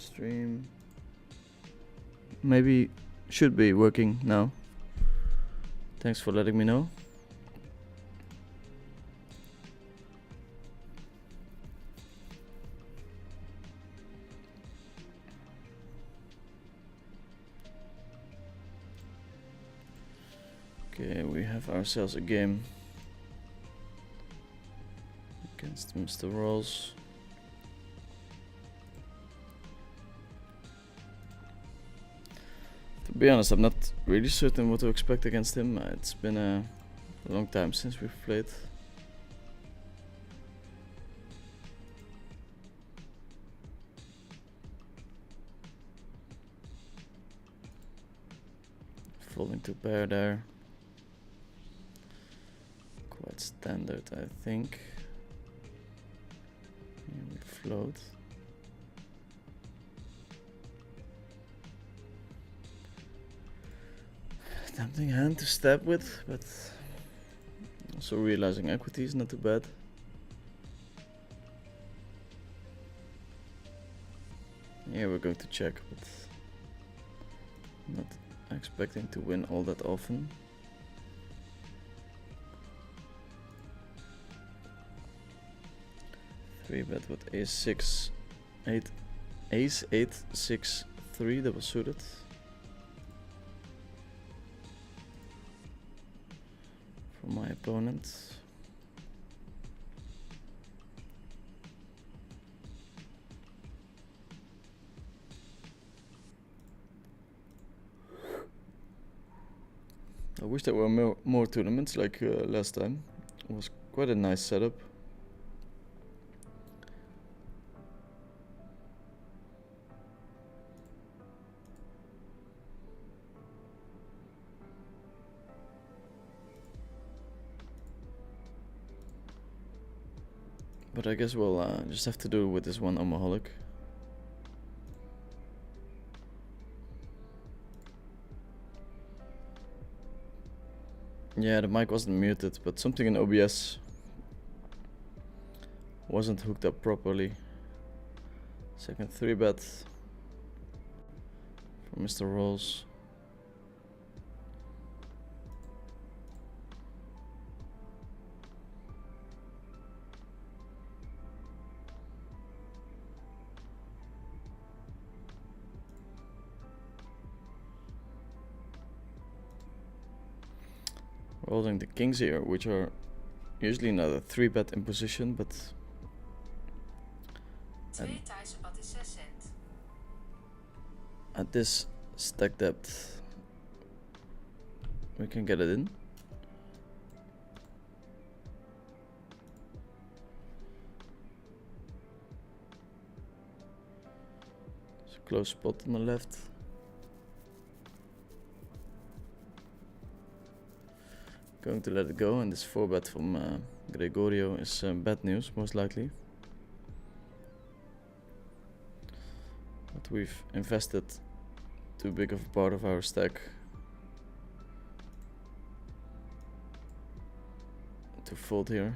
Stream. Maybe should be working now. Thanks for letting me know. Okay, we have ourselves a game against Mr. Rolls. To be honest, I'm not really certain what to expect against him. It's been a long time since we've played. Folding to pair there. Quite standard, I think. Here we float. Tempting hand to stab with, but also realizing equity is not too bad. Yeah, we're going to check, but not expecting to win all that often. Three bet with ace 8 6 3, that was suited. For my opponent. I wish there were more tournaments like last time. It was quite a nice setup. But I guess we'll just have to do it with this one Omaholic. Yeah, the mic wasn't muted, but something in OBS wasn't hooked up properly. Second 3-bet from Mr. Rolls. Holding the kings here, which are usually not a 3-bet in position, but at this stack depth we can get it in. It's a close spot on the left. Going to let it go, and this 4-bet from Gregorio is bad news, most likely. But we've invested too big of a part of our stack to fold here.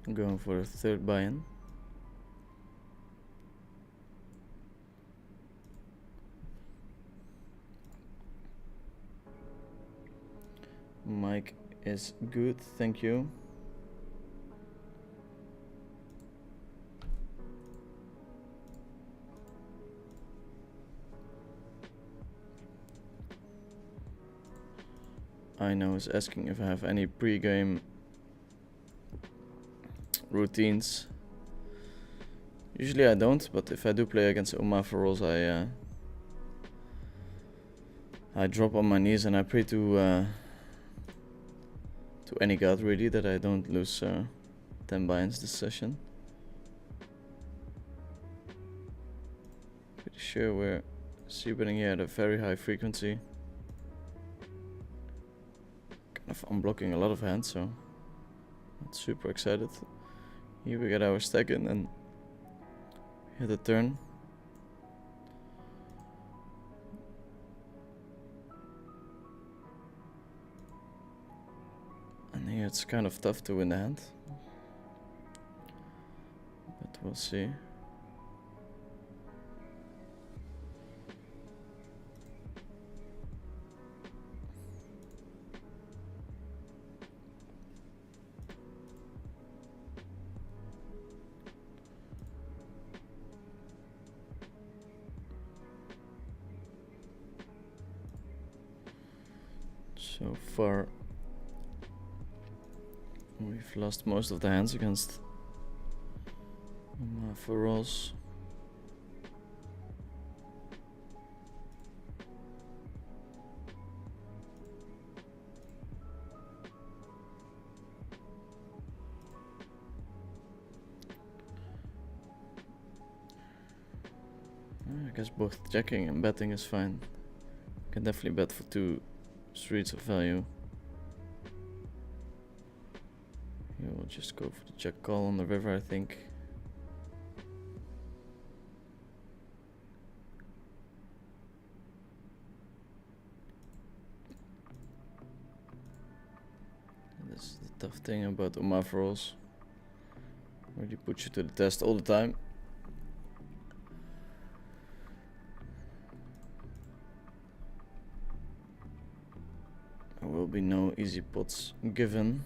I'm going for a third buy-in. Mic is good, thank you. I know is asking if I have any pre-game routines. Usually I don't, but if I do play against Omaha rolls, I drop on my knees and I pray to any god really that I don't lose 10 buy-ins this session. Pretty sure we're c-betting here at a very high frequency. Kind of unblocking a lot of hands, so not super excited. Here we get our stack in and hit a turn. Yeah, it's kind of tough to win the hand. But we'll see. So far, we've lost most of the hands against Omaha for rolls. I guess both checking and betting is fine. Can definitely bet for 2 streets of value. Here we'll just go for the check call on the river, I think. This is the tough thing about Omaha rolls. Really puts you to the test all the time. There will be no easy pots given.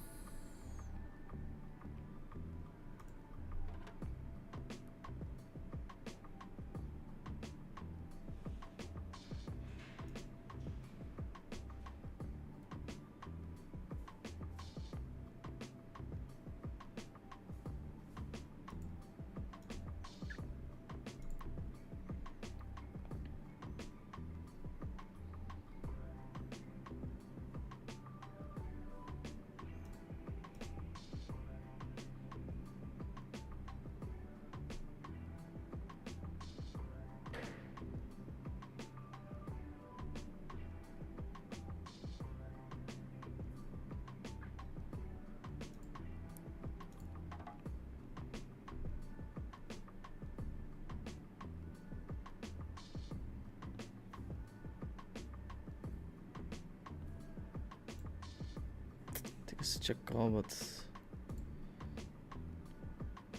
It's a check call, but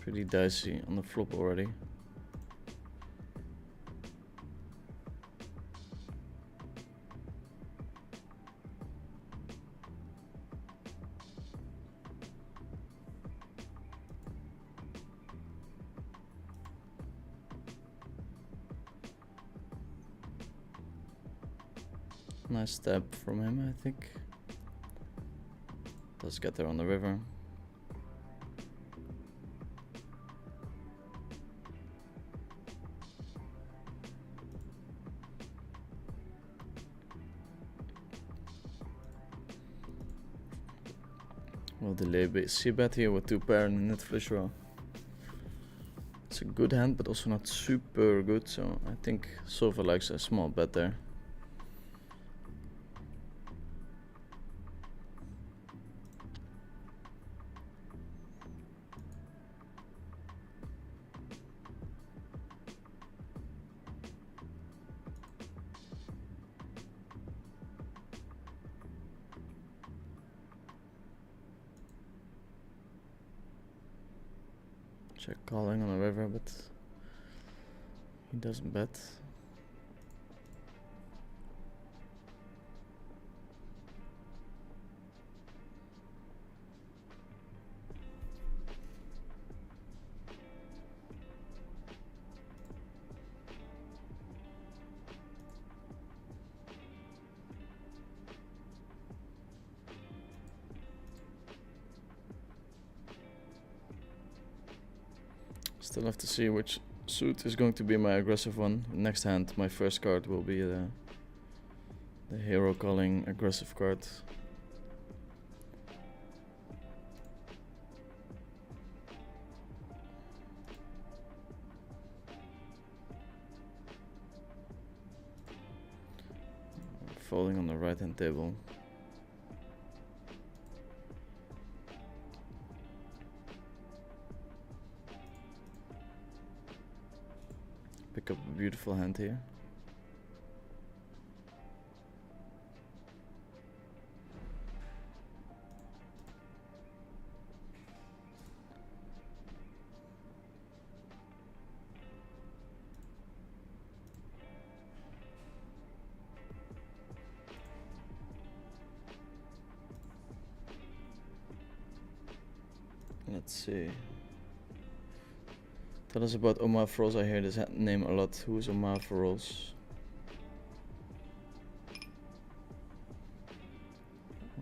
pretty dicey on the flop already. Nice stab from him, I think. Does get there on the river. We'll delay c-bet here with 2 pair and net flush draw. It's a good hand, but also not super good, so I think Silver likes a small bet there. Check calling on the river, but he doesn't bet. Still have to see which suit is going to be my aggressive one. Next hand, my first card will be the hero calling aggressive card. Folding on the right hand table. Pick up a beautiful hand here. Let's see. Tell us about Omaha for Rolls. I hear this name a lot. Who is Omaha for Rolls?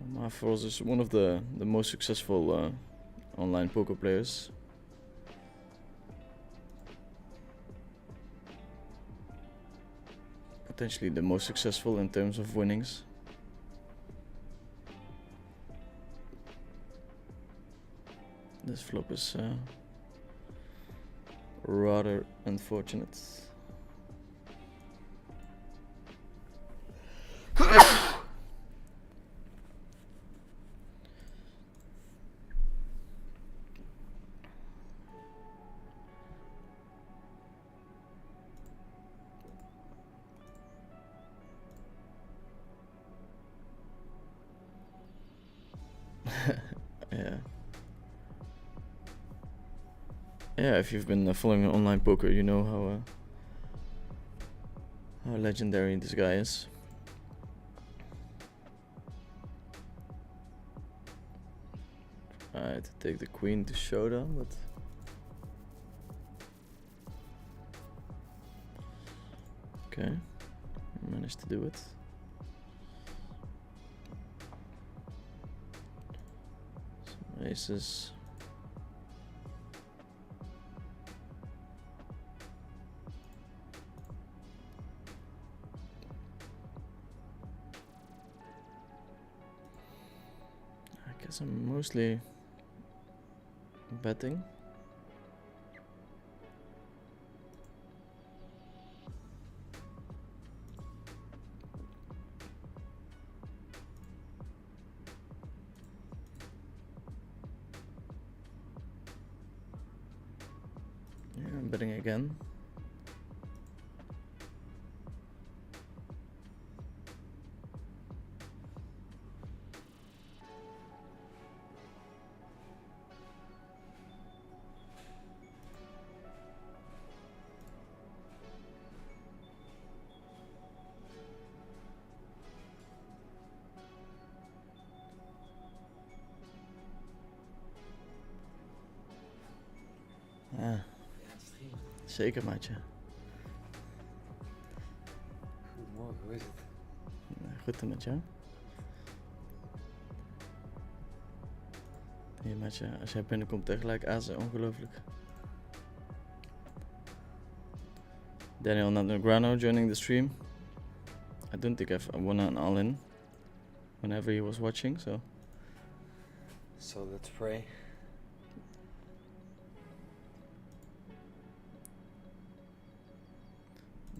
Omaha for Rolls is one of the most successful online poker players. Potentially the most successful in terms of winnings. This flop is rather unfortunate. Yeah. Yeah, if you've been following online poker, you know how legendary this guy is. I had to take the queen to showdown, but okay, managed to do it. Some aces. I guess I'm mostly betting. Yeah, I'm betting again. Ja, zeker maatje. Goedemorgen, hoe is het? Goed dan met jou? Nee maatje, als jij binnenkomt tegelijk azen, ongelooflijk. Daniel Negreanu joining the stream. I don't think I've won an all-in whenever he was watching, so. So let's pray.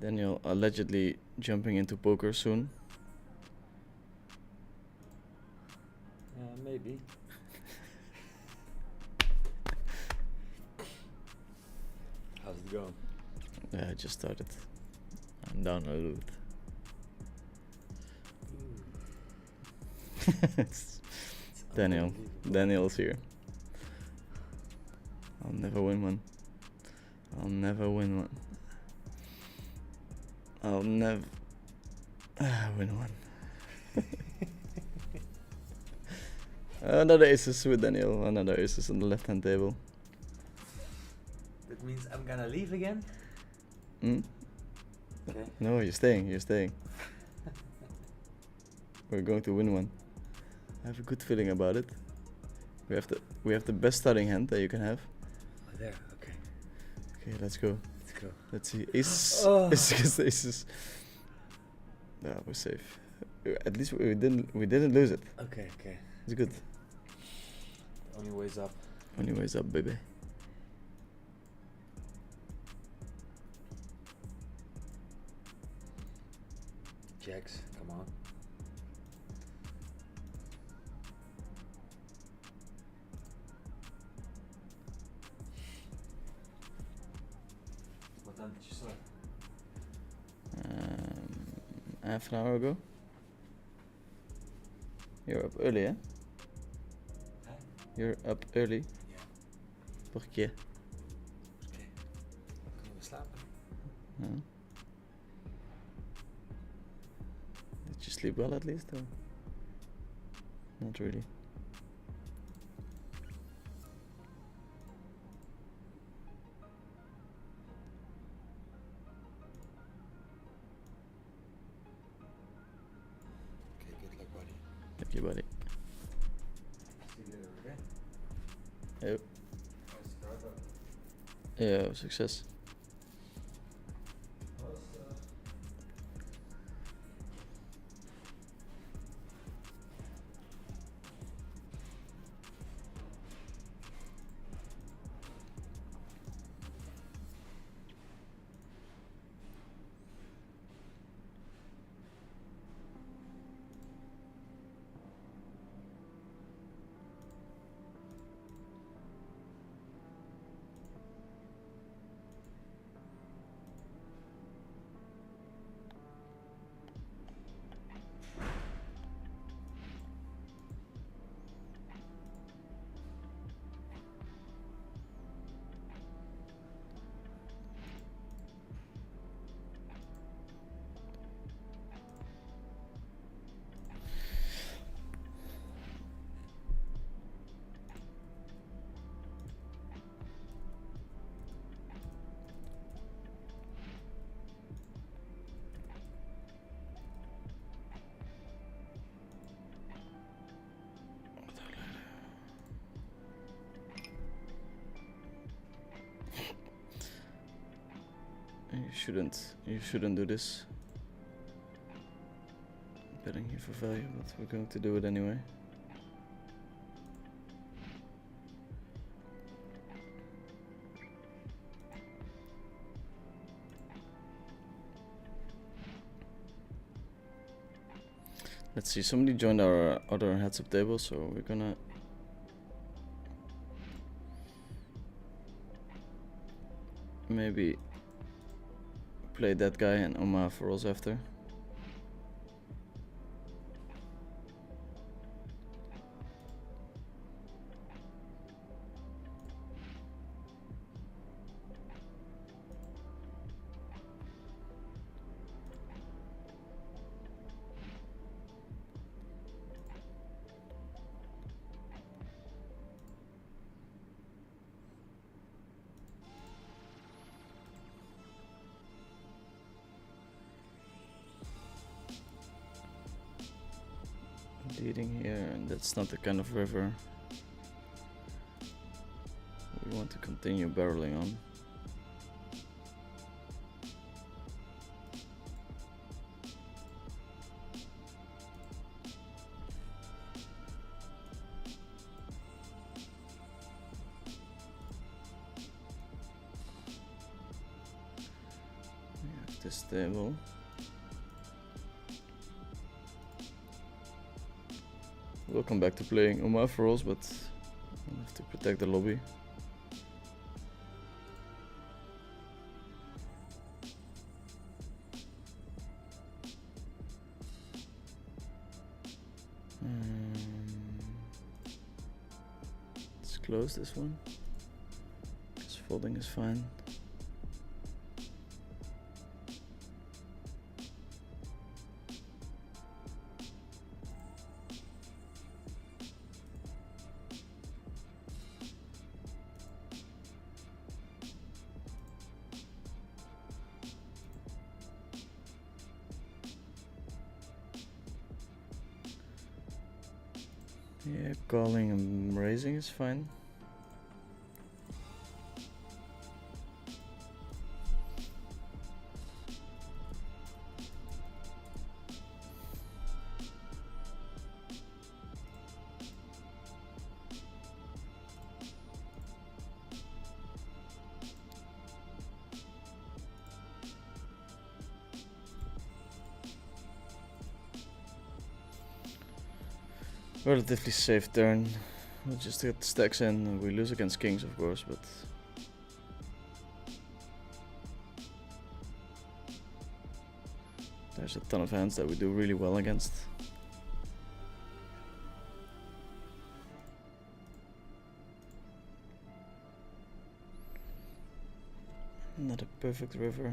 Daniel allegedly jumping into poker soon. Maybe. How's it going? Yeah, I just started. I'm down a little bit. Daniel. Daniel's here. I'll never win one. I'll never win one. I'll never win one. Another aces with Daniel. Another aces on the left-hand table. That means I'm gonna leave again? Hmm? Okay. No, you're staying. You're staying. We're going to win one. I have a good feeling about it. We have the best starting hand that you can have. Oh, there. Okay. Okay, let's go. Let's go. Let's see. Aces. Oh. Aces. Aces. Yeah, we're safe. At least we didn't lose it. Okay, okay. It's good. Only ways up. Only ways up, baby. Jacks, come on. What time did you start? Half an hour ago. You're up early, eh? Huh? You're up early. Ja. Pourquoi? Oké. Kunnen we slapen? Huh? Did you sleep well at least, or not really? Thank you, buddy. See you later, okay? Yep. Nice start up. Yeah, success. You shouldn't do this. Betting here for value, but we're going to do it anyway. Let's see, somebody joined our other heads up table, so we're gonna maybe play that guy and Omaha for us after. Leading here, and that's not the kind of river we want to continue barreling on. We have this table. We'll come back to playing Omaha for us, but we'll have to protect the lobby. Let's close this one. Because folding is fine. Yeah, calling and raising is fine. Relatively safe turn. We'll just get stacks in. We lose against kings, of course, but there's a ton of hands that we do really well against. Not a perfect river.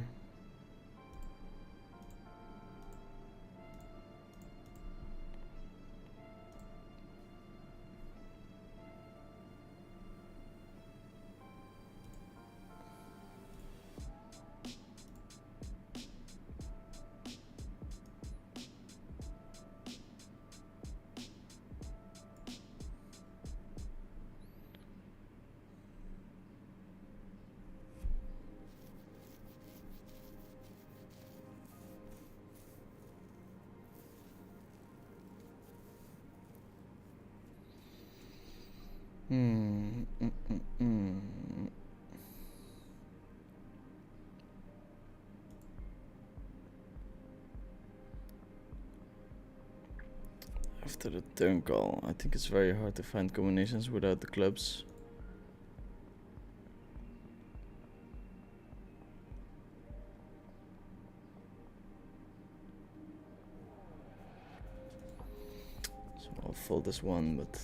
After the turn call, I think it's very hard to find combinations without the clubs. So I'll fold this one, but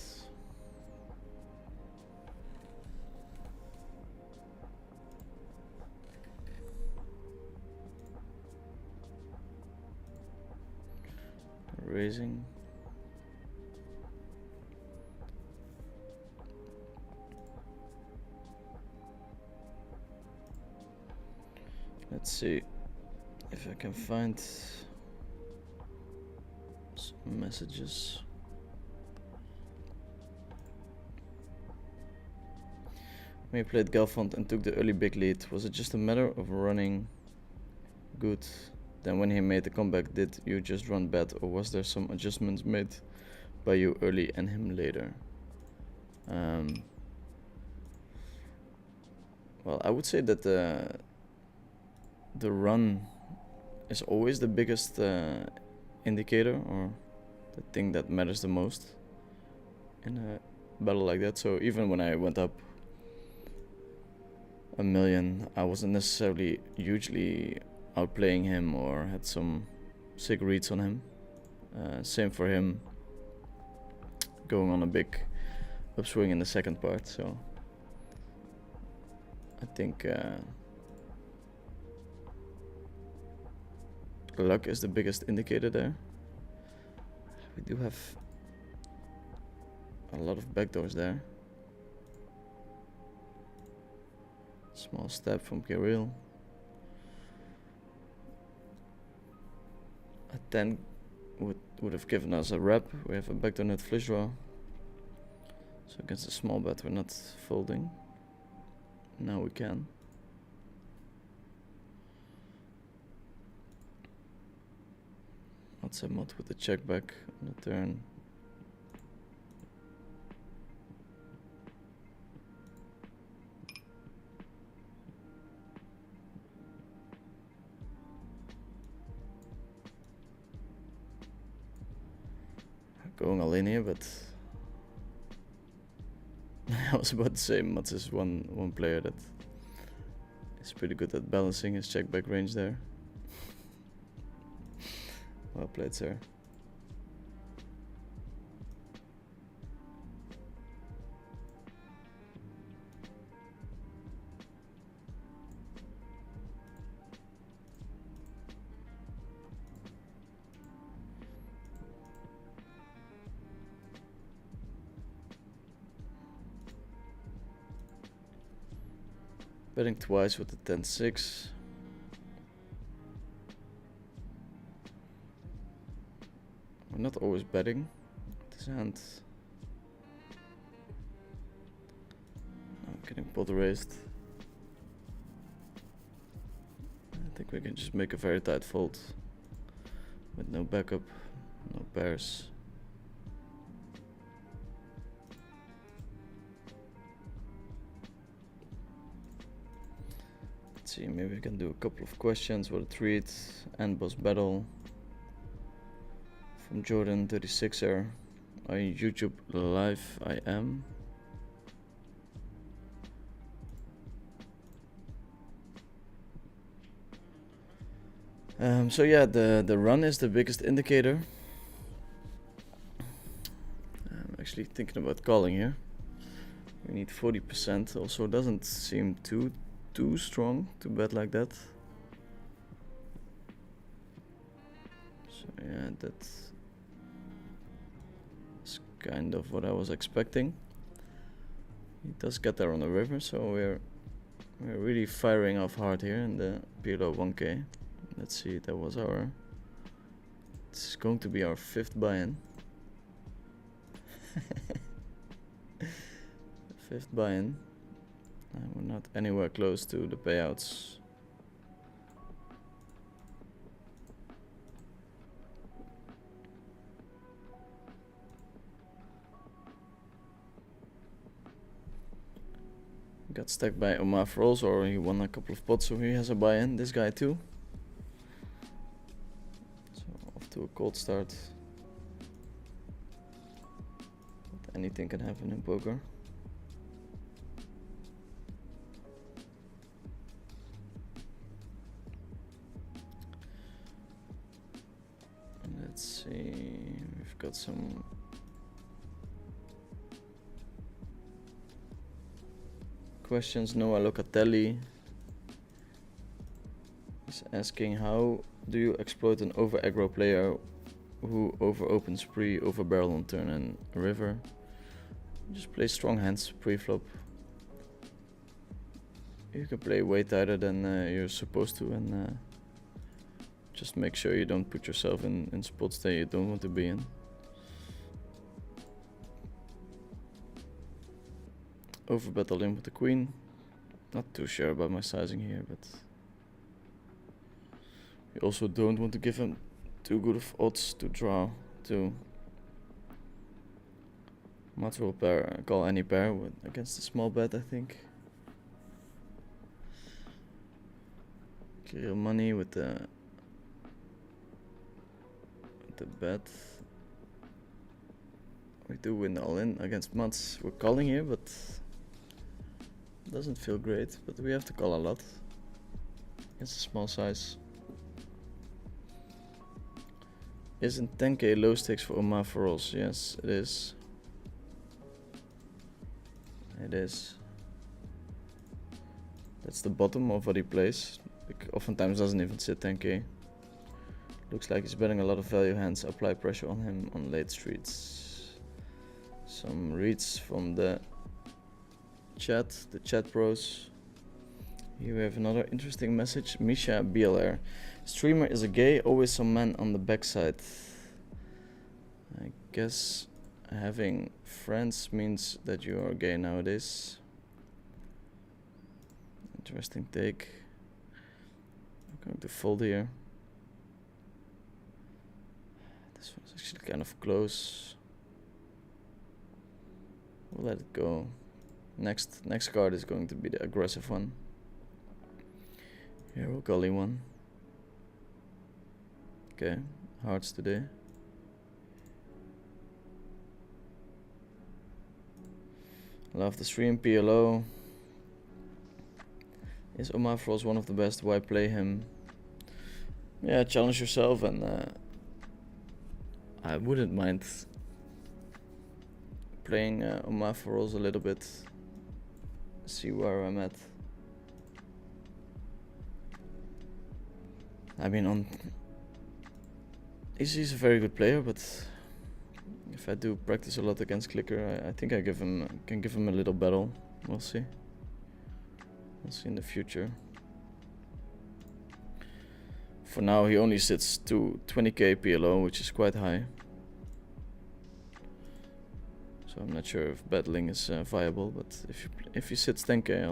raising. Let's see if I can find some messages. When he played Galfond and took the early big lead, was it just a matter of running good? Then when he made the comeback, did you just run bad, or was there some adjustments made by you early and him later? Well, I would say that the run is always the biggest indicator, or the thing that matters the most in a battle like that. So even when I went up a million, I wasn't necessarily hugely outplaying him or had some sick reads on him. Same for him, going on a big upswing in the second part. So I think luck is the biggest indicator there. We do have a lot of backdoors there. Small step from Kirill. A 10 would have given us a rep. We have a backdoor net flush draw. So against a small bet we're not folding. Now we can. What's a mod with the check back on the turn? Going all in here, but I was about to say Mats is one player that is pretty good at balancing his check back range there. Well played, sir. Betting twice with the 10-6. We're not always betting this hand. I'm getting pot raised. I think we can just make a very tight fold with no backup, no pairs. Let's see, maybe we can do a couple of questions. What a treat. End boss battle. From Jordan 36er. Are you YouTube live? I am. So yeah, the run is the biggest indicator. I'm actually thinking about calling here. We need 40%. Also doesn't seem too strong to bet like that. So yeah, that's kind of what I was expecting. He does get there on the river, so we're really firing off hard here in the below 1k. Let's see, that was it's going to be our 5th buy-in. 5th buy-in. We're not anywhere close to the payouts. Got stacked by Omaha for rolls, or he won a couple of pots, so he has a buy-in. This guy too. So off to a cold start. anything can happen in poker. Let's see, we've got some questions. Noah Locatelli is asking, how do you exploit an over aggro player who over opens pre, over barrel on turn and river? Just play strong hands pre-flop. You can play way tighter than you're supposed to, and just make sure you don't put yourself in spots that you don't want to be in. Over bet all in with the queen. Not too sure about my sizing here, but you also don't want to give him too good of odds to draw too. Might as well call any pair against a small bet, I think. Clear money with the bet. We do win all in against Mats. We're calling here, but doesn't feel great. But we have to call a lot against a small size. Isn't 10k low stakes for Omaha for rolls? Yes, it is. It is. That's the bottom of what he plays. Oftentimes doesn't even sit 10k. Looks like he's betting a lot of value hands. Apply pressure on him on late streets. Some reads from the chat bros. Here we have another interesting message. Misha BLR. Streamer is a gay, always some man on the backside. I guess having friends means that you are gay nowadays. Interesting take. I'm going to fold here. This one's actually kind of close. We'll let it go. Next card is going to be the aggressive one. Hero Gully one. Okay, hearts today. Love the stream. PLO. Is Omaha Frost one of the best? Why play him? Yeah, challenge yourself, and I wouldn't mind playing Omaha Frost a little bit. See where I'm at. I mean, he's a very good player, but if I do practice a lot against Clicker, I think I can give him a little battle. We'll see. We'll see in the future. For now, he only sits to 20k PLO, which is quite high. So I'm not sure if battling is viable, but if he sits 10k,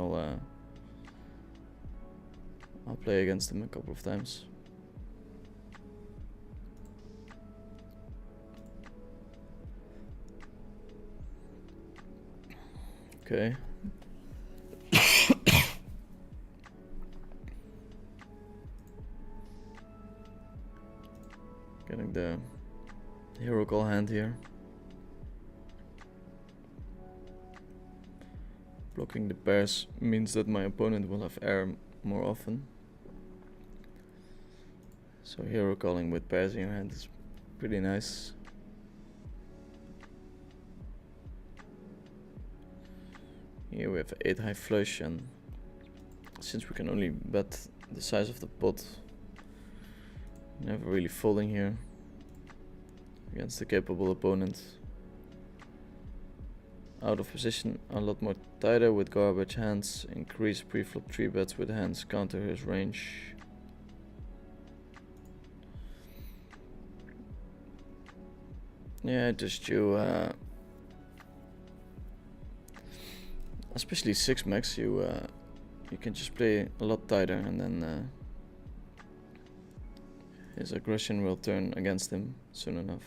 I'll play against him a couple of times. Okay. Getting the hero call hand here. Blocking the pairs means that my opponent will have air more often. So hero calling with pairs in your hand is pretty nice. Here we have 8 high flush, and since we can only bet the size of the pot, never really folding here against a capable opponent. Out of position, a lot more tighter with garbage hands. Increase pre-flop 3 bets with hands, counter his range. Yeah, just you, especially 6 max, you can just play a lot tighter, and then his aggression will turn against him soon enough.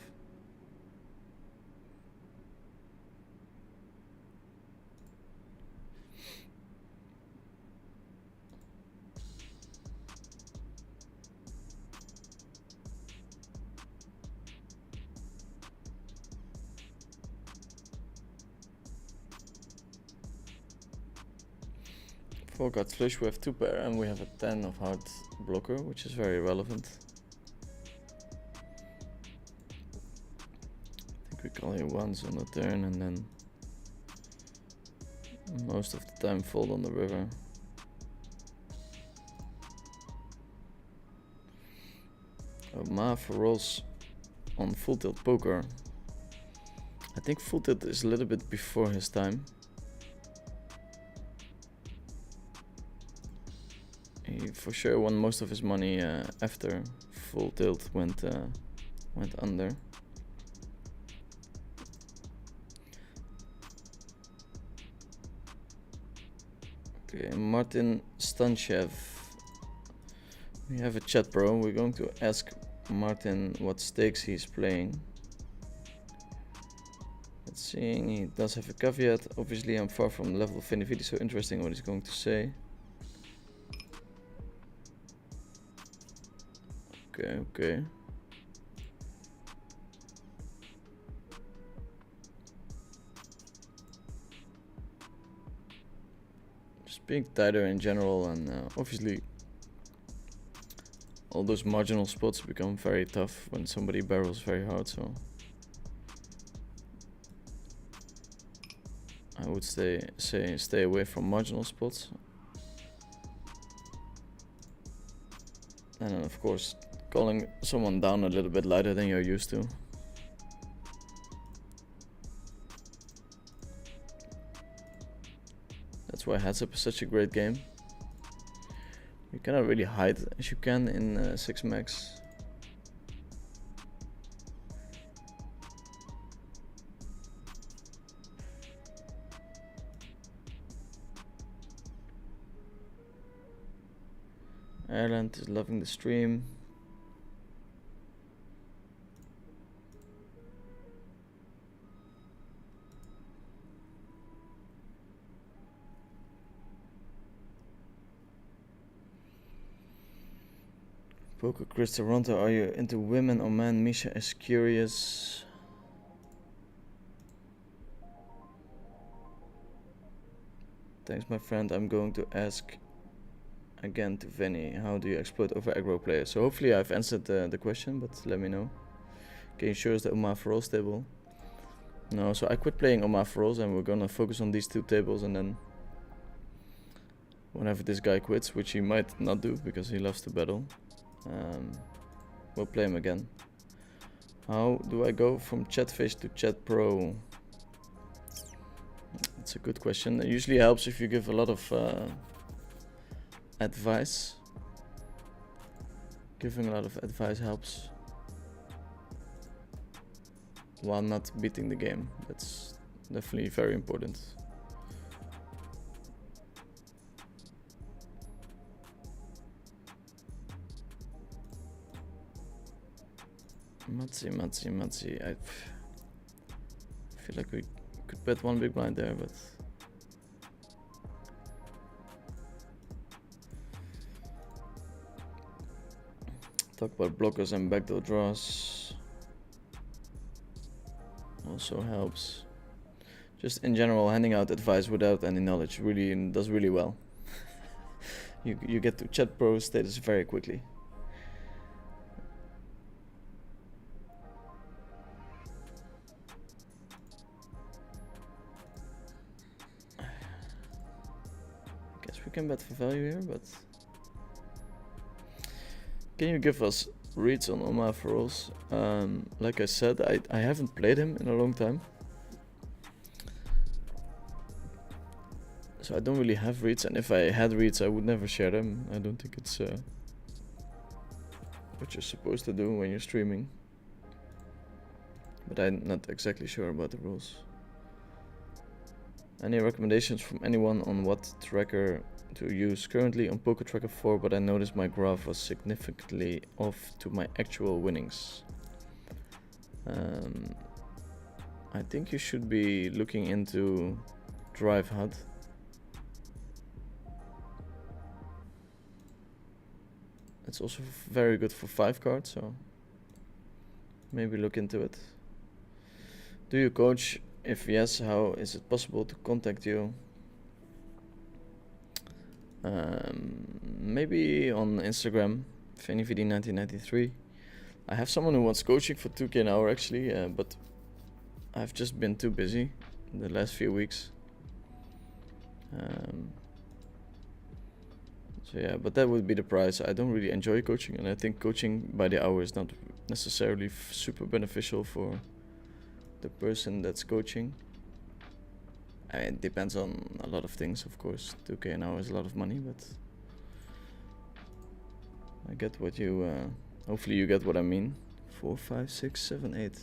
4 cards flush, we have 2 pair and we have a 10 of heart blocker, which is very relevant. I think we call here once on the turn and then most of the time fold on the river. Omaha for rolls on full tilt poker. I think full tilt is a little bit before his time. He for sure won most of his money after full tilt went under. Okay, Martin Stanchev. We have a chat pro. We're going to ask Martin what stakes he's playing. Let's see, he does have a caveat. Obviously I'm far from the level of Finividi, so interesting what he's going to say. Okay. Just being tighter in general, and obviously all those marginal spots become very tough when somebody barrels very hard, so I would stay away from marginal spots. And then of course calling someone down a little bit lighter than you're used to. That's why heads up is such a great game. You cannot really hide as you can in 6 max. Ireland is loving the stream. Poker Chris Toronto, are you into women or men? Misha is curious. Thanks my friend, I'm going to ask again to Vinny, how do you exploit over aggro players? So hopefully I've answered the question, but let me know. Can you show us the Omaha for rolls table? No, so I quit playing Omaha for rolls and we're gonna focus on these 2 tables, and then whenever this guy quits, which he might not do because he loves to battle, we'll play him again. How do I go from chatfish to chat pro? It's a good question. It usually helps if you give a lot of advice. Giving a lot of advice helps while not beating the game. That's definitely very important. Matzi. I feel like we could bet 1 big blind there, but talk about blockers and backdoor draws also helps. Just in general, handing out advice without any knowledge really does really well. You get to chat pro status very quickly. We can bet for value here, but can you give us reads on Omaha for rolls? Like I said, I haven't played him in a long time, so I don't really have reads, and if I had reads I would never share them. I don't think it's what you're supposed to do when you're streaming, but I'm not exactly sure about the rules. Any recommendations from anyone on what tracker to use? Currently on Poker Tracker 4, but I noticed my graph was significantly off to my actual winnings. I think you should be looking into Drive HUD. It's also very good for 5 cards, so maybe look into it. Do you coach? If yes, how is it possible to contact you? Maybe on Instagram, FannyVD1993. I have someone who wants coaching for 2k an hour actually, but I've just been too busy the last few weeks. So yeah, but that would be the price. I don't really enjoy coaching, and I think coaching by the hour is not necessarily super beneficial for the person that's coaching. I mean, it depends on a lot of things, of course. 2k an hour is a lot of money, but I get what you, hopefully you get what I mean. 4, 5, 6, 7, 8.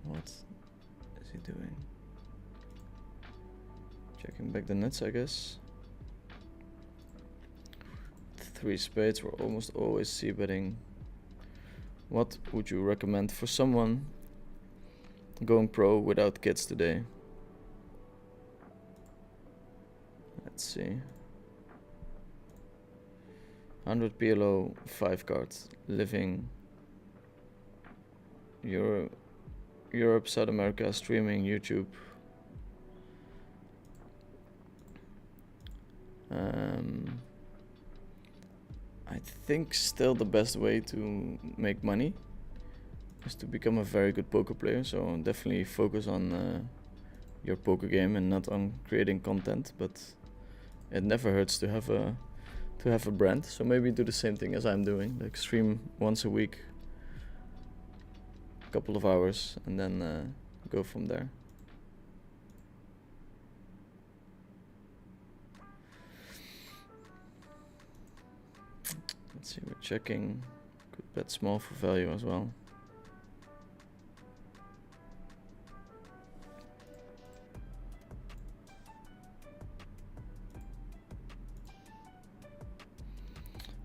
What is he doing? Checking back the nuts, I guess. 3 spades, we're almost always c-betting. What would you recommend for someone going pro without kids today? Let's see. 100 PLO, 5 cards, living Europe, South America, streaming, YouTube. I think still the best way to make money is to become a very good poker player. So definitely focus on your poker game and not on creating content. But it never hurts to have a brand. So maybe do the same thing as I'm doing, like stream once a week, a couple of hours, and then go from there. Let's see, we're checking. Could bet small for value as well.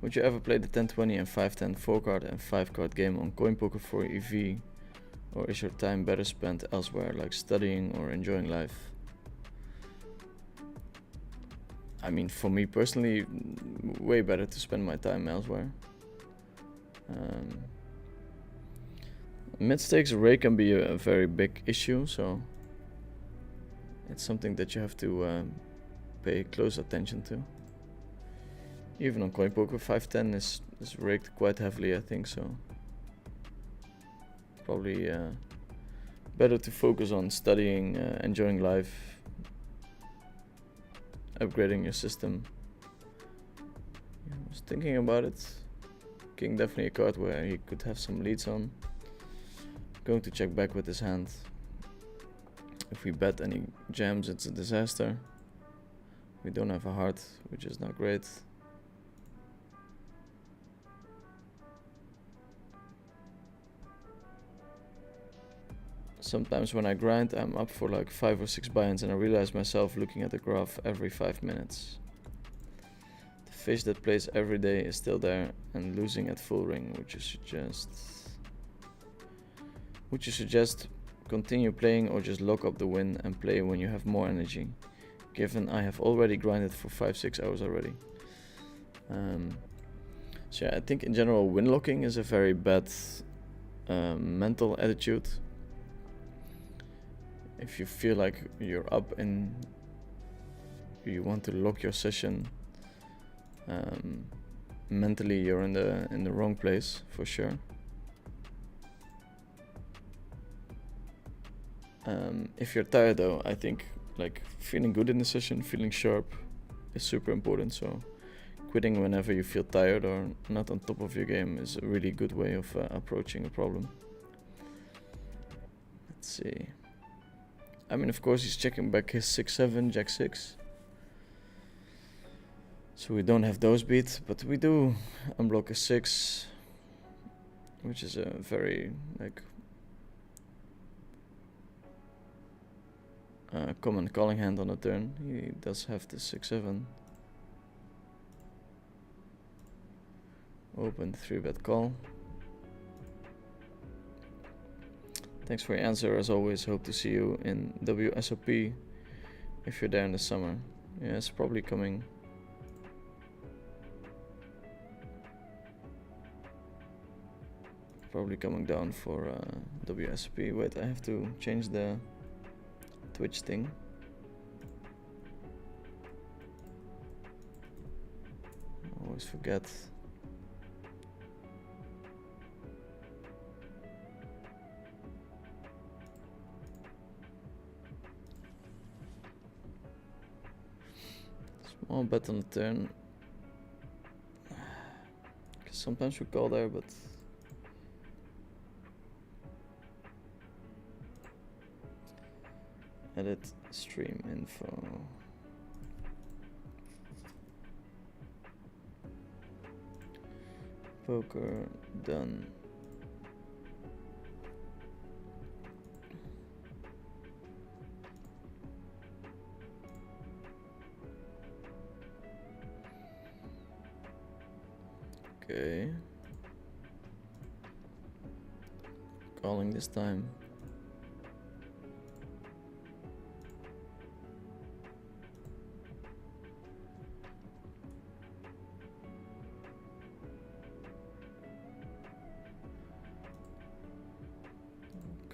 Would you ever play the 10-20 and 5-10 4-card and 5-card game on coin poker for EV? Or is your time better spent elsewhere, like studying or enjoying life? I mean, for me personally, way better to spend my time elsewhere. Mid-stakes array can be a very big issue, so it's something that you have to pay close attention to. Even on coin poker, 5-10 is rigged quite heavily, I think, so probably better to focus on studying, enjoying life, upgrading your system. Yeah, I was thinking about it. King definitely a card where he could have some leads on. Going to check back with his hand. If we bet any jams, it's a disaster. We don't have a heart, which is not great. Sometimes when I grind, I'm up for like 5 or 6 buy-ins and I realize myself looking at the graph every 5 minutes. The fish that plays every day is still there and losing at full ring. Would you suggest continue playing or just lock up the win and play when you have more energy? Given I have already grinded for 5-6 hours already. So yeah, I think in general win locking is a very bad mental attitude. If you feel like you're up and you want to lock your session, mentally you're in the wrong place for sure. If you're tired though, I think like feeling good in the session, feeling sharp is super important. So quitting whenever you feel tired or not on top of your game is a really good way of approaching a problem. Let's see. I mean, of course, he's checking back his 6-7, Jack-6. So we don't have those beats, but we do unblock a 6, which is a very like common calling hand on a turn. He does have the 6-7. Open 3-bet call. Thanks for your answer as always. Hope to see you in WSOP if you're there in the summer. Yeah, it's probably coming. Probably coming down for WSOP. Wait, I have to change the Twitch thing. always forget. Small bet on the turn. Cause sometimes we call there, but edit stream info. Poker done. Okay. Calling this time.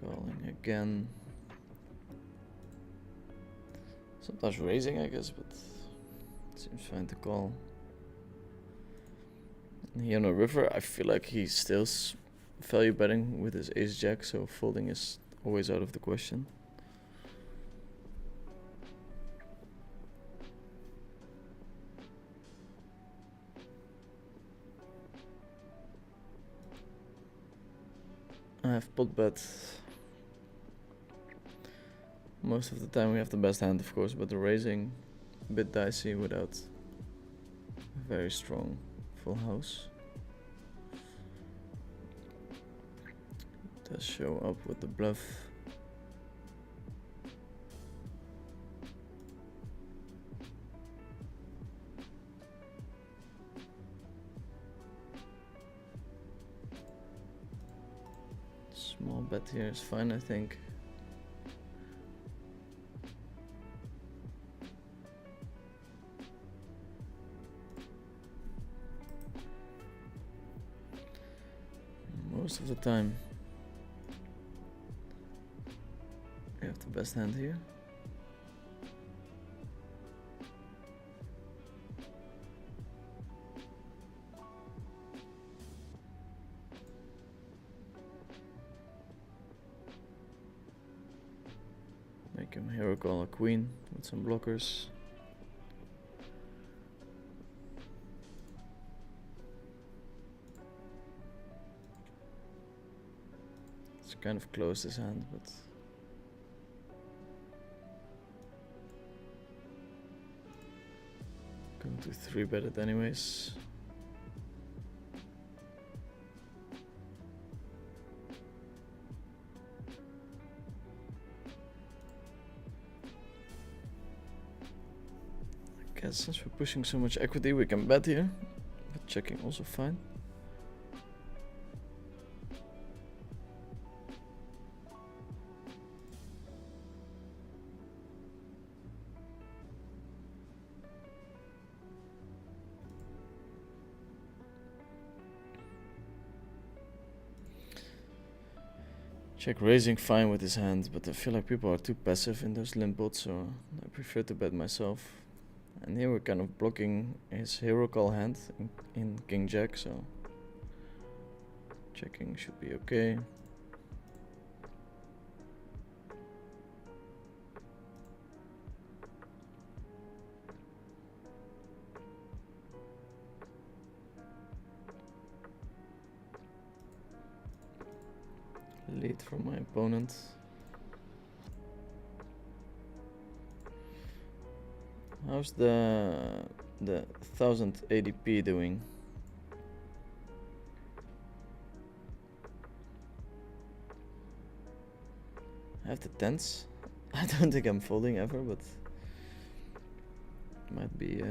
Calling again. Sometimes raising, I guess, but it seems fine to call. And here on the river, I feel like he's still value betting with his ace jack, so folding is always out of the question. I have pot bet. Most of the time we have the best hand, of course, but the raising a bit dicey without a very strong full house. Does show up with the bluff. Small bet here is fine, I think. Most of the time we have the best hand here. Make him hero call a queen with some blockers. It's kind of close this hand, but going to 3-bet it anyways. I guess since we're pushing so much equity, we can bet here, but checking also fine. Check raising fine with his hand, but I feel like people are too passive in those limp bots, so I prefer to bet myself. And here we're kind of blocking his hero call hand in King Jack, so checking should be okay. Lead from my opponent. How's the 1000 ADP doing? I have the tens. I don't think I'm folding ever, but might be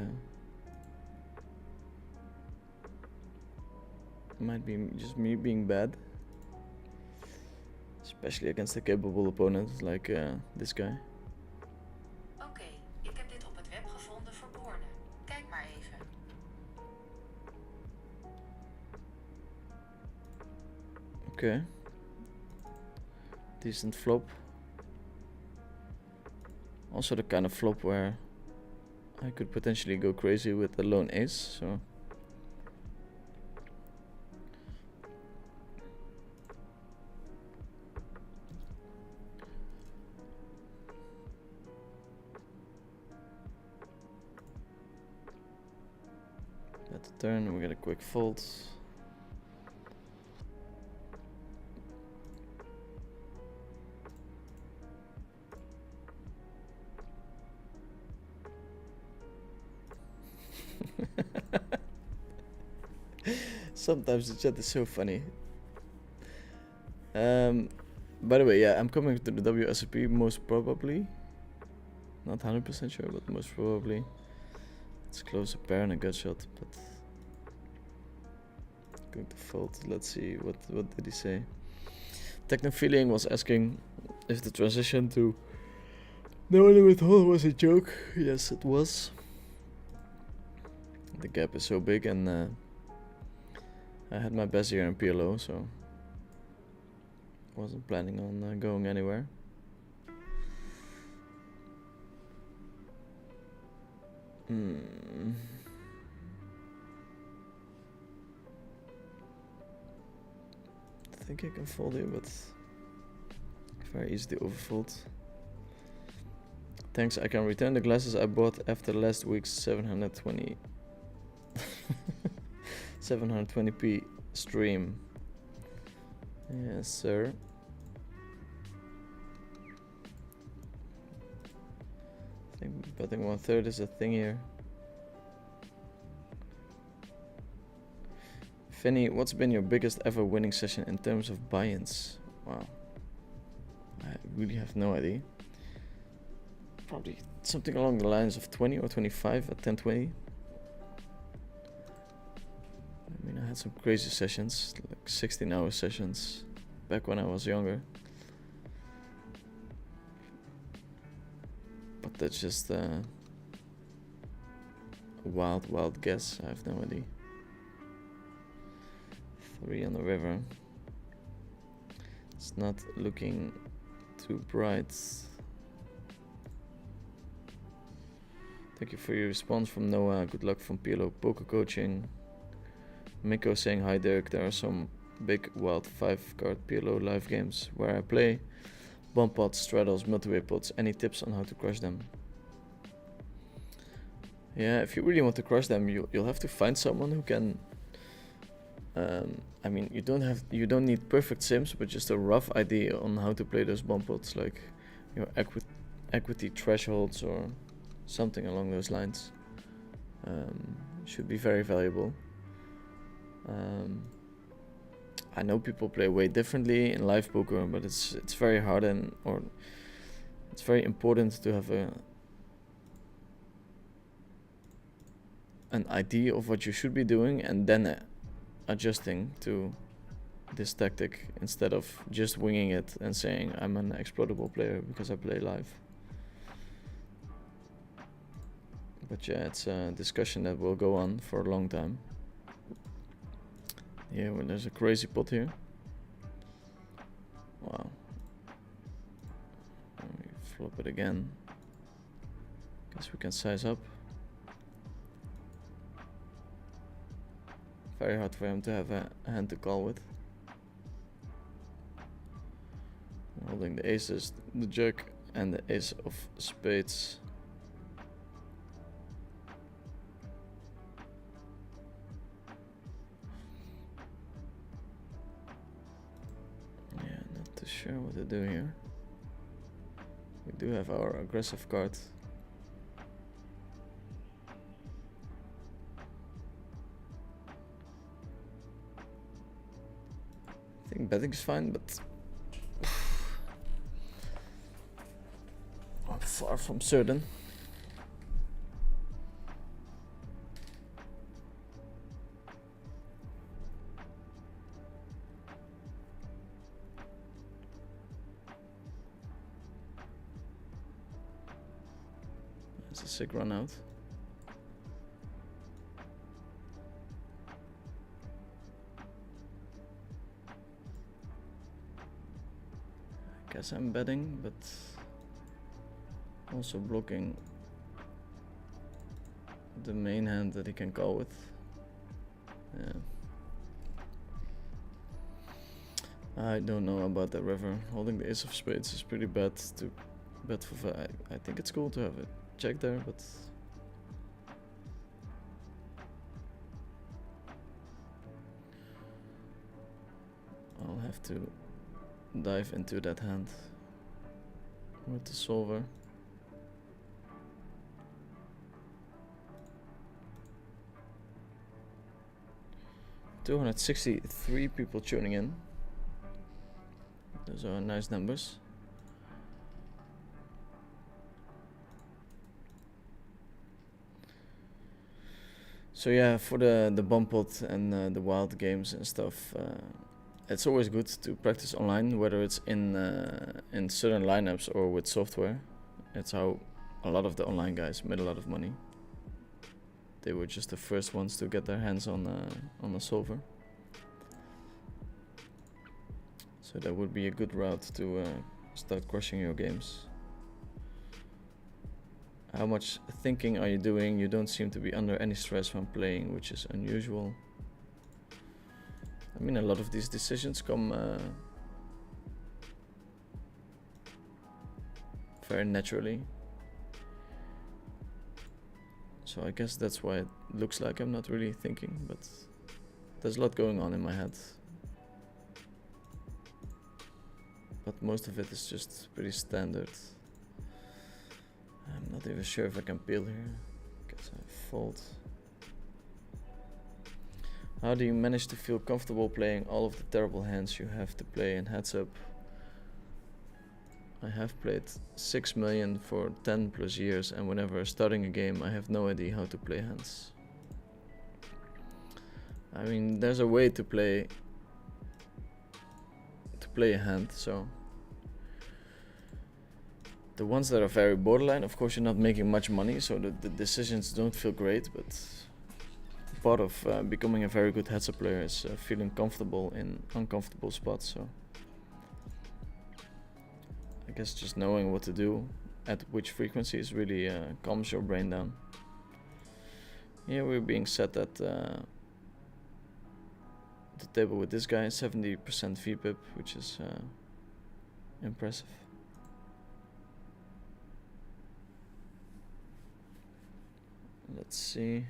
just me being bad. Especially against a capable opponent like this guy. Oké, ik heb dit op het web gevonden voor Borne. Kijk maar even. Okay. Decent flop. Also the kind of flop where I could potentially go crazy with the lone ace, so At the turn, we get a quick fold. Sometimes the chat is so funny. By the way, yeah, I'm coming to the WSOP most probably. Not 100% sure, but most probably. It's close a pair and a gut shot, but going to fold. Let's see, what did he say? Techno Feeling was asking if the transition to no limit hold was a joke. Yes, it was. The gap is so big, and I had my best year in PLO, so wasn't planning on going anywhere. I think I can fold here, but very easy to overfold. Thanks, I can return the glasses I bought after last week's 720p stream. Yes, sir. I think betting 1/3 is a thing here. Finny, what's been your biggest ever winning session in terms of buy-ins? Wow. I really have no idea. Probably something along the lines of 20 or 25 at 1020. I mean, I had some crazy sessions, like 16-hour sessions, back when I was younger. But that's just a wild guess. I have no idea. 3 on the river. It's not looking too bright. Thank you for your response from Noah. Good luck from PLO Poker Coaching. Miko saying, hi Dirk, there are some big wild 5-card PLO live games where I play. Bomb pots, straddles, multi-way pots. Any tips on how to crush them? Yeah, if you really want to crush them, you'll have to find someone who can. I mean, you don't need perfect sims, but just a rough idea on how to play those bomb pots, like your equity thresholds or something along those lines. Should be very valuable. I know people play way differently in live poker, but it's very hard or it's very important to have an idea of what you should be doing and then adjusting to this tactic instead of just winging it and saying I'm an exploitable player because I play live. But yeah, it's a discussion that will go on for a long time. Yeah, well, there's a crazy pot here. Wow. Let me flop it again. Guess we can size up. Very hard for him to have a hand to call with. Holding the aces, the jack, and the ace of spades. Yeah, not too sure what to do here. We do have our aggressive card. I think betting's fine, but I'm far from certain. That's a sick run out. Guess I'm betting, but also blocking the main hand that he can call with. Yeah. I don't know about that river. Holding the ace of spades is pretty bad to bet for. I think it's cool to have a check there, but I'll have to dive into that hand with the solver. $263 people tuning in. Those are nice numbers. So yeah, for the bomb pot and the wild games and stuff, it's always good to practice online, whether it's in certain lineups or with software. It's how a lot of the online guys made a lot of money. They were just the first ones to get their hands on a solver. So that would be a good route to start crushing your games. How much thinking are you doing? You don't seem to be under any stress when playing, which is unusual. I mean, a lot of these decisions come very naturally. So I guess that's why it looks like I'm not really thinking, but there's a lot going on in my head. But most of it is just pretty standard. I'm not even sure if I can peel here. Guess I fold. How do you manage to feel comfortable playing all of the terrible hands you have to play in heads up? I have played 6 million for 10 plus years, and whenever starting a game I have no idea how to play hands. I mean, there's a way to play a hand, so the ones that are very borderline, of course you're not making much money, so the decisions don't feel great, but part of becoming a very good heads-up player is feeling comfortable in uncomfortable spots, so I guess just knowing what to do at which frequencies really calms your brain down. Here we're being set at the table with this guy, 70% VPIP, which is impressive. Let's see.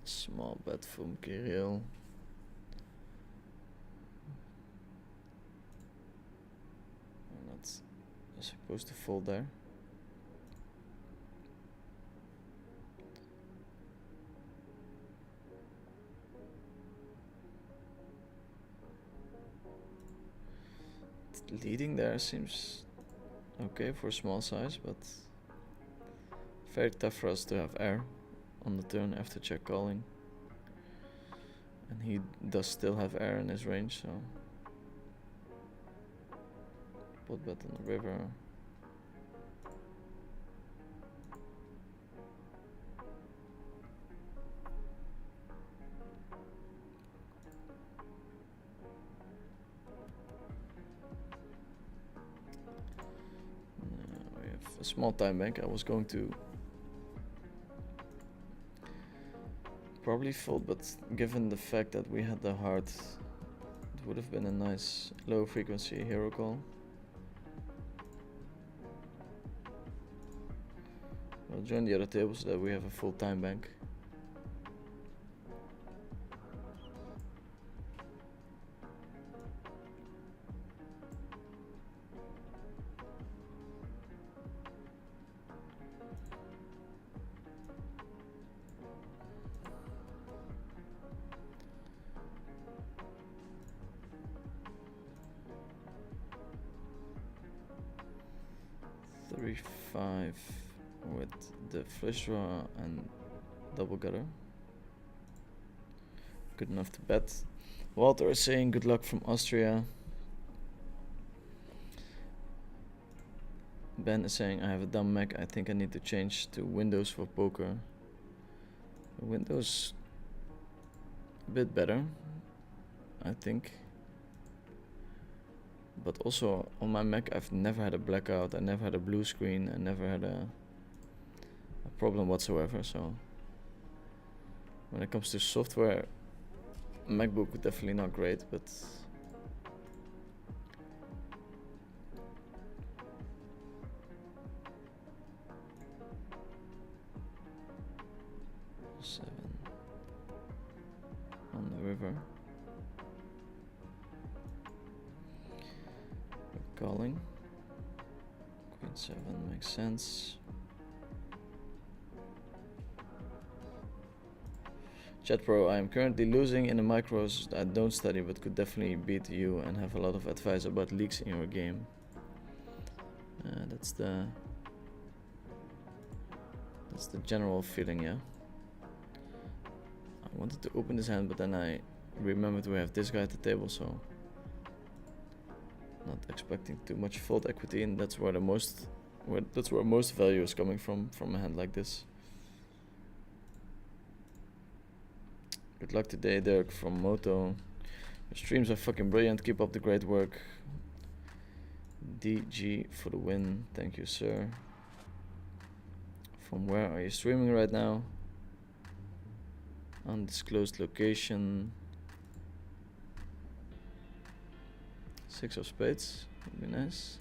Small bet from Kirill. I'm not supposed to fold there. Leading there seems okay for small size, but very tough for us to have air on the turn after check calling. And he does still have air in his range, so pot bet on the river. We have a small time bank. I was going to probably fold, but given the fact that we had the heart, it would have been a nice low frequency hero call. I'll join the other table so that we have a full time bank. Five with the flush draw and double gutter. Good enough to bet. Walter is saying good luck from Austria. Ben is saying I have a dumb Mac. I think I need to change to Windows for poker. Windows a bit better, I think. But also on my Mac I've never had a blackout, I never had a blue screen, I never had a problem whatsoever, so when it comes to software, MacBook definitely not great, but seven on the river. calling. Queen 7 makes sense. Chat Pro, I am currently losing in the micros. I don't study but could definitely beat you and have a lot of advice about leaks in your game. That's the general feeling, yeah. I wanted to open this hand, but then I remembered we have this guy at the table, so not expecting too much fold equity, and that's where most value is coming from a hand like this. Good luck today, Dirk from Moto. Your streams are fucking brilliant. Keep up the great work. DG for the win. Thank you, sir. From where are you streaming right now? Undisclosed location. 6 of spades. Would be nice.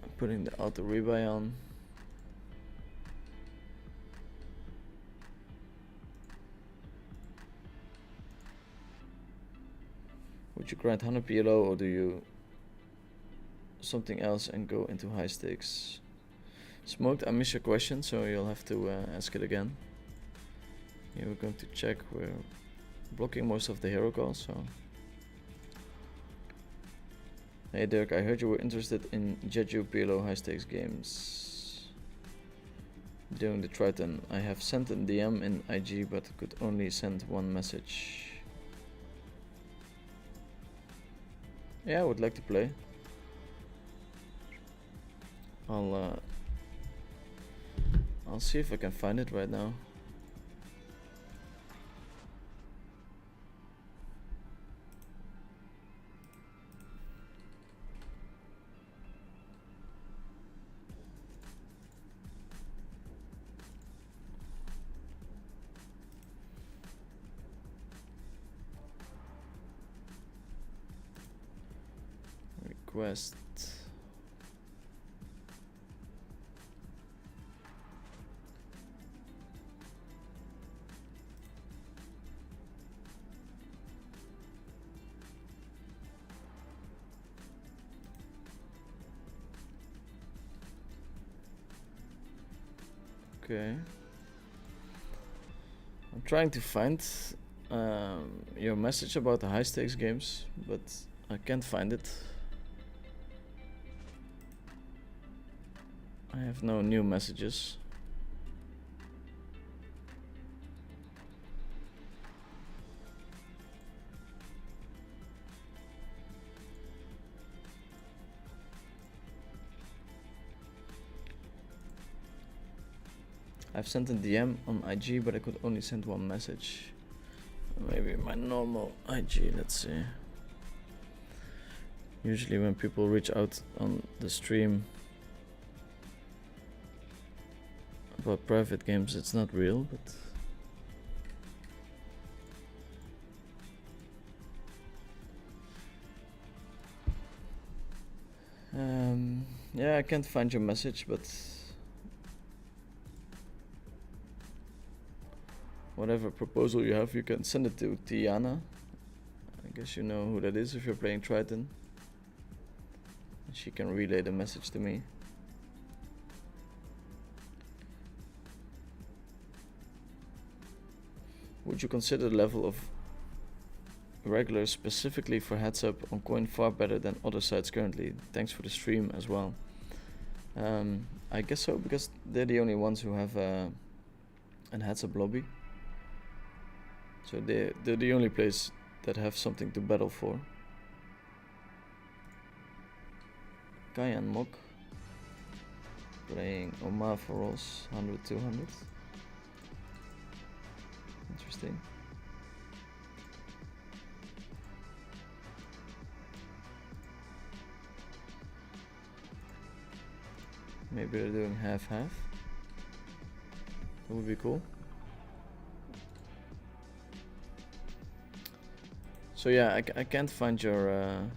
I'm putting the auto rebuy on. Would you grind 100 PLO or do you something else and go into high stakes? Smoked, I missed your question, so you'll have to ask it again. Here we're going to check. We're blocking most of the hero calls, so. Hey Dirk, I heard you were interested in Jeju PLO high stakes games. During the Triton, I have sent a DM in IG but could only send one message. Yeah, I would like to play. I'll see if I can find it right now. Request. Okay. I'm trying to find your message about the high stakes games, but I can't find it. I have no new messages. I've sent a DM on IG, but I could only send one message. Maybe my normal IG, let's see. Usually when people reach out on the stream about private games, it's not real, but yeah, I can't find your message, but whatever proposal you have, you can send it to Tiana. I guess you know who that is if you're playing Triton. She can relay the message to me. Would you consider the level of regulars specifically for heads up on coin far better than other sites currently? Thanks for the stream as well. I guess so, because they're the only ones who have an heads up lobby. So they're the only place that have something to battle for. Kayan Mok playing Omaha for rolls 100-200. Interesting. Maybe they're doing half-half. That would be cool. So yeah, I can't find your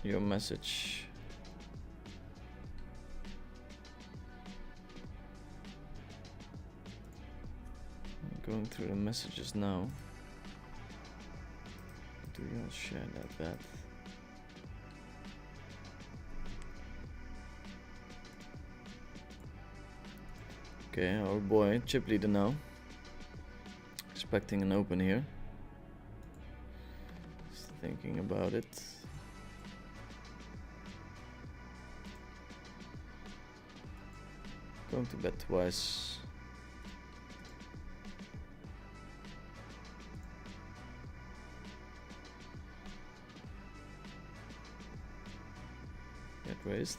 message. I'm going through the messages now. do you share that bad? Okay, our boy chip leader now. Expecting an open here. Just thinking about it. Going to bet twice. Get raised.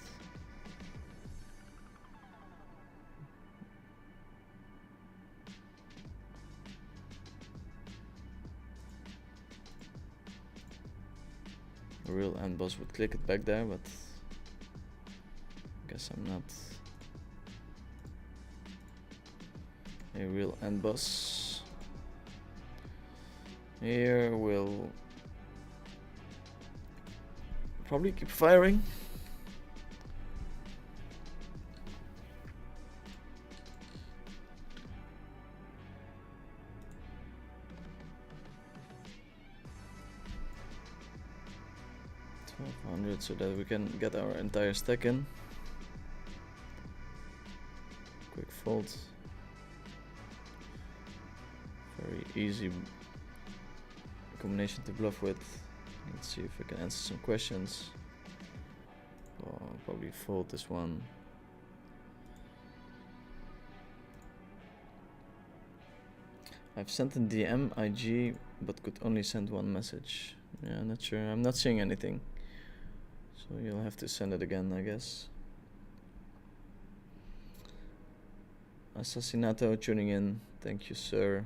A real end boss would click it back there, but guess I'm not a real end boss. Here we'll probably keep firing. So that we can get our entire stack in. Quick fold. Very easy combination to bluff with. Let's see if I can answer some questions. Oh, I'll probably fold this one. I've sent a DM IG but could only send one message. Yeah, not sure. I'm not seeing anything. So you'll have to send it again, I guess. Assassinato tuning in. Thank you, sir.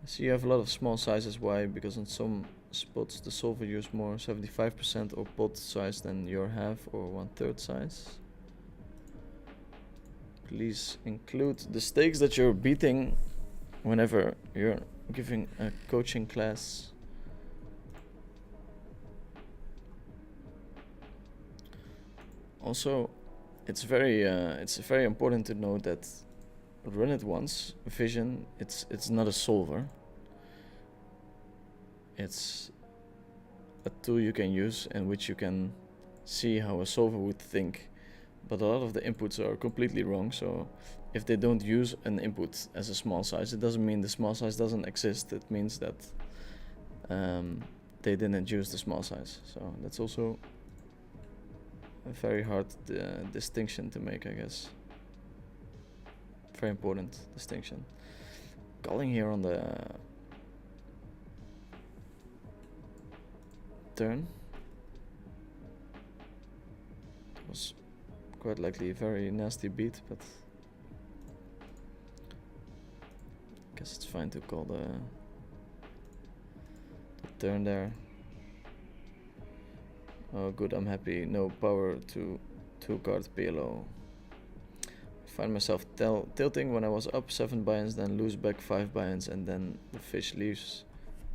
I see you have a lot of small sizes. Why? Because on some spots the solver use more 75% or pot size than your half or 1/3 size. Please include the stakes that you're beating whenever you're giving a coaching class. Also, it's very important to know that run it once vision, it's not a solver. It's a tool you can use in which you can see how a solver would think, but a lot of the inputs are completely wrong. So if they don't use an input as a small size, it doesn't mean the small size doesn't exist. It means that they didn't use the small size. So that's also a very hard distinction to make, I guess. Very important distinction. Calling here on the turn was quite likely a very nasty beat, but I guess it's fine to call the turn there. Oh good, I'm happy. No power to 2-card PLO. Find myself tilting when I was up 7 buy-ins, then lose back 5 buy-ins, and then the fish leaves,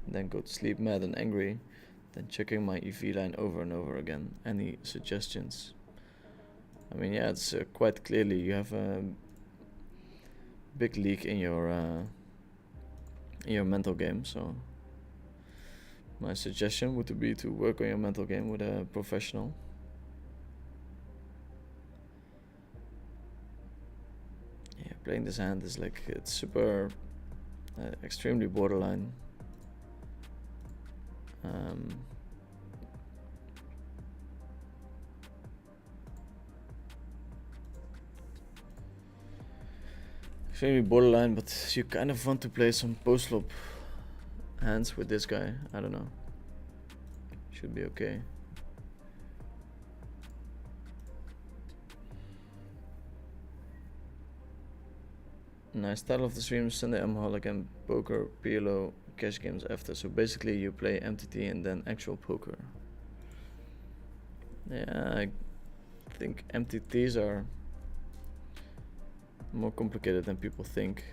and then go to sleep mad and angry, then checking my EV line over and over again. Any suggestions? I mean, yeah, it's quite clearly you have a big leak in your mental game, so my suggestion would be to work on your mental game with a professional. Yeah, playing this hand is like, it's super extremely borderline. Extremely borderline, but you kind of want to play some post-flop hands with this guy. I don't know. Should be okay. Nice title of the stream: Sunday Omaha and poker, PLO, cash games after. So basically you play MTT and then actual poker. Yeah, I think MTTs are more complicated than people think.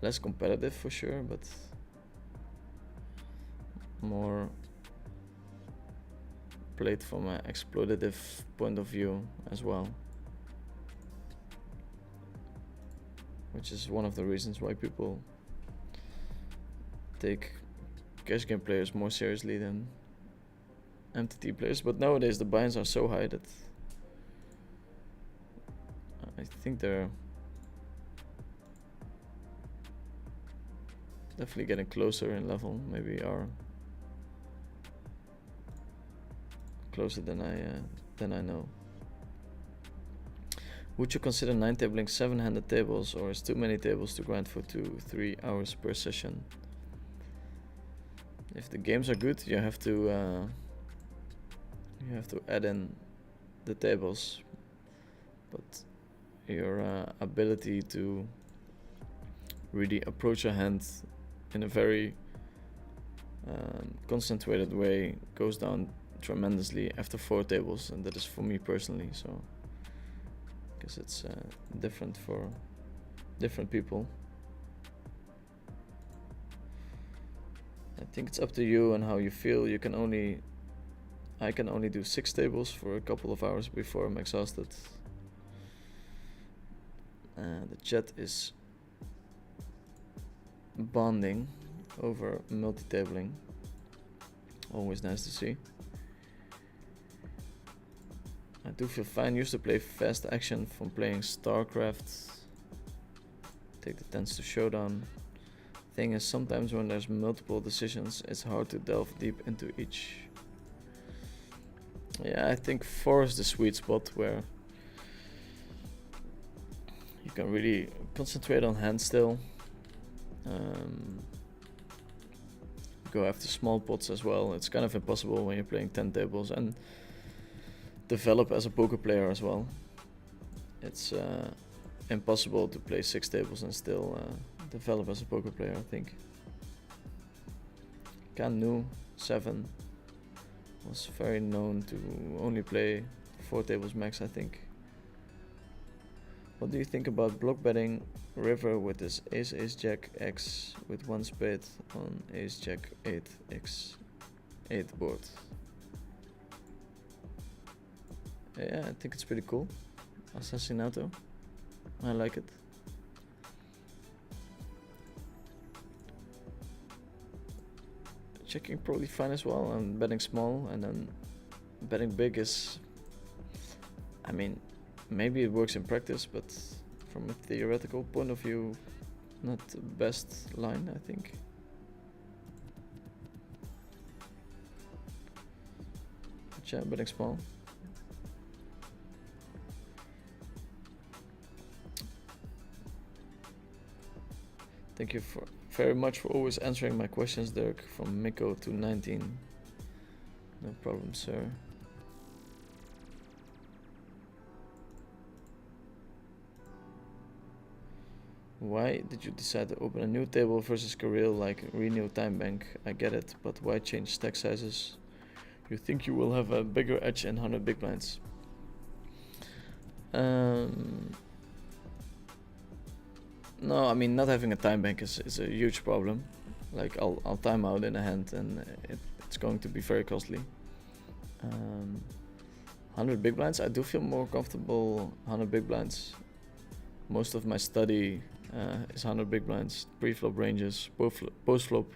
Less competitive for sure, but more played from an exploitative point of view as well, which is one of the reasons why people take cash game players more seriously than MTT players, but nowadays the buy-ins are so high that I think they're definitely getting closer in level. Maybe are closer than I know. Would you consider 9-tabling 7-handed tables, or is too many tables to grind for 2-3 hours per session? If the games are good, you have to add in the tables, but your ability to really approach a hand in a very concentrated way goes down tremendously after 4 tables, and that is for me personally. So I guess it's different for different people. I think it's up to you and how you feel. I can only do 6 tables for a couple of hours before I'm exhausted. The chat is bonding over multi-tabling. Always nice to see. I do feel fine. Used to play fast action from playing StarCraft. Take the 10s to showdown. Thing is, sometimes when there's multiple decisions, it's hard to delve deep into each. Yeah, I think 4 is the sweet spot where you can really concentrate on hand still. Go after small pots as well. It's kind of impossible when you're playing 10 tables and develop as a poker player as well. It's impossible to play 6 tables and still develop as a poker player, I think. Canu 7 was very known to only play 4 tables max, I think. What do you think about block betting river with his ace jack x with 1 spade on ace jack 8x 8 board? Yeah, I think it's pretty cool. Assassinato. I like it. Checking probably fine as well, and betting small, and then betting big is, I mean, maybe it works in practice, but from a theoretical point of view, not the best line, I think. But yeah, betting small. Thank you very much for always answering my questions, Dirk, from Miko to 19. No problem, sir. Why did you decide to open a new table versus Kareel like Renew Time Bank? I get it, but why change stack sizes? You think you will have a bigger edge in 100 big blinds? No, I mean, not having a time bank is a huge problem. Like, I'll time out in a hand and it's going to be very costly. 100 big blinds, I do feel more comfortable 100 big blinds. Most of my study is 100 big blinds, pre-flop ranges, post-flop,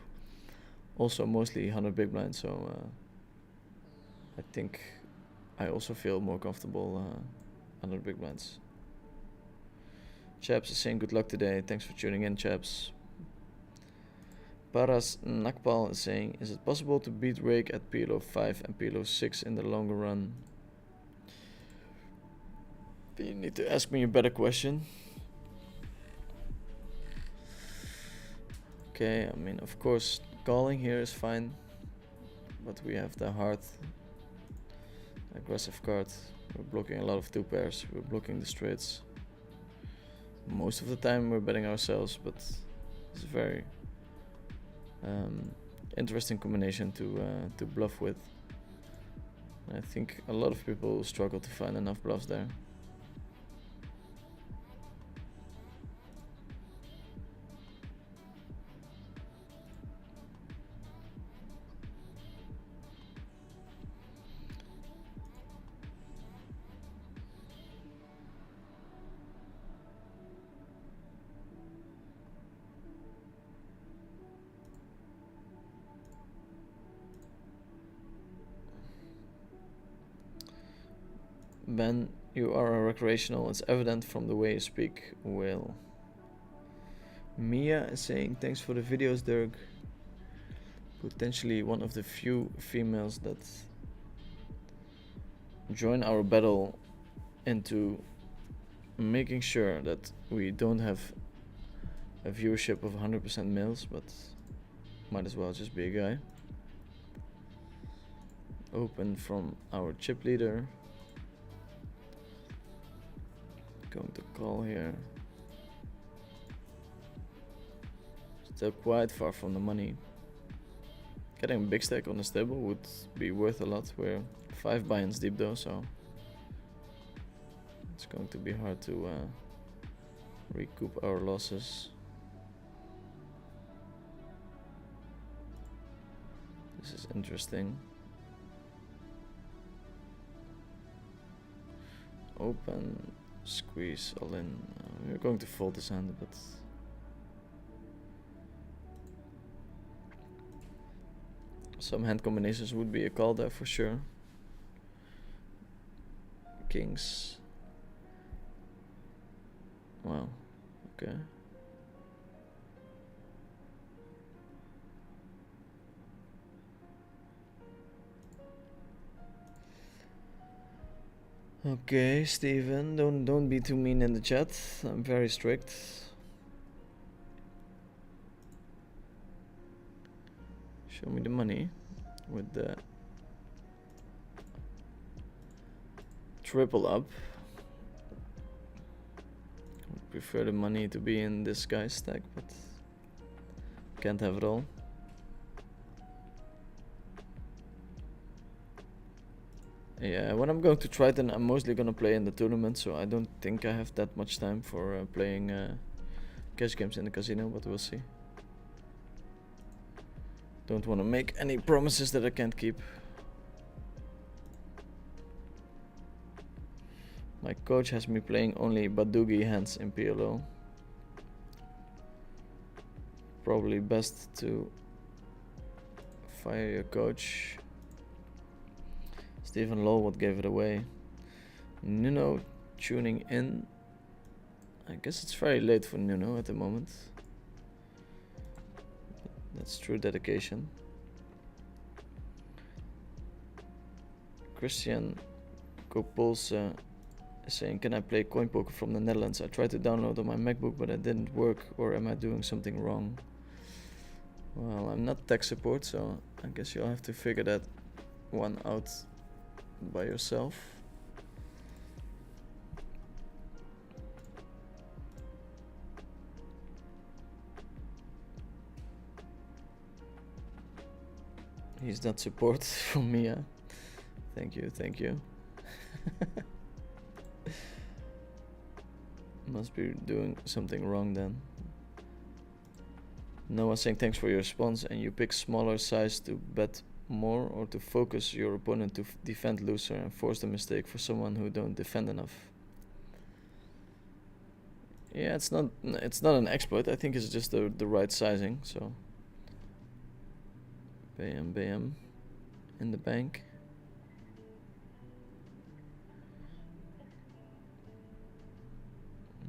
also mostly 100 big blinds, so I think I also feel more comfortable 100 big blinds. Chaps is saying good luck today. Thanks for tuning in, chaps. Paras Nakpal is saying, is it possible to beat Rake at PLO 5 and PLO 6 in the longer run? You need to ask me a better question. Okay, I mean, of course, calling here is fine, but we have the hard, aggressive card. We're blocking a lot of 2 pairs. We're blocking the straights. Most of the time we're betting ourselves, but it's a very interesting combination to bluff with. I think a lot of people struggle to find enough bluffs there. Ben, you are a recreational. It's evident from the way you speak. Will. Mia is saying, thanks for the videos, Dirk. Potentially one of the few females that join our battle into making sure that we don't have a viewership of 100% males, but might as well just be a guy. Open from our chip leader. Going to call here. Still quite far from the money. Getting a big stack on the stable would be worth a lot. We're 5 buy-ins deep though, so it's going to be hard to recoup our losses. This is interesting. Open, squeeze, all in. We're going to fold this hand, but some hand combinations would be a call there for sure. Kings. Wow. Okay. Okay, Steven, don't be too mean in the chat. I'm very strict. Show me the money with the triple up. Would prefer the money to be in this guy's stack, but can't have it all. Yeah, when I'm going to Triton, I'm mostly gonna play in the tournament, so I don't think I have that much time for playing cash games in the casino, but we'll see. Don't want to make any promises that I can't keep. My coach has me playing only Badugi hands in PLO. Probably best to fire your coach. Stephen Lowwood gave it away. Nuno tuning in. I guess it's very late for Nuno at the moment. That's true dedication. Christian Kopolse is saying, can I play coin poker from the Netherlands? I tried to download on my MacBook, but it didn't work. Or am I doing something wrong? Well, I'm not tech support, so I guess you'll have to figure that one out by yourself. He's not support from Mia. Thank you, thank you. Must be doing something wrong then. Noah saying thanks for your response, and you pick smaller size to bet more or to focus your opponent to defend looser and force the mistake for someone who don't defend enough. Yeah, it's not an exploit. I think it's just the right sizing. So bam in the bank.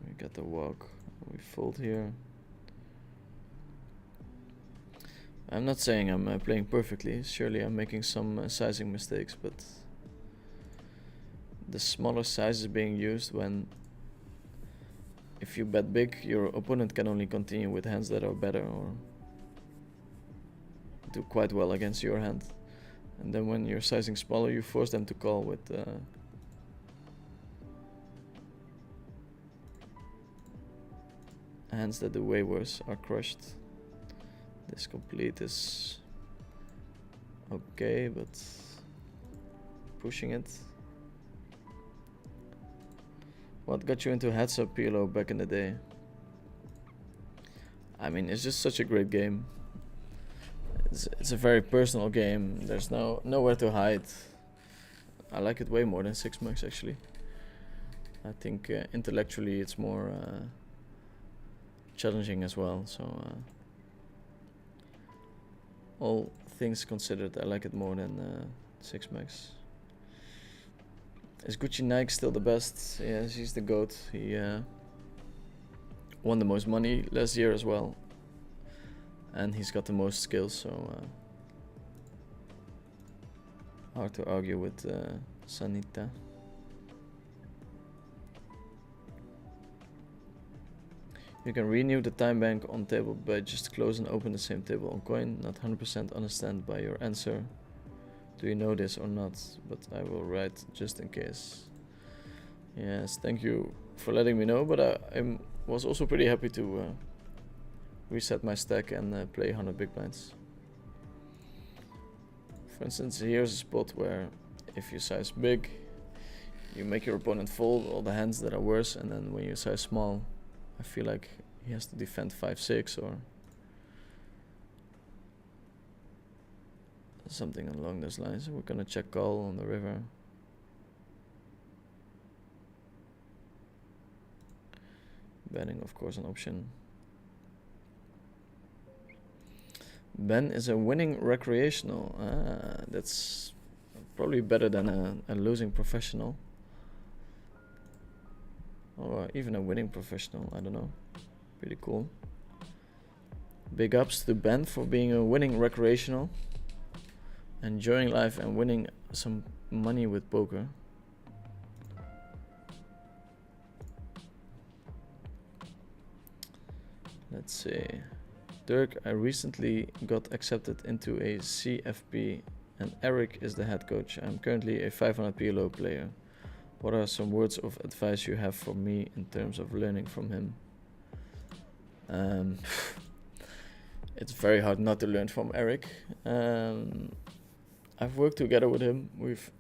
We got the walk. We fold here. I'm not saying I'm playing perfectly. Surely I'm making some sizing mistakes, but the smaller size is being used when, if you bet big, your opponent can only continue with hands that are better or do quite well against your hand. And then when you're sizing smaller, you force them to call with hands that do way worse, are crushed. This complete is okay, but pushing it. What got you into heads up PLO back in the day? I mean, it's just such a great game. It's a very personal game. There's nowhere to hide. I like it way more than 6 Max actually. I think intellectually it's more challenging as well. So all things considered, I like it more than 6 Max. Is Gucci Nike still the best? Yes, he's the GOAT. He won the most money last year as well. And he's got the most skills, so hard to argue with Sanita. You can renew the time bank on table by just close and open the same table on coin. Not 100% understand by your answer. Do you know this or not? But I will write just in case. Yes, thank you for letting me know, but I was also pretty happy to reset my stack and play 100 big blinds. For instance, here's a spot where if you size big, you make your opponent fold all the hands that are worse, and then when you size small, I feel like he has to defend 5-6 or something along those lines. We're gonna check call on the river. Betting, of course, an option. Ben is a winning recreational. That's probably better than a losing professional. Or even a winning professional, I don't know. Pretty cool. Big ups to Ben for being a winning recreational. Enjoying life and winning some money with poker. Let's see. Dirk, I recently got accepted into a CFP and Eric is the head coach. I'm currently a 500 PLO player. What are some words of advice you have for me in terms of learning from him? It's very hard not to learn from Eric. I've worked together with him. We've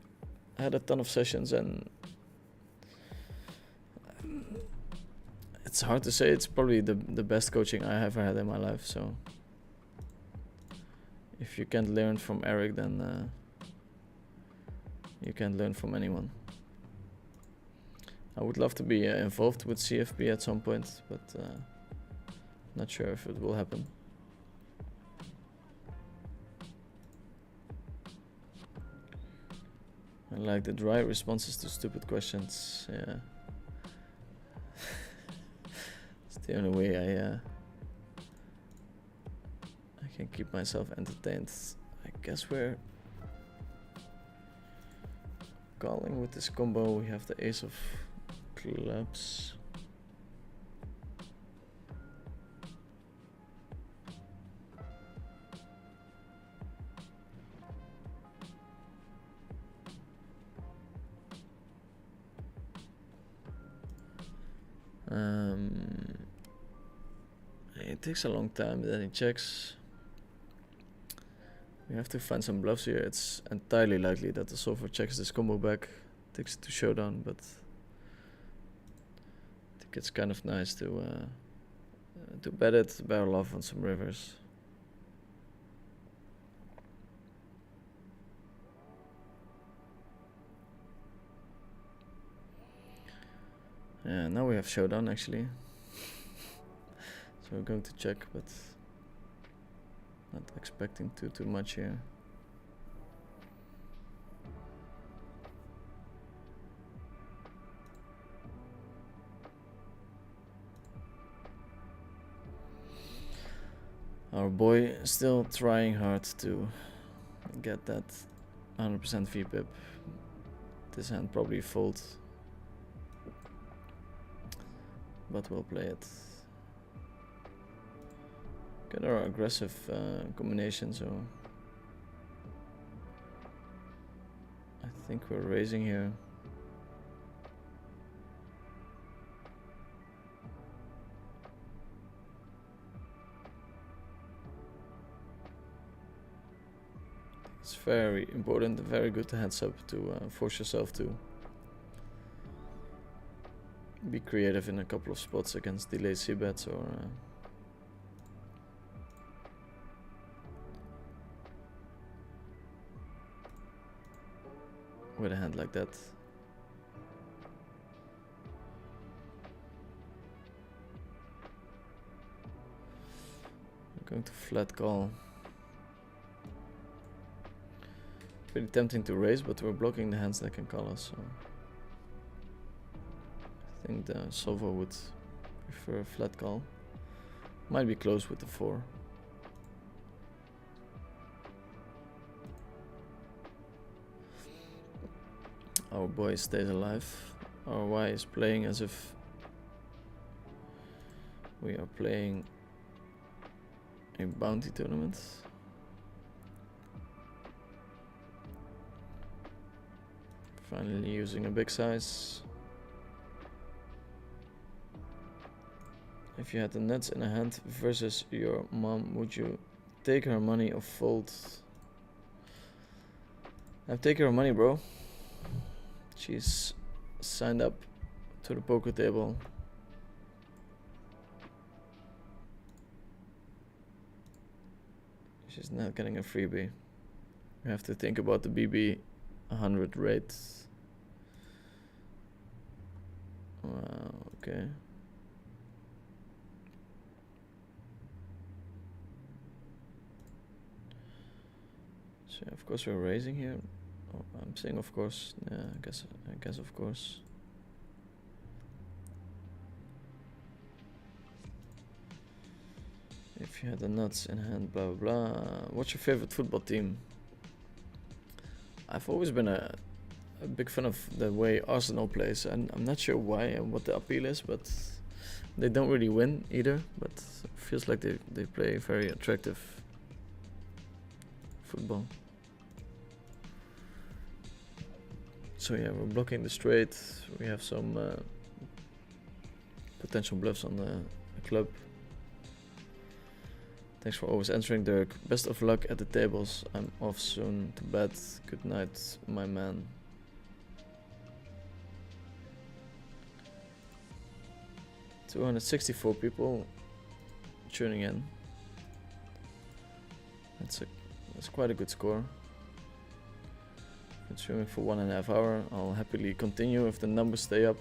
had a ton of sessions and it's hard to say. It's probably the best coaching I ever had in my life. So if you can't learn from Eric, then you can't learn from anyone. I would love to be involved with CFP at some point, but not sure if it will happen. I like the dry responses to stupid questions. Yeah. It's the only way I can keep myself entertained. I guess we're calling with this combo. We have the ace of clubs. It takes a long time, then he checks. We have to find some bluffs here. It's entirely likely that the solver checks this combo back, takes it to showdown, but I think it's kind of nice to bet it, barrel off on some rivers. Yeah, now we have showdown actually. So we're going to check, but not expecting too much here. Our boy is still trying hard to get that 100% VPIP. This hand probably fold, but we'll play it. Get our aggressive combination, so I think we're raising here. It's very important, very good heads up to force yourself to be creative in a couple of spots against delayed c-bets or with a hand like that. I'm going to flat call. Pretty tempting to raise, but we're blocking the hands that can call us, so think the solver would prefer a flat call. Might be close with the 4. Our boy stays alive. Our Y is playing as if we are playing a bounty tournament. Finally using a big size. If you had the nuts in a hand versus your mom, would you take her money or fold? I'd take her money, bro. She's signed up to the poker table. She's not getting a freebie. You have to think about the BB 100 rate. Wow, okay. So of course we're raising here. Oh, I'm saying of course. Yeah, I guess of course. If you had the nuts in hand, blah blah blah. What's your favorite football team? I've always been a big fan of the way Arsenal plays, and I'm not sure why and what the appeal is, but they don't really win either. But it feels like they play very attractive football. So yeah, we're blocking the straight. We have some potential bluffs on the club. Thanks for always answering, Dirk. Best of luck at the tables. I'm off soon to bed. Good night, my man. $264 people tuning in. That's quite a good score. Been streaming for 1.5 hours. I'll happily continue if the numbers stay up.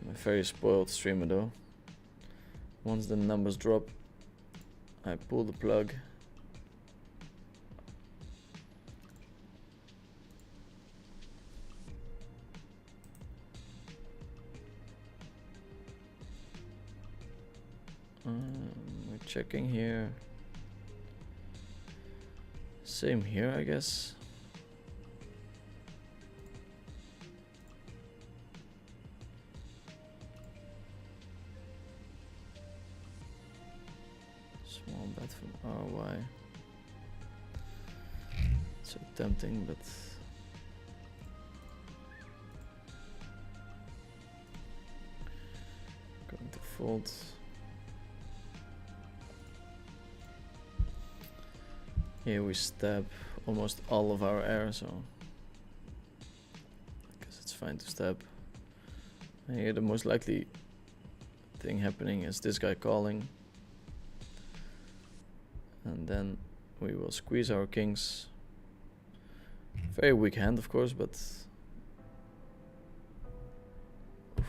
I'm a very spoiled streamer though. Once the numbers drop, I pull the plug. We're checking here. Same here, I guess. Small bet from RY. So tempting, but going to fold. Here we stab almost all of our air, so I guess it's fine to stab. And here the most likely thing happening is this guy calling. And then we will squeeze our kings. Very weak hand, of course, but oof.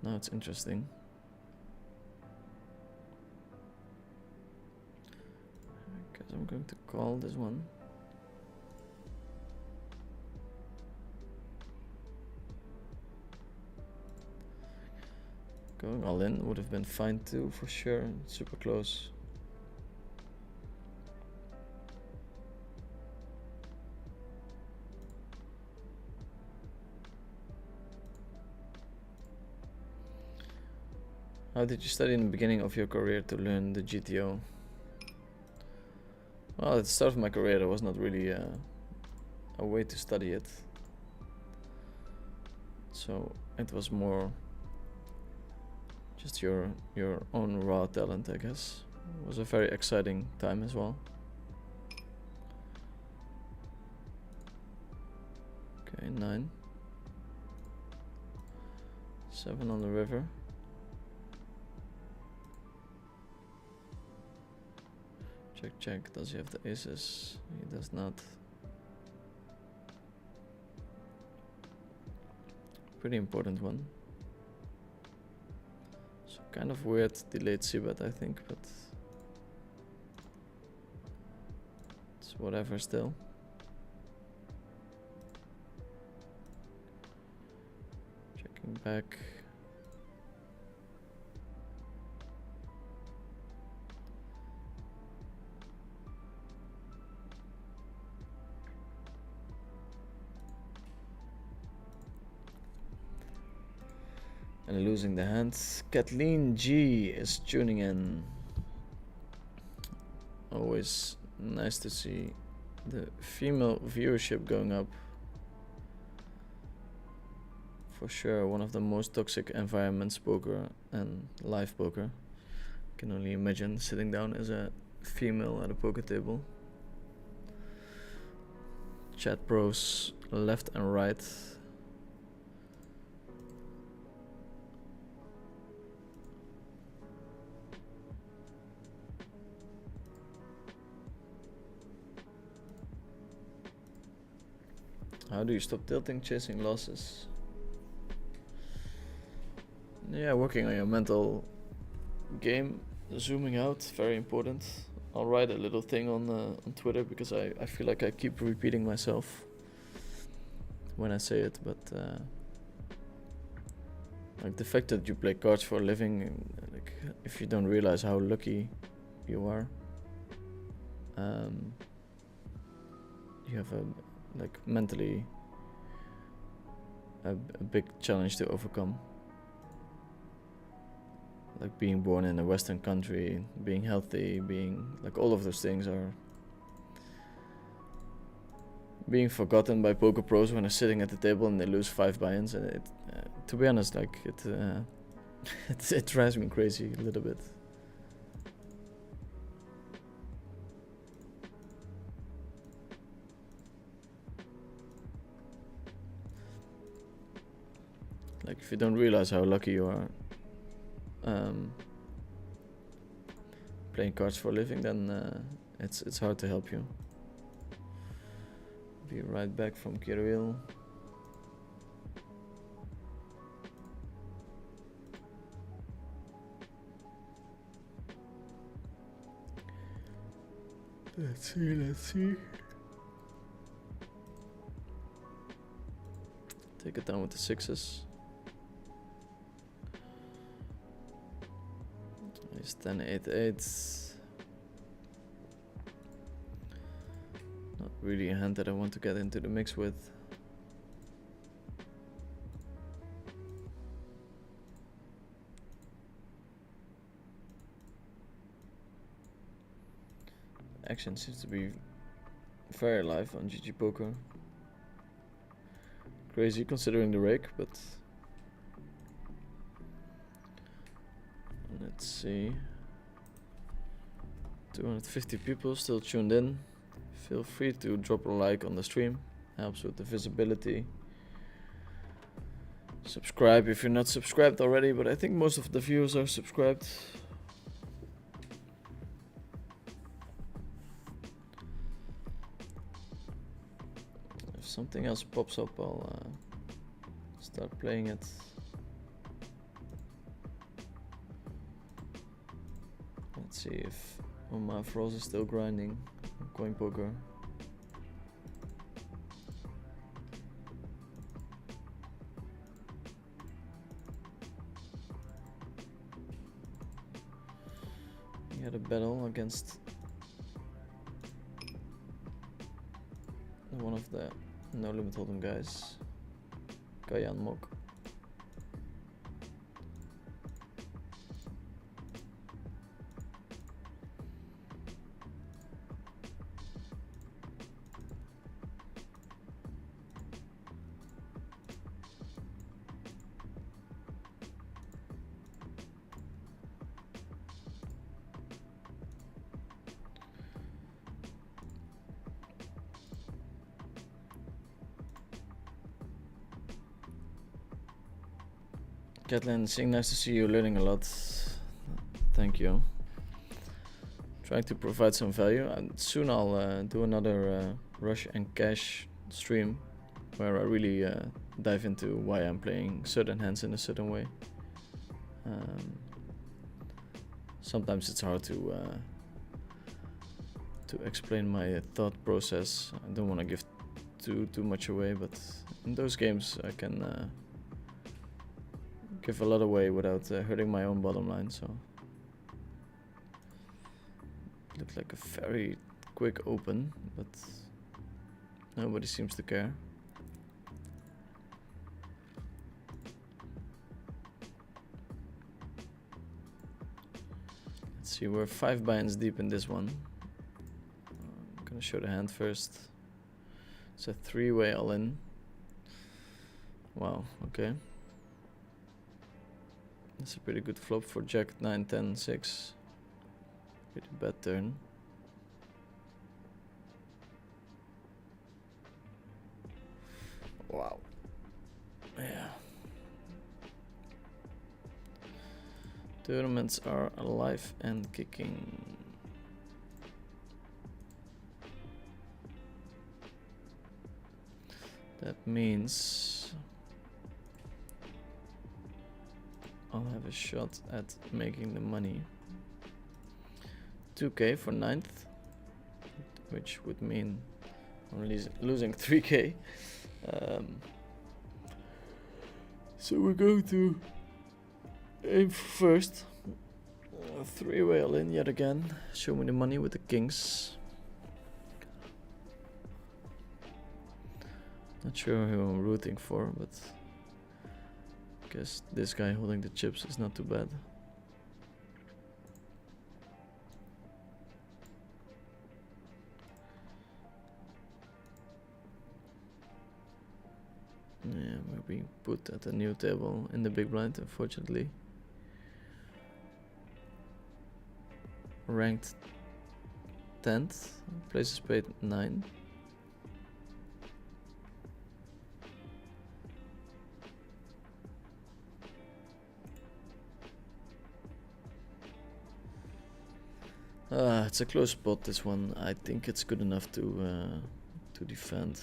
Now it's interesting. I'm going to call this one. Going all in would have been fine too, for sure. Super close. How did you study in the beginning of your career to learn the GTO? Well, at the start of my career, there was not really a way to study it. So it was more just your own raw talent, I guess. It was a very exciting time as well. Okay, 9. 7 on the river. Check, check. Does he have the aces? He does not. Pretty important one. So kind of weird delayed c-bet, I think, but it's whatever still. Checking back. And losing the hands. Kathleen G is tuning in. Always nice to see the female viewership going up. For sure, one of the most toxic environments, poker and live poker. Can only imagine sitting down as a female at a poker table. Chat pros left and right. How do you stop tilting, chasing losses? Yeah, working on your mental game, zooming out, very important. I'll write a little thing on Twitter because I feel like I keep repeating myself when I say it, but like the fact that you play cards for a living, like if you don't realize how lucky you are, you have a like mentally a big challenge to overcome. Like being born in a Western country, being healthy, being like all of those things are being forgotten by poker pros when they're sitting at the table and they lose 5 buy-ins. And it, to be honest, like it drives me crazy a little bit. Like if you don't realize how lucky you are playing cards for a living, then it's hard to help you. Be right back from Kirill. Let's see. Take it down with the 6s. It's 10, 8, 8. Not really a hand that I want to get into the mix with. Action seems to be very live on GG Poker. Crazy considering the rake, but let's see. 250 people still tuned in. Feel free to drop a like on the stream. Helps with the visibility. Subscribe if you're not subscribed already, but I think most of the viewers are subscribed. If something else pops up, I'll start playing it. Let's see if Omaha Frost is still grinding on Coin Poker. He had a battle against one of the No Limit Hold'em guys, Kayan Mok. Catlin, Sing, nice to see you, learning a lot. Thank you. Trying to provide some value, and soon I'll do another Rush and Cash stream where I really dive into why I'm playing certain hands in a certain way. Sometimes it's hard to to explain my thought process. I don't want to give too much away, but in those games I can give a lot away without hurting my own bottom line. So looked like a very quick open, but nobody seems to care. Let's see, we're 5 buy-ins deep in this one. I'm gonna show the hand first. It's a 3-way all-in. Wow, okay. That's a pretty good flop for Jack 9, 10, 6. Pretty bad turn. Wow. Yeah. Tournaments are alive and kicking. That means I'll have a shot at making the money. 2k for 9th, which would mean I'm losing 3k. So we're going to aim for first. 3-way all in yet again. Show me the money with the kings. Not sure who I'm rooting for, but guess this guy holding the chips is not too bad. Yeah, we're being put at a new table in the big blind, unfortunately. Ranked 10th, places paid 9. It's a close spot, this one. I think it's good enough to defend.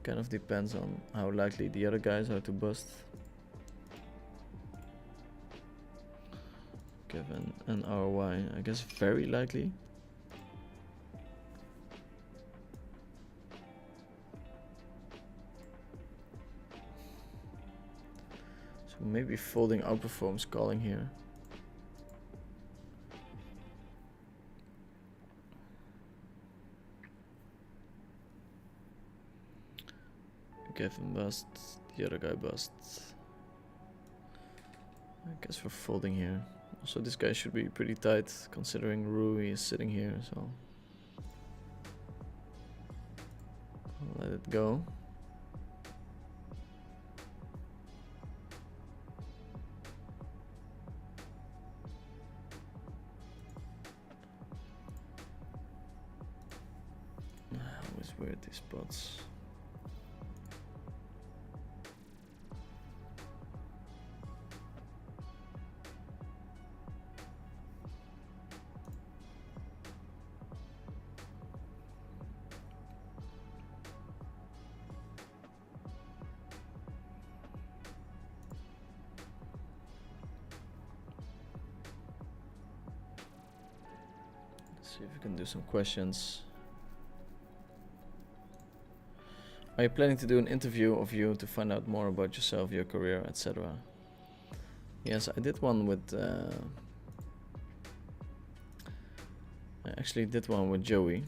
Kind of depends on how likely the other guys are to bust. Given an ROI, I guess very likely. So maybe folding outperforms calling here. Kevin busts, the other guy busts. I guess we're folding here. Also, this guy should be pretty tight considering Rui is sitting here, so I'll let it go. Always weird, these spots. See if we can do some questions. Are you planning to do an interview of you to find out more about yourself, your career, etc.? Yes, I did one with I actually did one with Joey,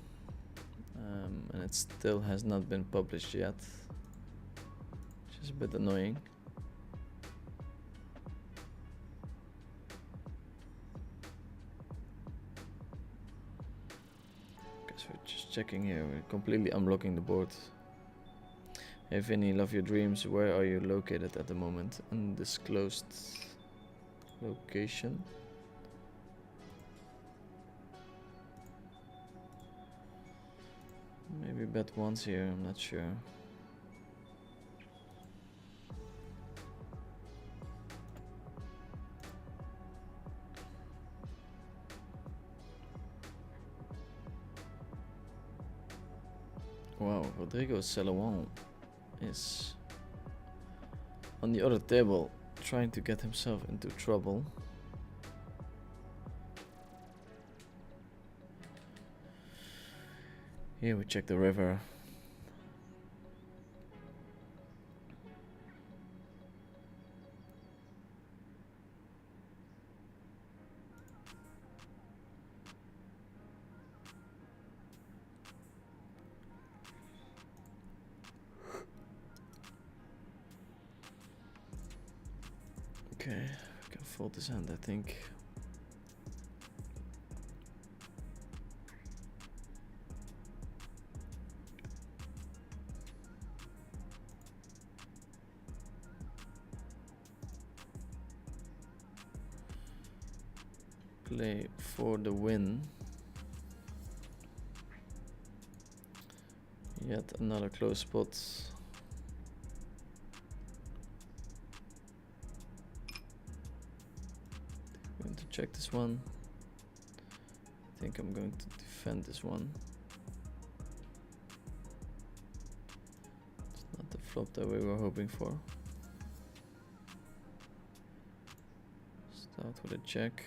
and it still has not been published yet, which is a bit annoying. Guess we're just checking here. We're completely unblocking the board. Hey Vinny, love your dreams. Where are you located at the moment? Undisclosed location. Maybe bet once here, I'm not sure. Wow, Rodrigo Celowan is on the other table trying to get himself into trouble. Here we check the river. Okay, I can fold this hand, I think. Play for the win. Yet another close spot. I'm going to check this one. I think I'm going to defend this one. It's not the flop that we were hoping for. Start with a check.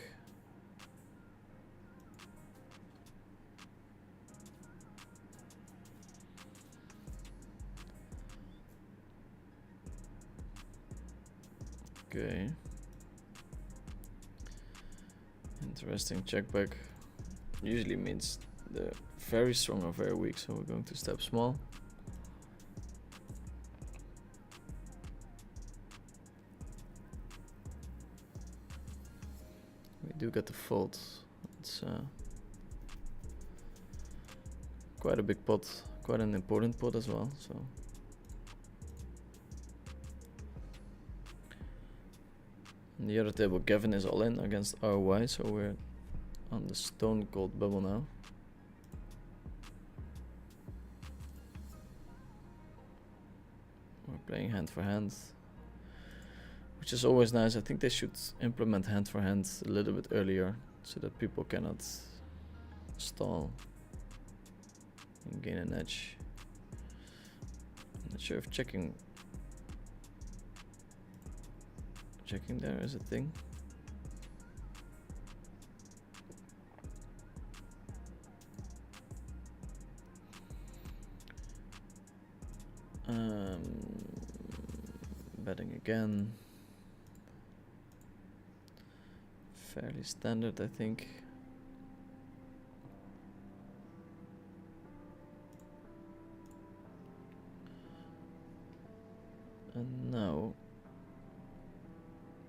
Okay. Interesting check back. Usually means the very strong or very weak, so we're going to step small. We do get the fold. It's quite a big pot, quite an important pot as well. So. On the other table, Gavin is all in against RY, so we're on the stone cold bubble now. We're playing hand for hand, which is always nice. I think they should implement hand for hand a little bit earlier so that people cannot stall and gain an edge. I'm not sure if checking there is a thing. Betting again. Fairly standard, I think. And now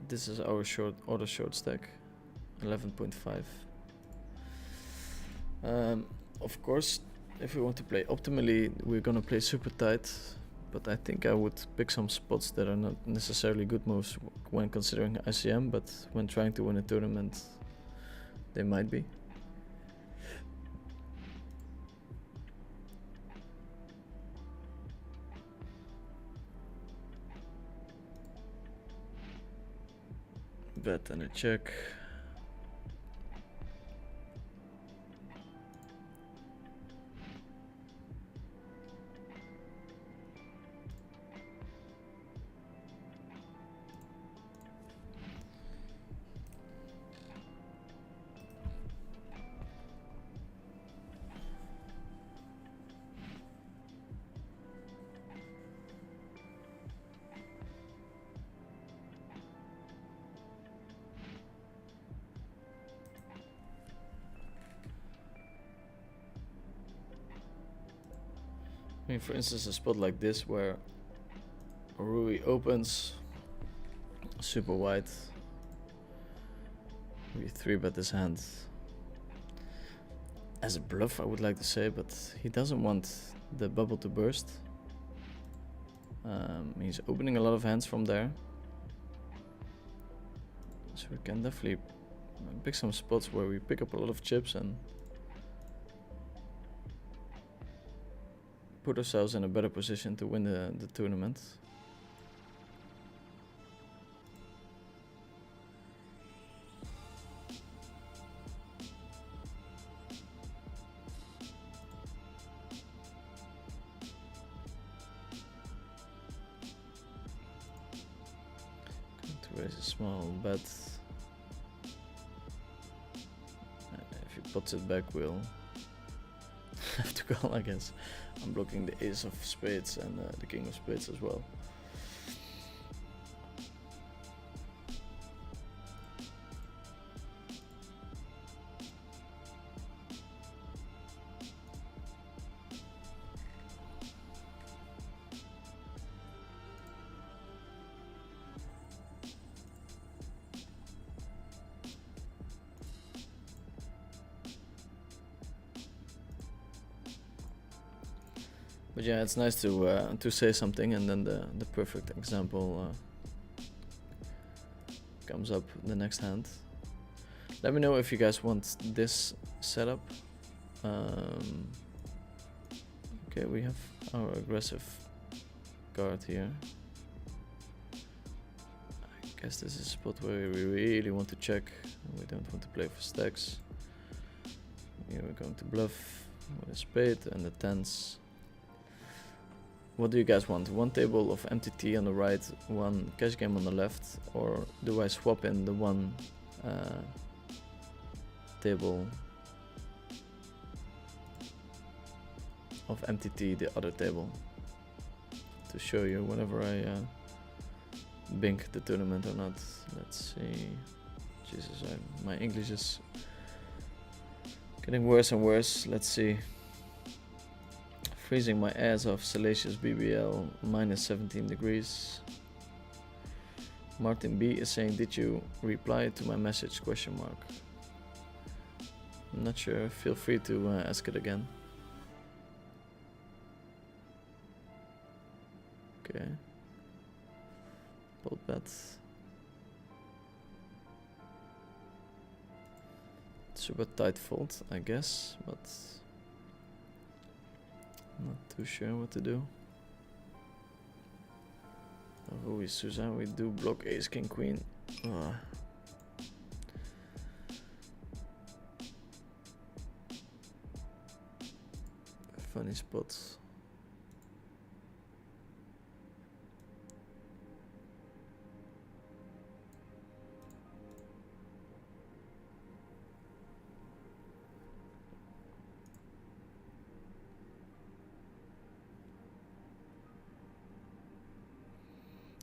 this is our auto short stack, 11.5. Of course, if we want to play optimally, we're gonna play super tight, but I think I would pick some spots that are not necessarily good moves when considering ICM, but when trying to win a tournament, they might be. Bet and a check. I mean, for instance, a spot like this where Rui opens super wide, we 3-bet this hand as a bluff, I would like to say, but he doesn't want the bubble to burst. He's opening a lot of hands from there, so we can definitely pick some spots where we pick up a lot of chips and put ourselves in a better position to win the tournament. Going to raise a small bet. If he puts it back, we'll have to call, I guess. I'm blocking the ace of spades and the king of spades as well. But yeah, it's nice to say something and then the perfect example comes up the next hand. Let me know if you guys want this setup. Okay, we have our aggressive card here. I guess this is a spot where we really want to check. We don't want to play for stacks. Here we're going to bluff with a spade and the tens. What do you guys want? One table of MTT on the right, one cash game on the left, or do I swap in the one table of MTT, the other table, to show you whenever I bink the tournament or not? Let's see. Jesus, my English is getting worse and worse. Let's see. Freezing my ass off, salacious BBL, minus 17 degrees. Martin B is saying, did you reply to my message, question mark. I'm not sure, feel free to ask it again. Okay. Bold bet. Super tight fold, I guess, but not too sure what to do. Oh, Suzanne, we do block ace, king, queen. Funny spots.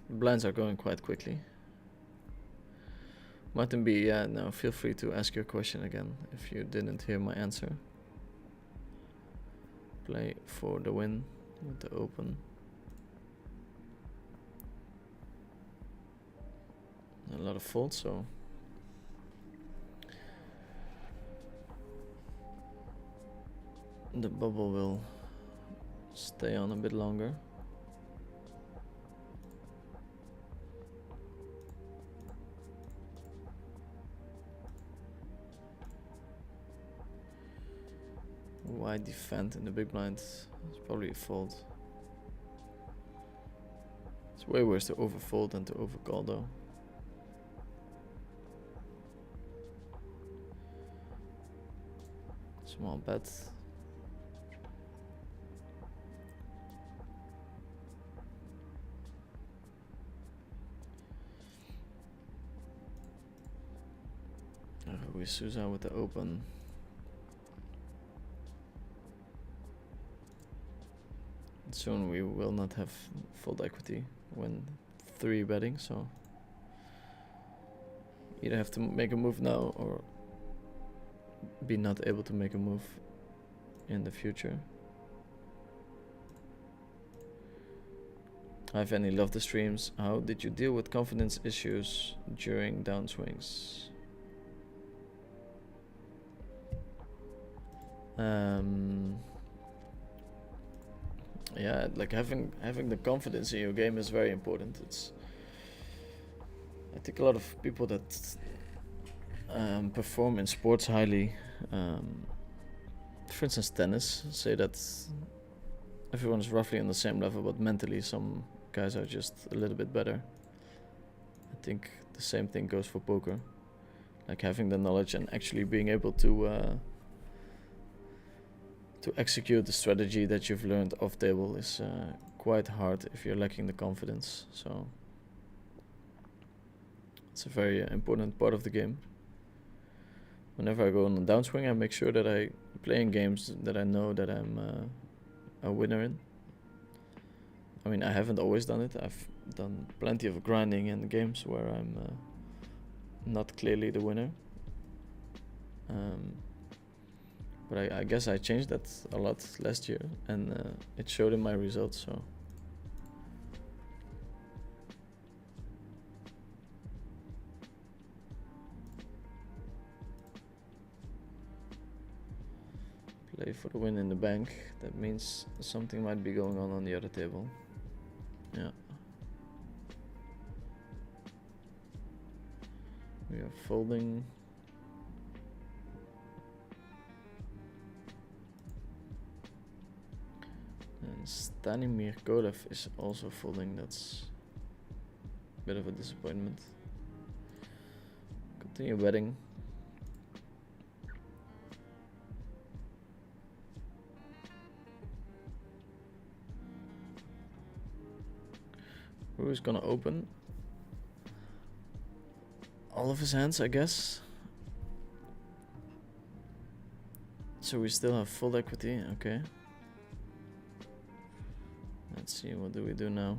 Blinds are going quite quickly. Martin B, yeah, no, feel free to ask your question again if you didn't hear my answer. Play for the win with the open. A lot of folds, so the bubble will stay on a bit longer. Why defend in the big blind? It's probably a fold. It's way worse to overfold than to overcall though. Small bet. We Susan with the open. Soon we will not have fold equity when 3 betting, so either have to make a move now or be not able to make a move in the future. I've any love the streams. How did you deal with confidence issues during downswings? Yeah, like having the confidence in your game is very important. I think a lot of people that perform in sports highly, for instance tennis, say that everyone is roughly on the same level, but mentally some guys are just a little bit better. I think the same thing goes for poker. Like having the knowledge and actually being able to execute the strategy that you've learned off table is quite hard if you're lacking the confidence. So it's a very important part of the game. whenever I go on a downswing, I make sure that I play in games that I know that I'm a winner in. I mean, I haven't always done it. I've done plenty of grinding in games where I'm not clearly the winner. But I guess I changed that a lot last year, and it showed in my results, so. Play for the win in the bank. That means something might be going on the other table. Yeah. We are folding. And Stanimir Kolev is also folding. That's a bit of a disappointment. Continue betting. Who is gonna open? All of his hands, I guess. So we still have full equity, okay. Let's see, what do we do now?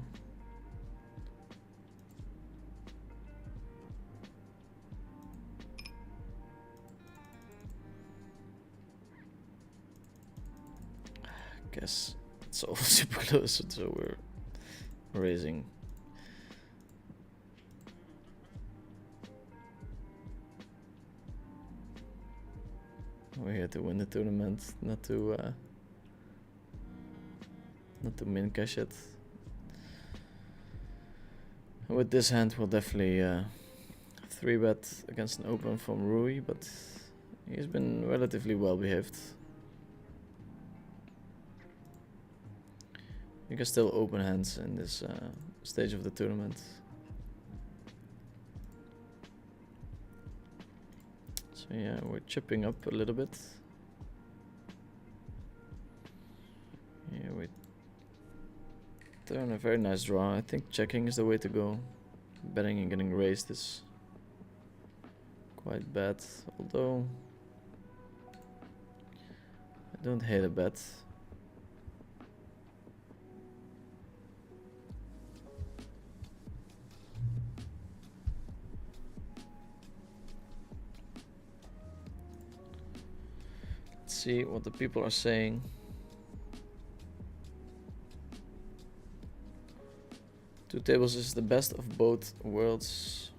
I guess it's all super close, so we're raising. We're here to win the tournament, not to min cash it. And with this hand, we'll definitely 3-bet against an open from Rui, but he's been relatively well behaved. You can still open hands in this stage of the tournament. So yeah, we're chipping up a little bit. Yeah, we turn a very nice draw. I think checking is the way to go. Betting and getting raised is quite bad, although I don't hate a bet. Let's see what the people are saying. Two tables is the best of both worlds.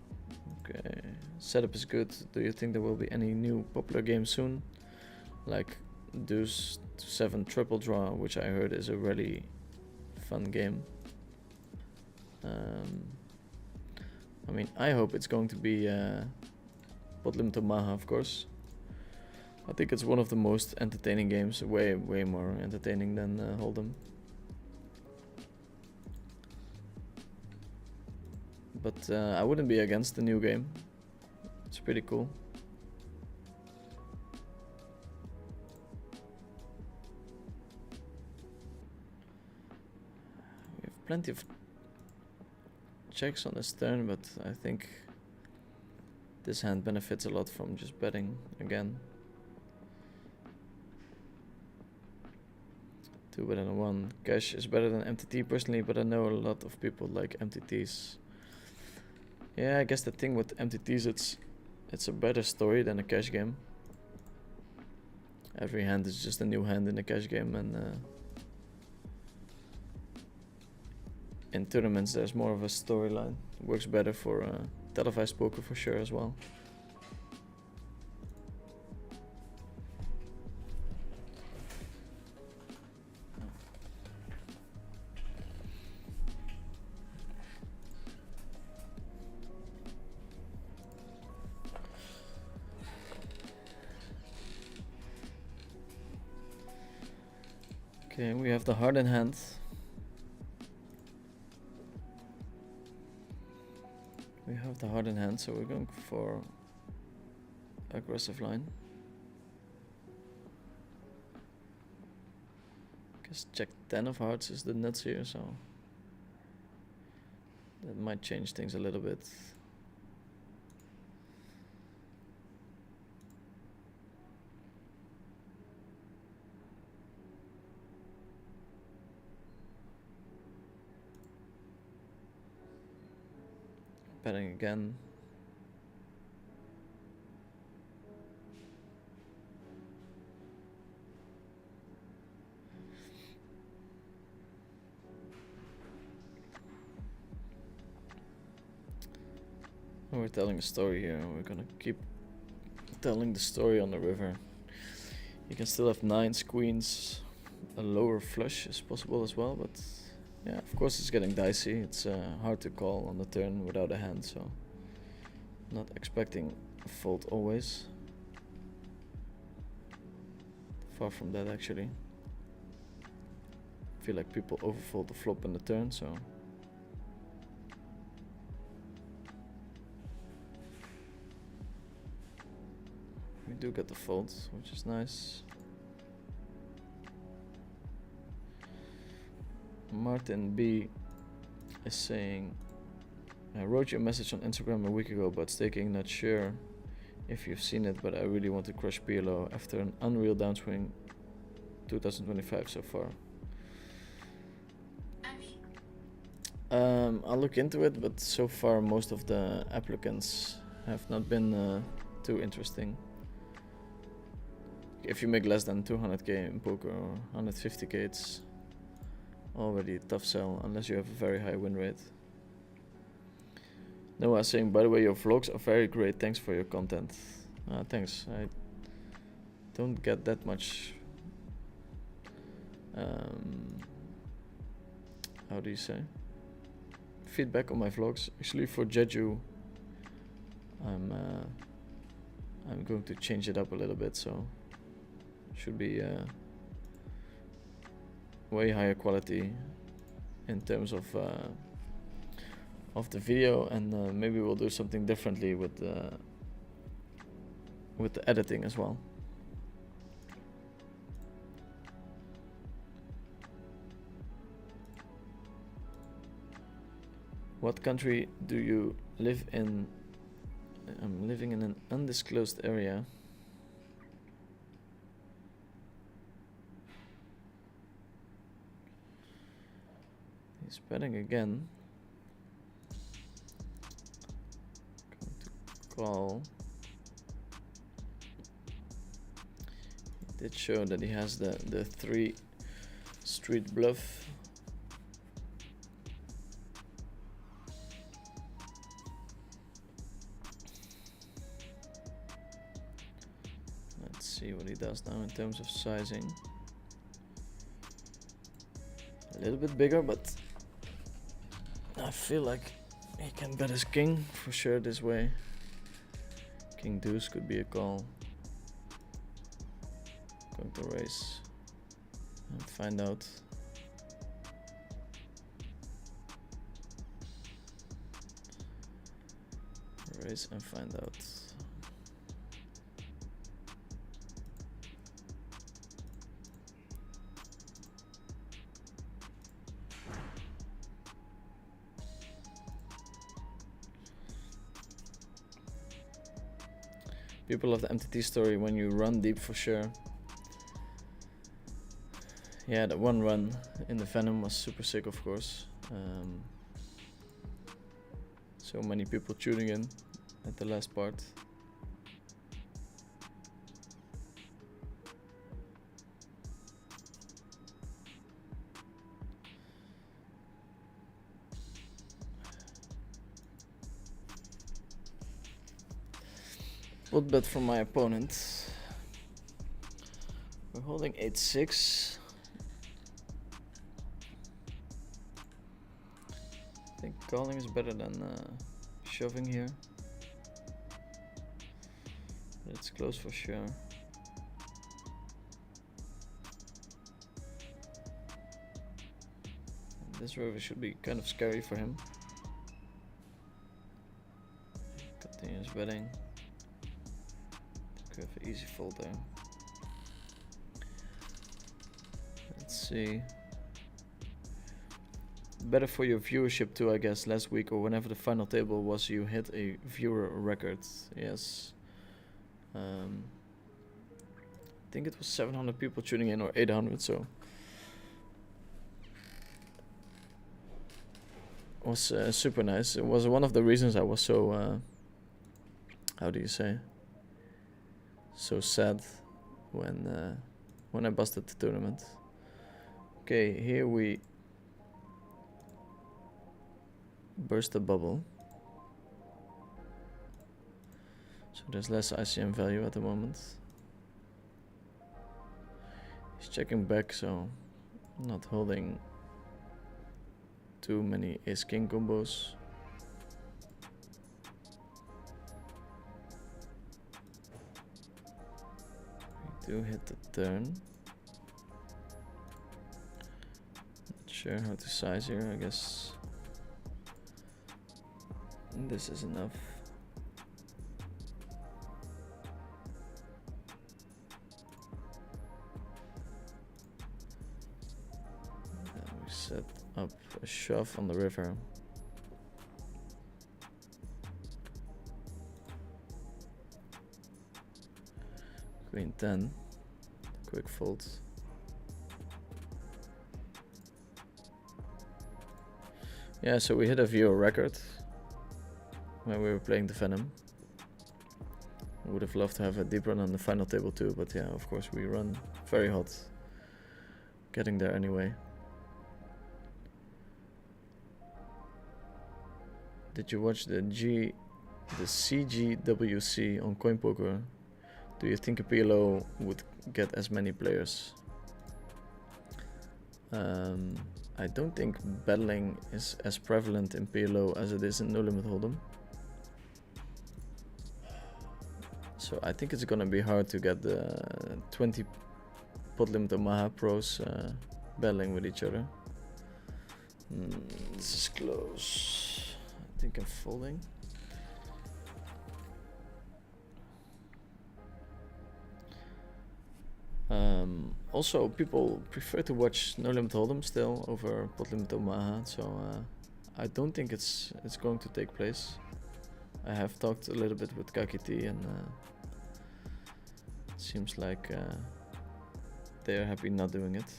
Okay, setup is good. Do you think there will be any new popular games soon? Like Deuce to 7 triple draw, which I heard is a really fun game. I mean, I hope it's going to be Pot Limit Omaha, of course. I think it's one of the most entertaining games, way more entertaining than Hold'em. But I wouldn't be against the new game. It's pretty cool. We have plenty of checks on this turn, but I think this hand benefits a lot from just betting again. 2 better than 1. Cash is better than MTT personally, but I know a lot of people like MTTs. Yeah, I guess the thing with MTTs, it's a better story than a cash game. Every hand is just a new hand in a cash game, and in tournaments there's more of a storyline. It works better for televised poker for sure as well. Okay, we have the heart in hand. We have the heart in hand, so we're going for aggressive line. Guess check 10 of hearts is the nuts here, so that might change things a little bit. betting again. We're telling a story here. We're gonna keep telling the story on the river. You can still have nines, queens. A lower flush is possible as well, but yeah, of course it's getting dicey. It's hard to call on the turn without a hand, so not expecting a fold always. Far from that, actually. Feel like people overfold the flop and the turn, so we do get the fold, which is nice. Martin B is saying, I wrote you a message on Instagram a week ago about staking, not sure if you've seen it, but I really want to crush PLO after an unreal downswing 2025 so far. I'll look into it, but so far most of the applicants have not been too interesting. If you make less than 200k in poker or 150k, it's already a tough sell unless you have a very high win rate. Noah saying, by the way, your vlogs are very great. Thanks for your content. Thanks. I don't get that much. How do you say? Feedback on my vlogs. Actually, for Jeju, I'm going to change it up a little bit, so should be way higher quality in terms of the video, and maybe we'll do something differently with the editing as well. What country do you live in? I'm living in an undisclosed area. He's betting again. Going to call. He did show that he has the 3 street bluff. Let's see what he does now in terms of sizing. A little bit bigger, but I feel like he can bet his king for sure this way. King deuce could be a call. Going to raise and find out. Raise and find out. People love the MTT story when you run deep for sure. Yeah, the one run in the Venom was super sick, of course. So many people tuning in at the last part. What bet from my opponent? We're holding 8-6. I think calling is better than shoving here. But it's close for sure. And this river should be kind of scary for him. Continuous betting. Could have an easy fold there. Let's see. Better for your viewership too, I guess. Last week or whenever the final table was, you hit a viewer record. Yes. I think it was 700 people tuning in or 800, so was super nice. It was one of the reasons I was so how do you say, so sad when I busted the tournament. Okay, here we burst the bubble. So there's less ICM value at the moment. He's checking back, so not holding too many ace-king combos. We do hit the turn. Not sure how to size here, I guess this is enough. We set up a shove on the river. Queen 10, quick fold. Yeah, so we hit a viewer record when we were playing the Venom. I would have loved to have a deep run on the final table too, but yeah, of course we run very hot. Getting there anyway. Did you watch the CGWC on CoinPoker? Do you think a PLO would get as many players? I don't think battling is as prevalent in PLO as it is in No Limit Hold'em. So I think it's gonna be hard to get the 20 pot limit Omaha pros battling with each other. This is close. I think I'm folding. Also, people prefer to watch No Limit Hold'em still over pot limit Omaha, so I don't think it's going to take place. I have talked a little bit with KKT, and it seems like they are happy not doing it.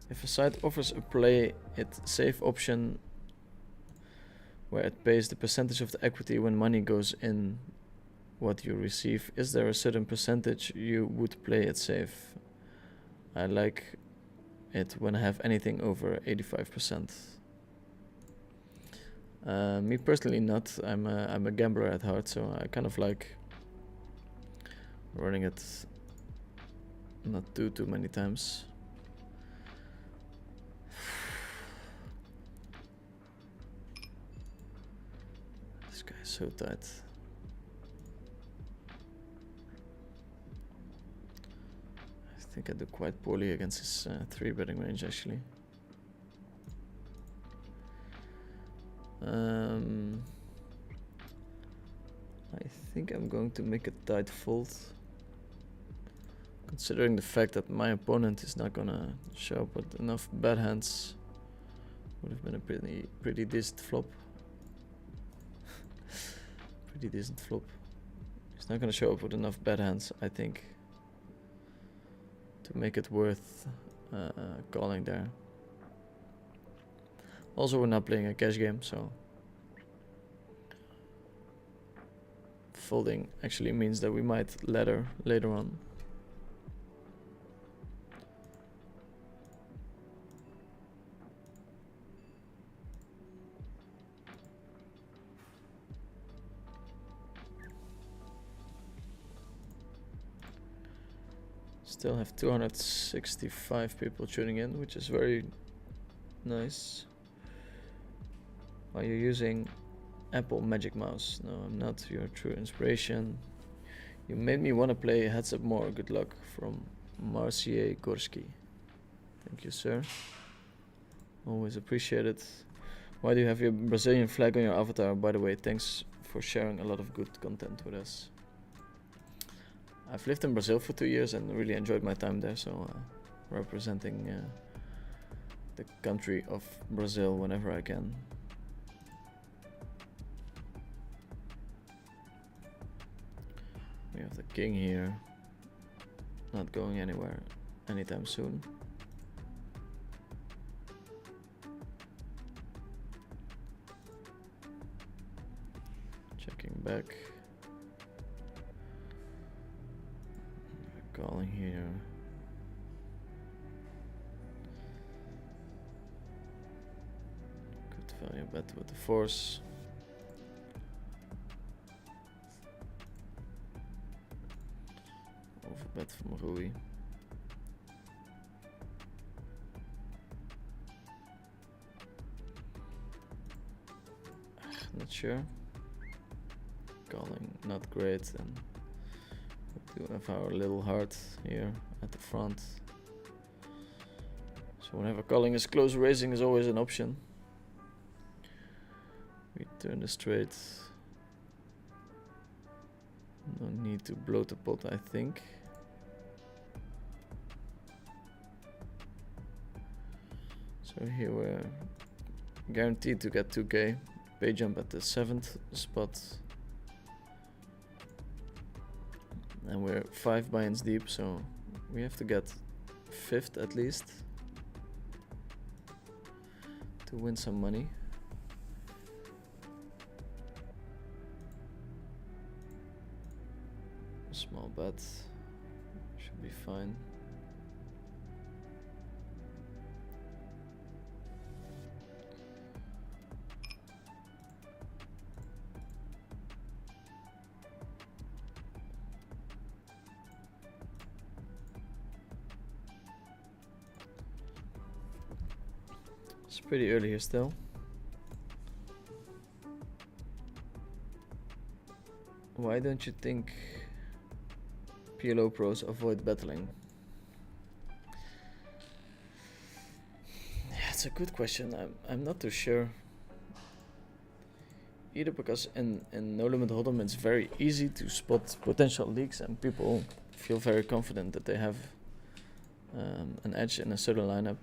If a site offers a play it safe option where it pays the percentage of the equity when money goes in what you receive, is there a certain percentage you would play it safe? I like it when I have anything over 85%. Me personally not. I'm a gambler at heart, so I kind of like running it not too many times. This guy is so tight. I think I do quite poorly against his 3-betting range actually. I think I'm going to make a tight fold, considering the fact that my opponent is not gonna show up with enough bad hands. Would have been a pretty decent flop. Pretty decent flop. He's not gonna show up with enough bad hands, I think, to make it worth calling there. Also, we're not playing a cash game, so folding actually means that we might ladder later on. Still have 265 people tuning in, which is very nice. Are you using Apple Magic Mouse? No, I'm not your true inspiration. You made me want to play Heads Up More. Good luck, from Marciej Gorski. Thank you, sir. Always appreciate it. Why do you have your Brazilian flag on your avatar? By the way, thanks for sharing a lot of good content with us. I've lived in Brazil for 2 years and really enjoyed my time there, so representing the country of Brazil whenever I can. We have the king here, not going anywhere anytime soon. Checking back. Calling here. Good value bet with the force. Overbet from Rui. Not sure. Calling not great, and we do have our little heart here at the front. So whenever calling is close, raising is always an option. We turn the straight. No need to blow the pot, I think. So here we're guaranteed to get 2k. Pay jump at the 7th spot. And we're 5 buy-ins deep, so we have to get 5th at least to win some money. Small bet should be fine. It's pretty early here still. Why don't you think PLO pros avoid battling? Yeah, it's a good question. I'm not too sure. Either because in No Limit Hold'em it's very easy to spot potential leaks and people feel very confident that they have an edge in a certain lineup.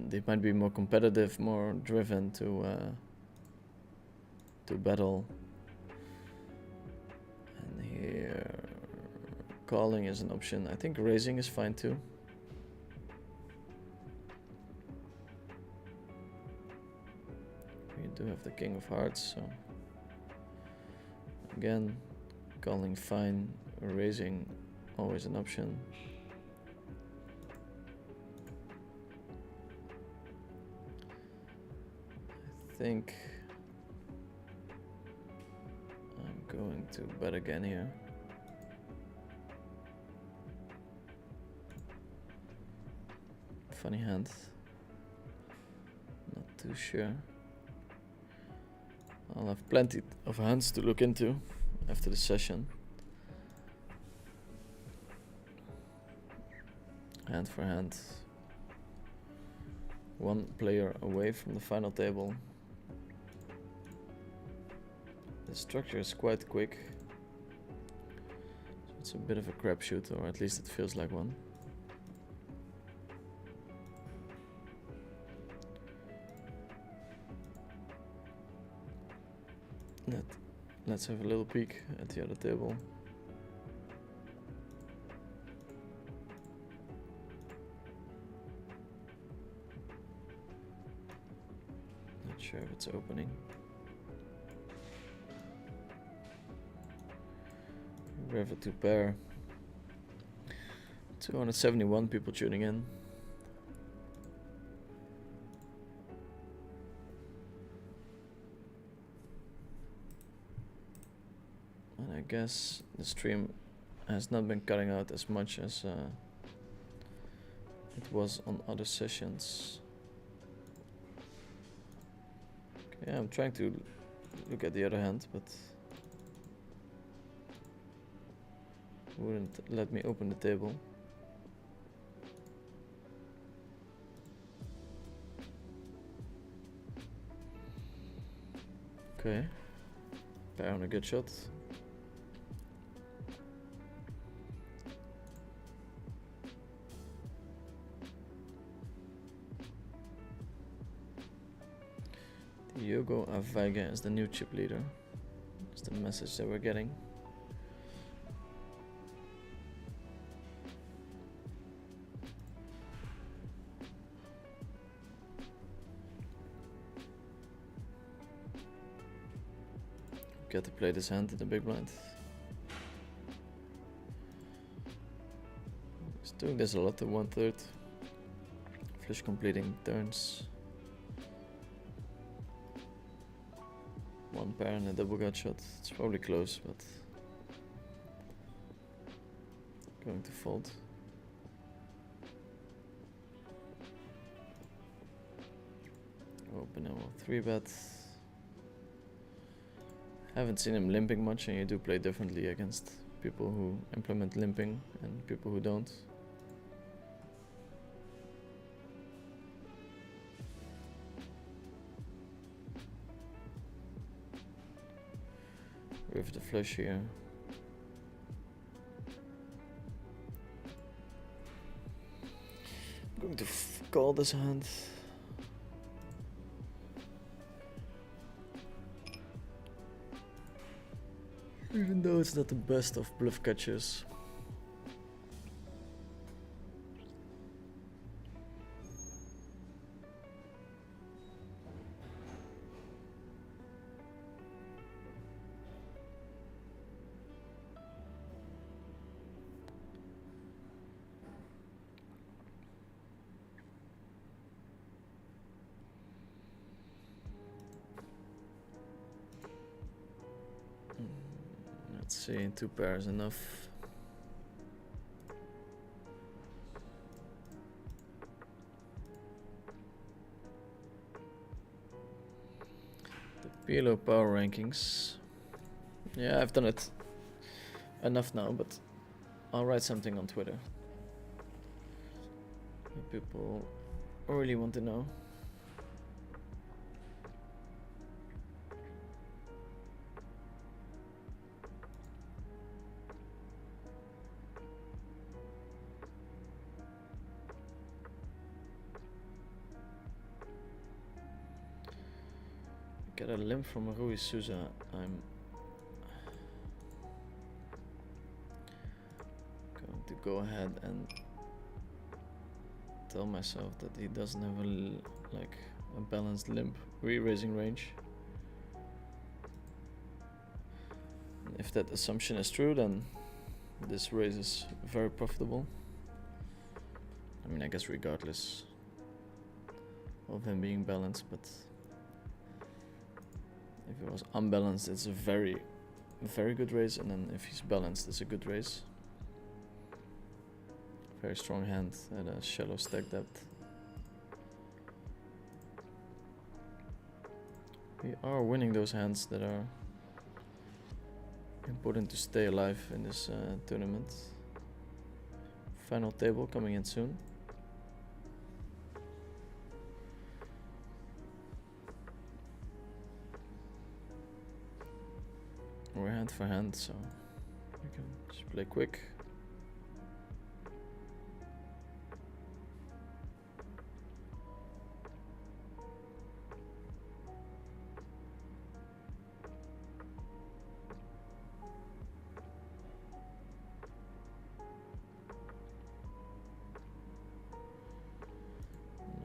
They might be more competitive, more driven to battle. And here, calling is an option. I think raising is fine too. We do have the King of Hearts, so again, calling fine, raising always an option. I think I'm going to bet again here. Funny hand. Not too sure. I'll have plenty of hands to look into after the session. Hand for hand. One player away from the final table. The structure is quite quick. So it's a bit of a crapshoot, or at least it feels like one. Let's have a little peek at the other table. Not sure if it's opening. River to pair. 271 people tuning in. And I guess the stream has not been cutting out as much as it was on other sessions. Okay, I'm trying to look at the other hand, but wouldn't let me open the table. Okay, pair on a good shot. Diogo Aveiga is the new chip leader. That's the message that we're getting. get to play this hand in the big blind. He's doing this a lot to 1/3. Flush completing turns. One pair and a double gut shot. It's probably close, but going to fold. Open and we'll 3-bet. Haven't seen him limping much, and you do play differently against people who implement limping and people who don't. With the flush here. I'm going to call this hand. Even though it's not the best of bluff catchers. Let's see, 2 pairs enough. The PLO power rankings. Yeah, I've done it enough now, but I'll write something on Twitter. People really want to know. Get a limp from Rui Souza. I'm going to go ahead and tell myself that he doesn't have a balanced limp re-raising range. And if that assumption is true, then this raise is very profitable. I mean, I guess regardless of him being balanced, but if it was unbalanced, it's a very, very good raise, and then if he's balanced, it's a good raise. Very strong hand at a shallow stack depth. We are winning those hands that are important to stay alive in this tournament. Final table coming in soon. We're hand for hand, so we can just play quick.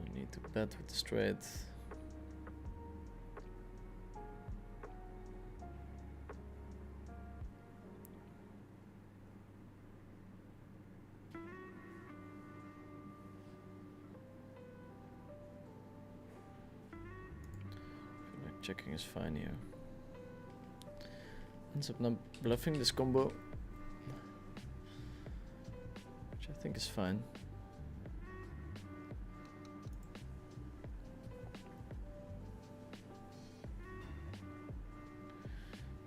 We need to bet with the straight. Checking is fine here. Ends up not bluffing this combo, which I think is fine.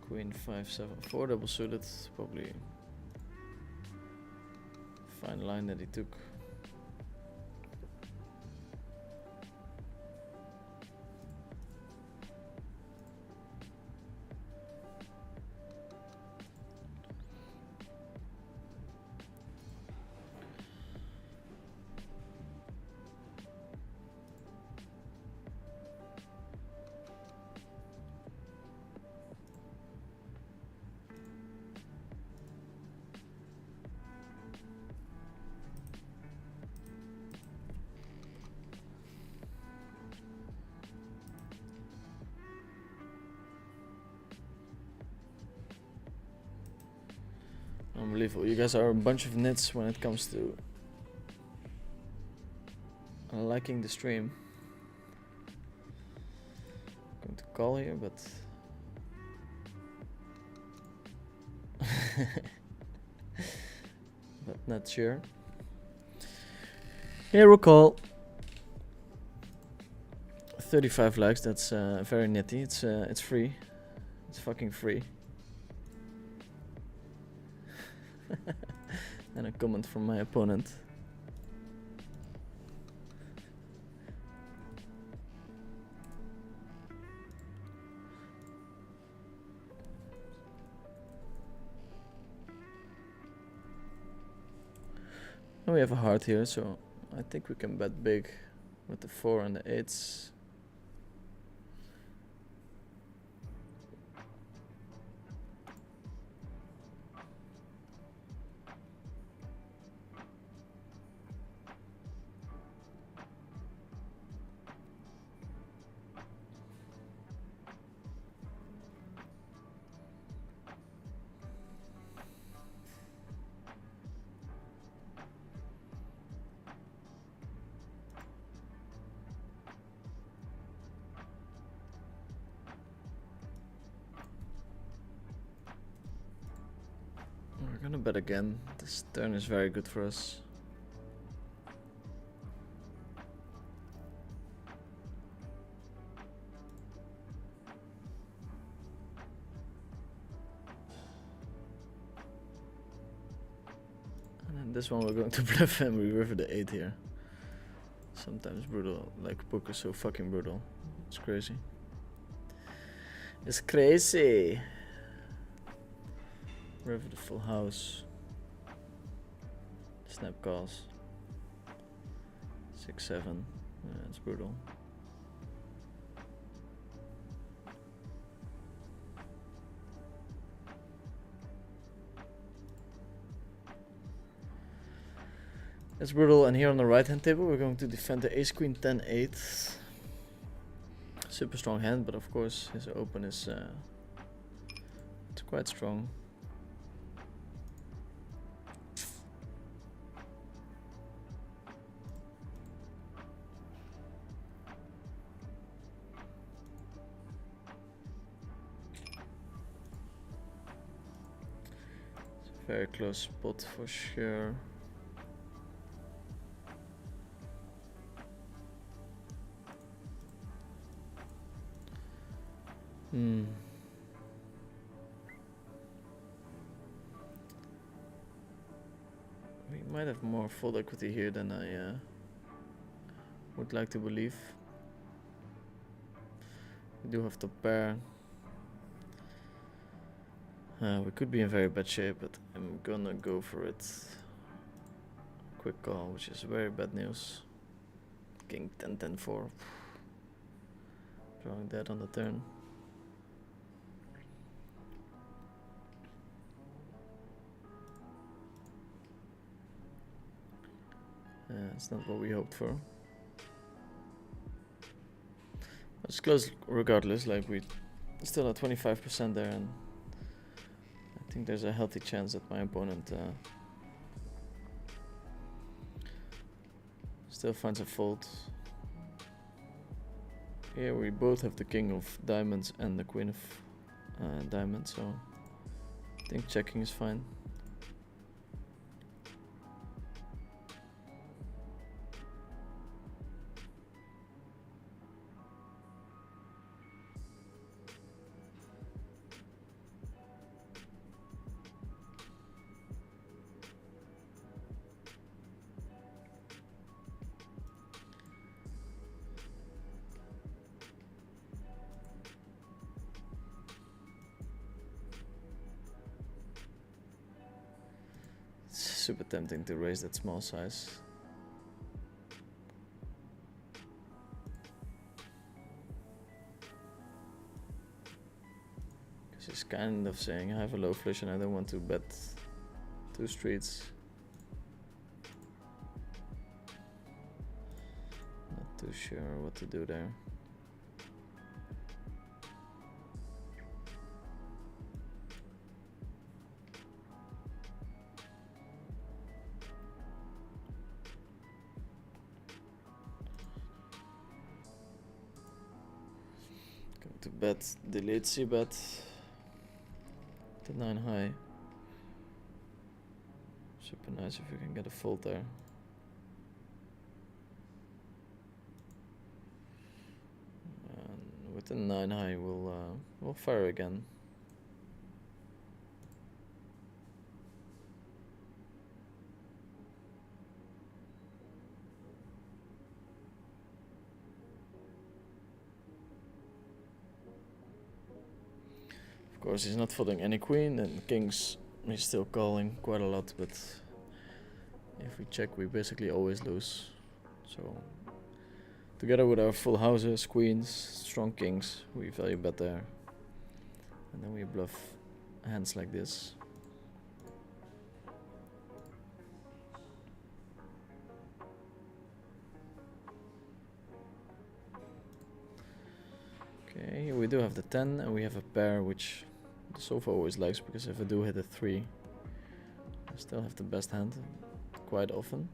Queen 5-7-4 double suited, probably fine line that he took. Unbelievable. You guys are a bunch of nits when it comes to liking the stream. Going to call here, but but not sure. Here we'll call. 35 likes. That's very nitty. It's free. It's fucking free. And a comment from my opponent. And we have a heart here, so I think we can bet big with the 4 and the 8s. We're gonna bet again. This turn is very good for us. And then this one we're going to bluff and we river the 8 here. Sometimes brutal, like poker is so fucking brutal. It's crazy. It's crazy. River the full house. Snap calls. 6-7. Yeah, it's brutal. It's brutal, and here on the right hand table we're going to defend the ace queen 10-8. Super strong hand, but of course his open is it's quite strong. It's a very close spot for sure. We might have more fold equity here than I would like to believe. We do have to pair. We could be in very bad shape, but I'm gonna go for it. Quick call, which is very bad news. King 10-10-4. Drawing that on the turn. It's not what we hoped for. It's close regardless, like we still at 25% there, and I think there's a healthy chance that my opponent still finds a fold. Here we both have the king of diamonds and the queen of diamonds, so I think checking is fine. Super tempting to raise that small size. Because he's kind of saying I have a low flush and I don't want to bet 2 streets. Not too sure what to do there. to bet, delete c-bet, the 9 high. Super nice if we can get a fold there. And with the 9 high, we'll fire again. Of course, he's not folding any queen, and kings he's still calling quite a lot, but if we check, we basically always lose. So, together with our full houses, queens, strong kings, we value bet there. And then we bluff hands like this. Okay, here we do have the 10, and we have a pair which the sofa always likes, because if I do hit a 3, I still have the best hand quite often.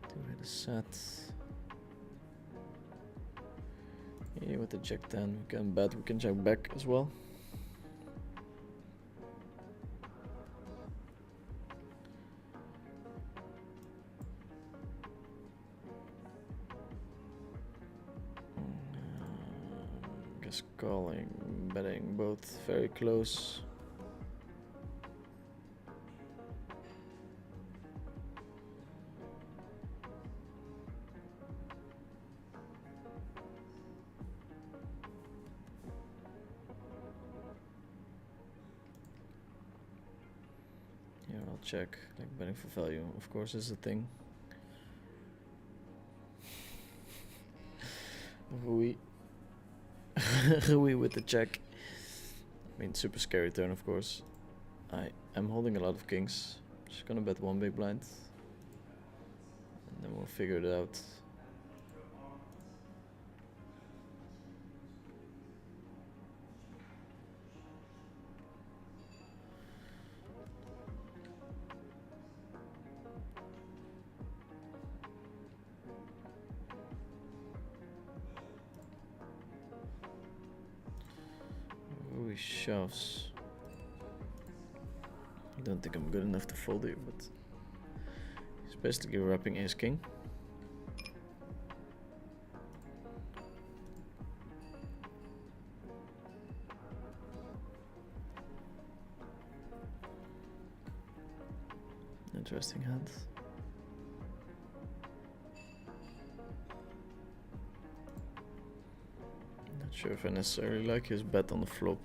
Do hit a set. Here with the jack 10, we can bet, we can jack back as well. Guess calling, betting, both very close. Here I'll check, like betting for value, of course, is a thing. We with the check. I mean, super scary turn, of course. I am holding a lot of kings. Just gonna bet one big blind, and then we'll figure it out. He shoves. I don't think I'm good enough to fold here, but he's basically wrapping ace king. Interesting hand. Not sure if I necessarily like his bet on the flop.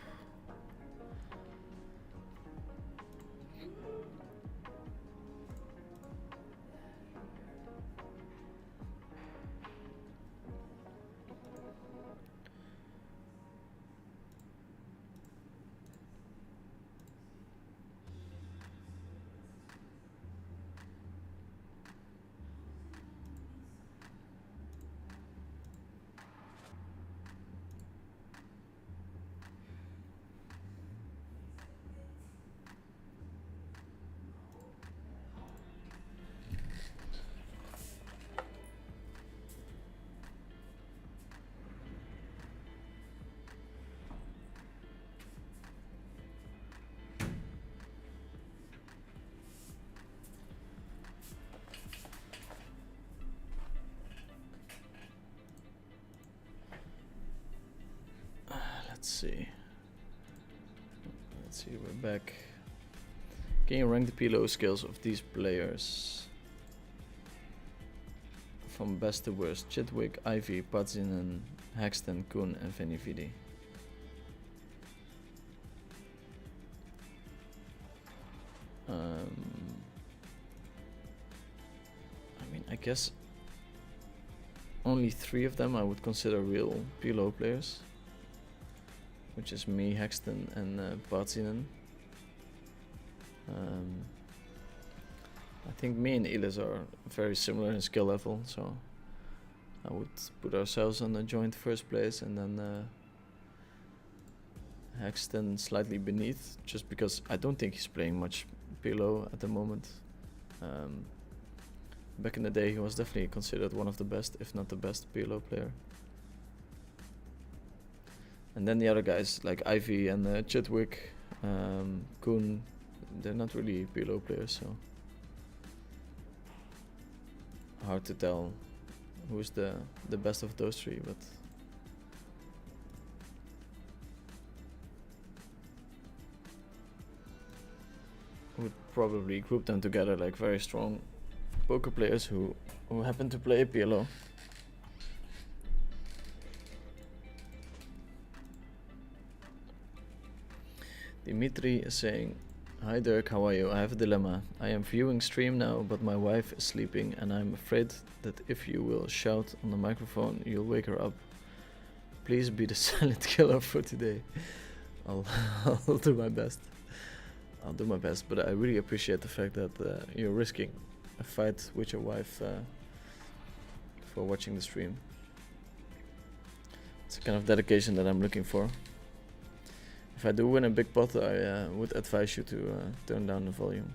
Let's see, we're back. Can you rank the PLO skills of these players? From best to worst: Chidwick, Ivy, Padzinen, Hexton, Kuhn, and Venividi. I mean, I guess only 3 of them I would consider real PLO players, which is me, Hexton, and Padzinen. I think me and Ilis are very similar in skill level, so I would put ourselves on a joint first place, and then Hexton slightly beneath, just because I don't think he's playing much PLO at the moment. Back in the day, he was definitely considered one of the best, if not the best PLO player. And then the other guys like Ivy and Chidwick, Kuhn, they're not really PLO players, so hard to tell who's the best of those three, but would probably group them together like very strong poker players who happen to play PLO. Dimitri is saying, "Hi Dirk, how are you? I have a dilemma. I am viewing stream now, but my wife is sleeping and I'm afraid that if you will shout on the microphone, you'll wake her up. Please be the silent killer for today." I'll do my best. I'll do my best, but I really appreciate the fact that you're risking a fight with your wife for watching the stream. It's a kind of dedication that I'm looking for. If I do win a big pot, I would advise you to turn down the volume.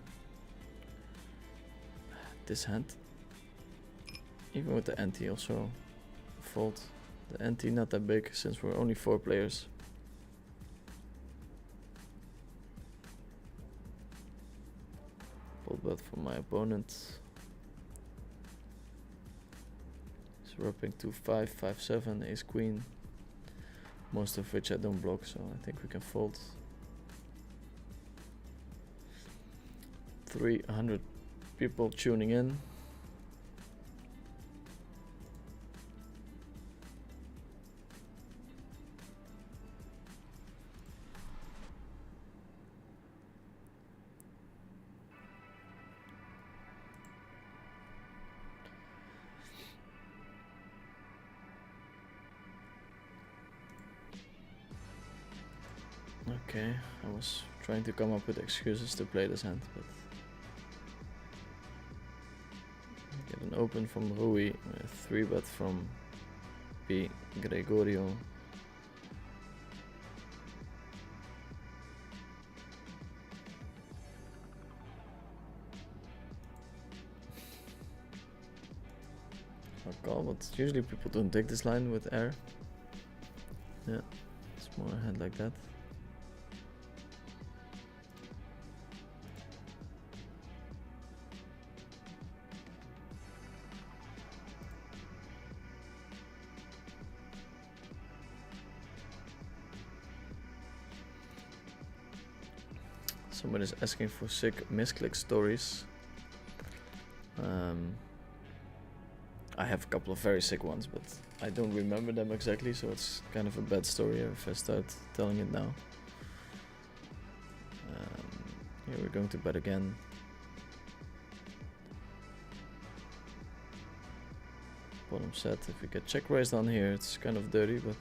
This hand, even with the ante, also fold. The ante not that big since we're only 4 players. Fold bet from my opponent. He's rubbing to 5, 5, 7, ace queen. Most of which I don't block, so I think we can fold. 300 people tuning in. Okay, I was trying to come up with excuses to play this hand, but get an open from Rui, a 3-bet from P. Gregorio. Call, but usually people don't take this line with air. Yeah, it's more a hand like that. Somebody's asking for sick misclick stories. I have a couple of very sick ones, but I don't remember them exactly, so it's kind of a bad story if I start telling it now. Here we're going to bet again. Bottom set, if we get check raised on here, it's kind of dirty, but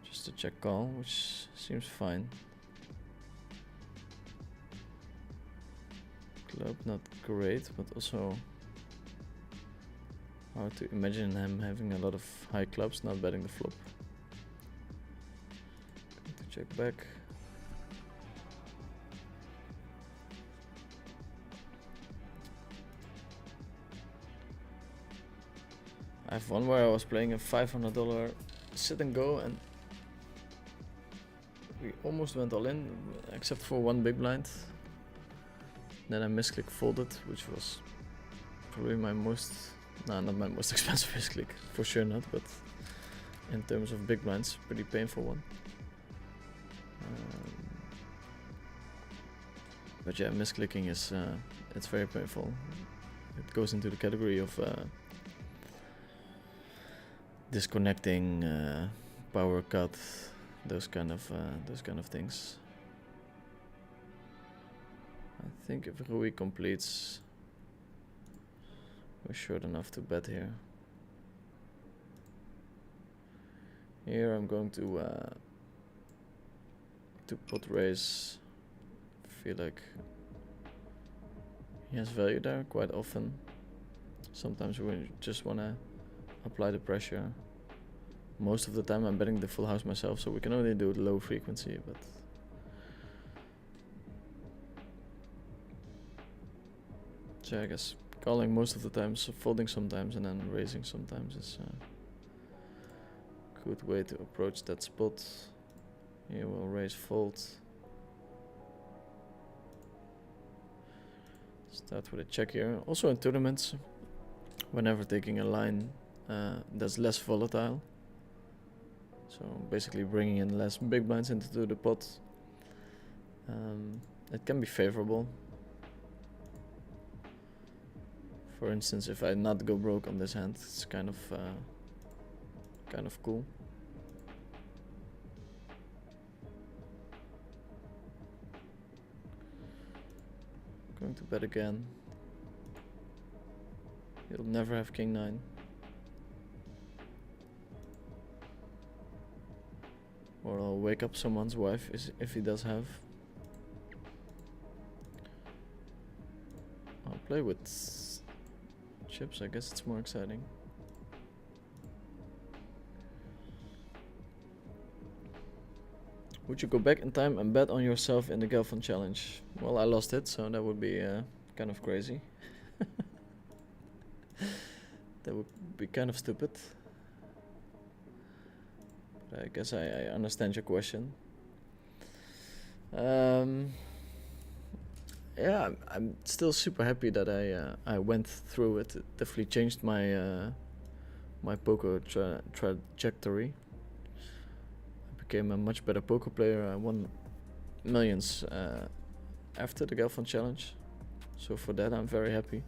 just a check call, which seems fine. Club not great, but also hard to imagine him having a lot of high clubs not betting the flop. Going to check back. I have one where I was playing a $500 sit and go, and we almost went all in, except for one big blind. Then I misclick folded, which was probably my most, not my most expensive misclick, for sure not, but in terms of big blinds, pretty painful one. But yeah, misclicking is, it's very painful. It goes into the category of disconnecting, power cut, those kind of things. I think if Rui completes, we're short enough to bet here. Here I'm going to pot raise. Feel like he has value there quite often. Sometimes we just want to apply the pressure. Most of the time I'm betting the full house myself, so we can only do low frequency, but so I guess calling most of the times, folding sometimes, and then raising sometimes is a good way to approach that spot. Here we'll raise fold. Start with a check here. Also in tournaments, whenever taking a line that's less volatile, so basically bringing in less big blinds into the pot, it can be favorable. For instance, if I not go broke on this hand, it's kind of cool. Going to bet again. He'll never have king 9. Or I'll wake up someone's wife if he does have. I'll play with chips, I guess it's more exciting. Would you go back in time and bet on yourself in the Gelfand challenge? Well, I lost it, so that would be kind of crazy. That would be kind of stupid. But I guess I understand your question. Yeah, I'm still super happy that I went through it. It definitely changed my my poker trajectory. I became a much better poker player. I won millions after the Gelfand challenge, so for that I'm very happy.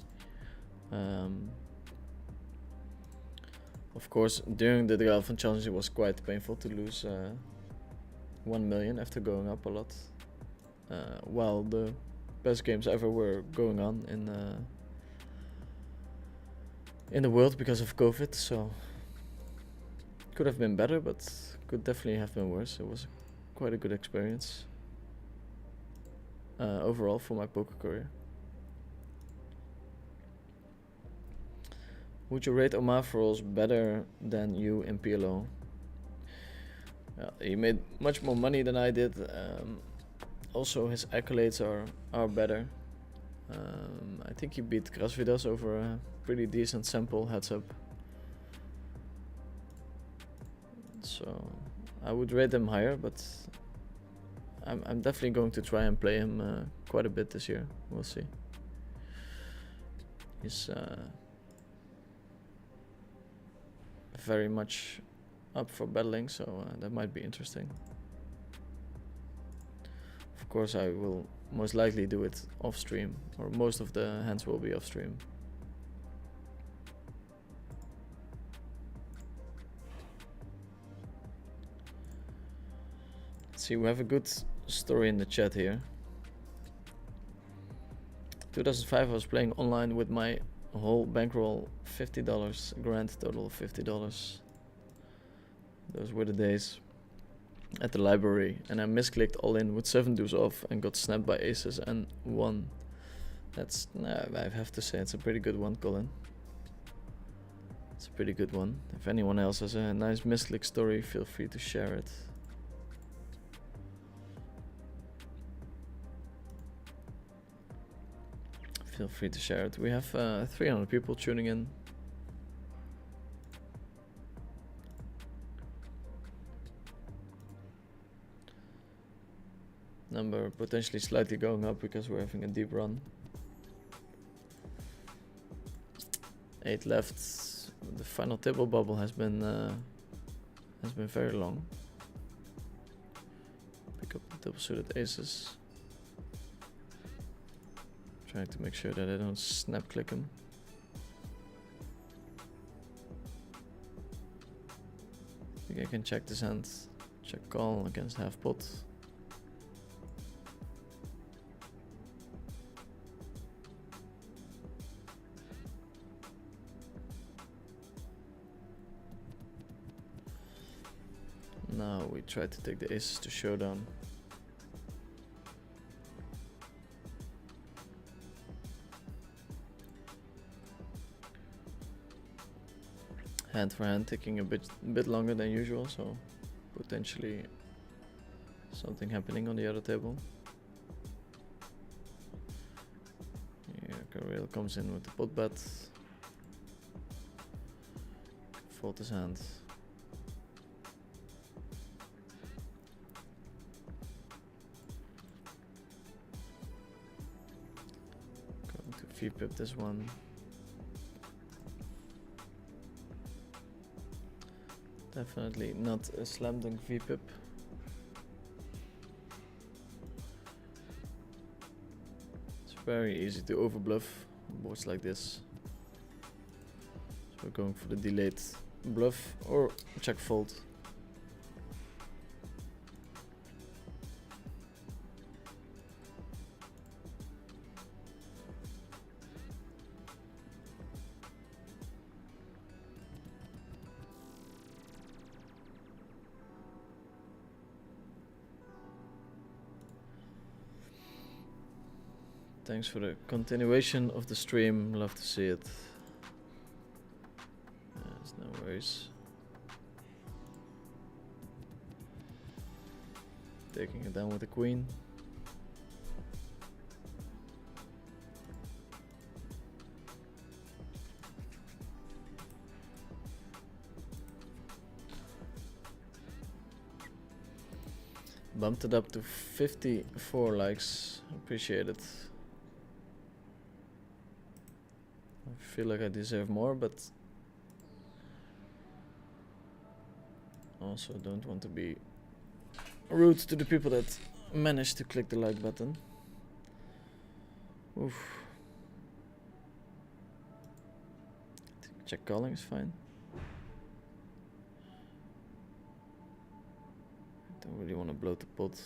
Of course, during the Gelfand challenge it was quite painful to lose 1 million after going up a lot, while the best games ever were going on in the world because of COVID. So could have been better, but could definitely have been worse. It was quite a good experience overall for my poker career. Would you rate Omaha for rolls better than you in PLO? He made much more money than I did. Also, his accolades are better. I think he beat Krasvidas over a pretty decent sample, heads up. So I would rate him higher, but I'm definitely going to try and play him quite a bit this year. We'll see. He's very much up for battling, so that might be interesting. Of course, I will most likely do it off stream, or most of the hands will be off stream. Let's see, we have a good story in the chat here. 2005 I was playing online with my whole bankroll, $50, grand total $50. Those were the days at the library, and I misclicked all in with 7 deuce off and got snapped by aces and won. That's, I have to say, it's a pretty good one, Colin. It's a pretty good one. If anyone else has a nice misclick story, feel free to share it. Feel free to share it. We have 300 people tuning in. Number potentially slightly going up because we're having a deep run. 8 left. The final table bubble has been very long. Pick up the double suited aces. Trying to make sure that I don't snap click him. I think I can check this hand. Check call against half pot. Now we try to take the aces to showdown. hand for hand, taking a bit longer than usual, so potentially something happening on the other table. Here Karel comes in with the pot bet. Fold his hand. Going to V-pip this one. Definitely not a slam dunk V-pip. It's very easy to overbluff on boards like this. So we're going for the delayed bluff or check fold. Thanks for the continuation of the stream, love to see it. There's no worries. Taking it down with the queen. Bumped it up to 54 likes, appreciate it. I feel like I deserve more, but also don't want to be rude to the people that managed to click the like button. Oof. Check calling is fine. Don't really want to blow the pot.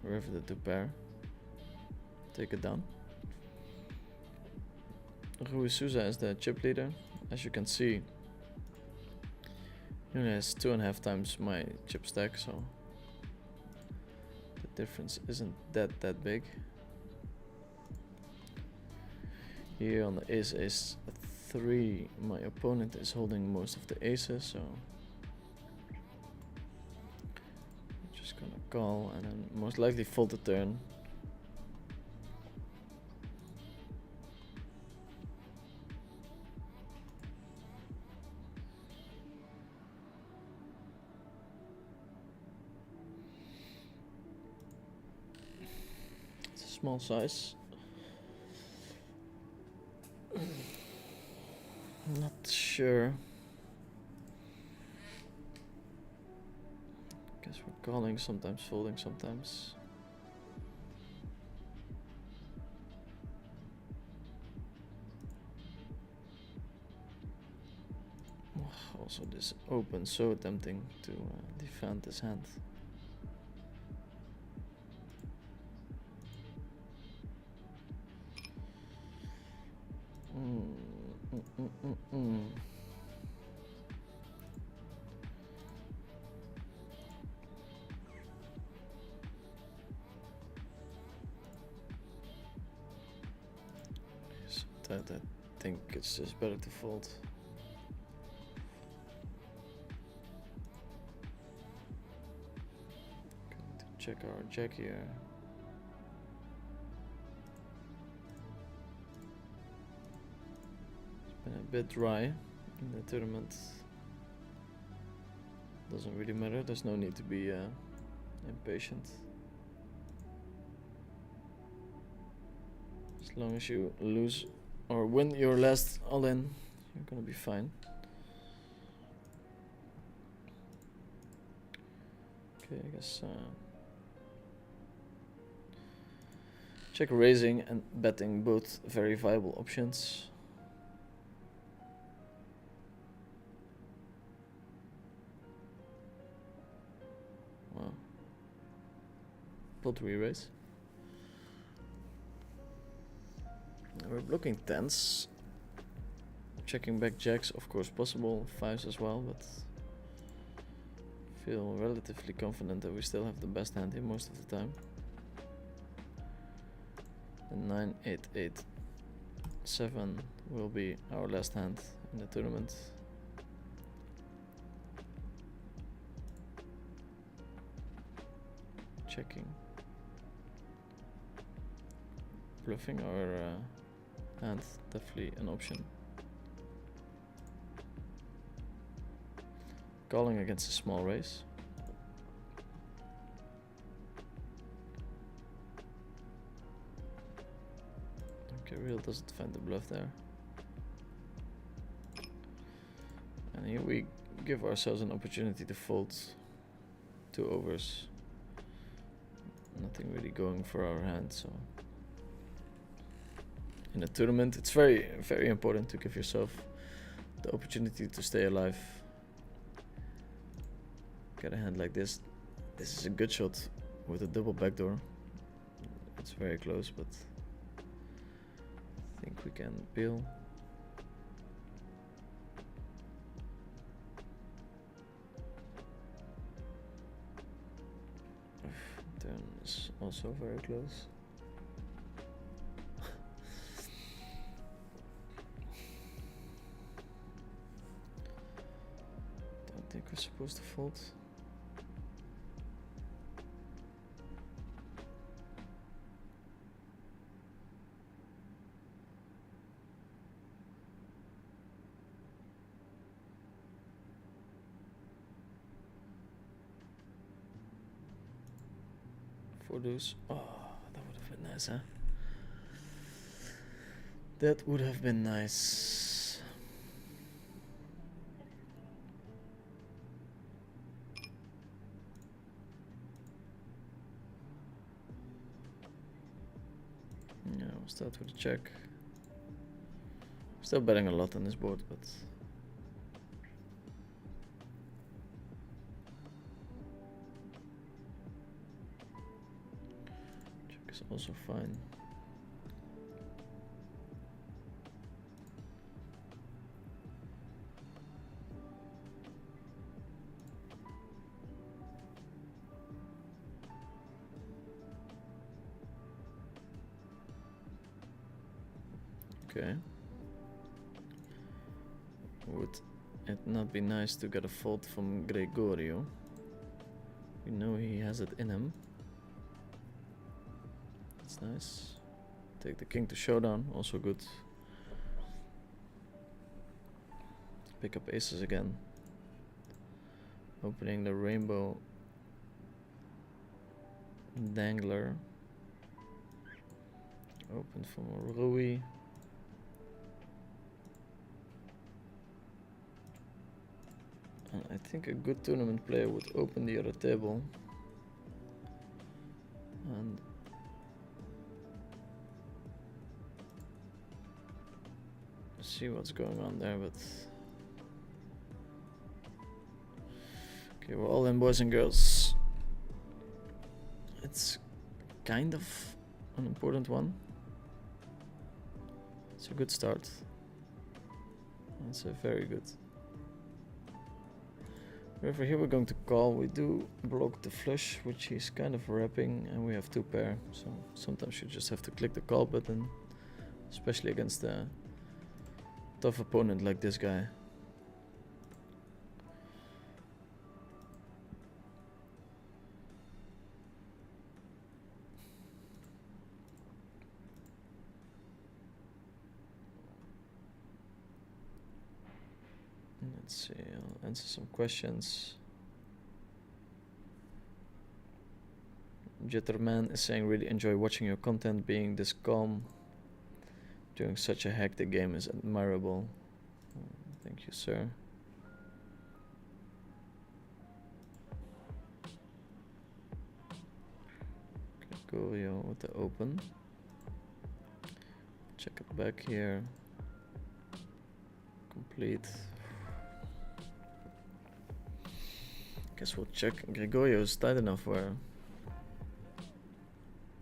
River the two pair. Take it down. Rui Souza is the chip leader. As you can see, he only has 2.5 times my chip stack, so the difference isn't that big. Here on the ace 3, my opponent is holding most of the aces, so I'm just gonna call and then most likely fold the turn. Small size. Not sure. Guess we're calling, sometimes folding, sometimes. Also this open, so tempting to defend this hand. I think it's just better to fold. Going to check our jack here. Been a bit dry in the tournament. Doesn't really matter, there's no need to be impatient. As long as you lose or win your last all-in, you're gonna be fine. Okay, I guess check raising and betting, both very viable options. Wow. Pot re-raise. We're blocking tens. Checking back jacks, of course possible, fives as well, but feel relatively confident that we still have the best hand here most of the time. The 9-8-8 7 will be our last hand in the tournament. Checking. Bluffing our hand, definitely an option. Calling against a small raise. Okay, real doesn't find the bluff there. And here we give ourselves an opportunity to fold 2 overs. Nothing really going for our hand, so in a tournament it's very, very important to give yourself the opportunity to stay alive. Get a hand like this. This is a good shot with a double backdoor. It's very close, but I think we can peel. Turn is also very close. Don't think we're supposed to fold. For those. Oh, that would have been nice, huh? That would have been nice. Yeah, we'll start with a check. Still betting a lot on this board, but check is also fine. Okay. Would it not be nice to get a fold from Gregorio? We know he has it in him. That's nice. Take the king to showdown, also good. Pick up aces again. Opening the rainbow dangler. Open from a Rui. And I think a good tournament player would open the other table and see what's going on there, but okay, we're all in, boys and girls. It's kind of an important one. It's a good start. It's a very good. However, here we're going to call. We do block the flush, which he's kind of wrapping, and we have 2 pair. So sometimes you just have to click the call button, especially against a tough opponent like this guy. Let's see, I'll answer some questions. Jitterman is saying, really enjoy watching your content. Being this calm during such a hectic game is admirable. Thank you, sir. Gregorio with the open. Check it back here. Complete. Guess we'll check. Gregorio is tight enough where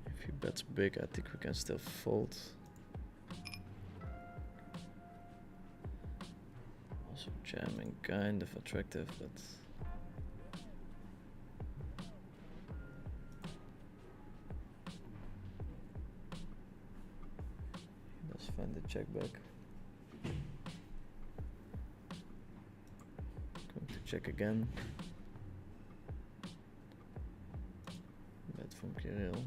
if he bets big, I think we can still fold. Also jamming, kind of attractive, but he does find the check back. Going to check again. Bet from Kirill.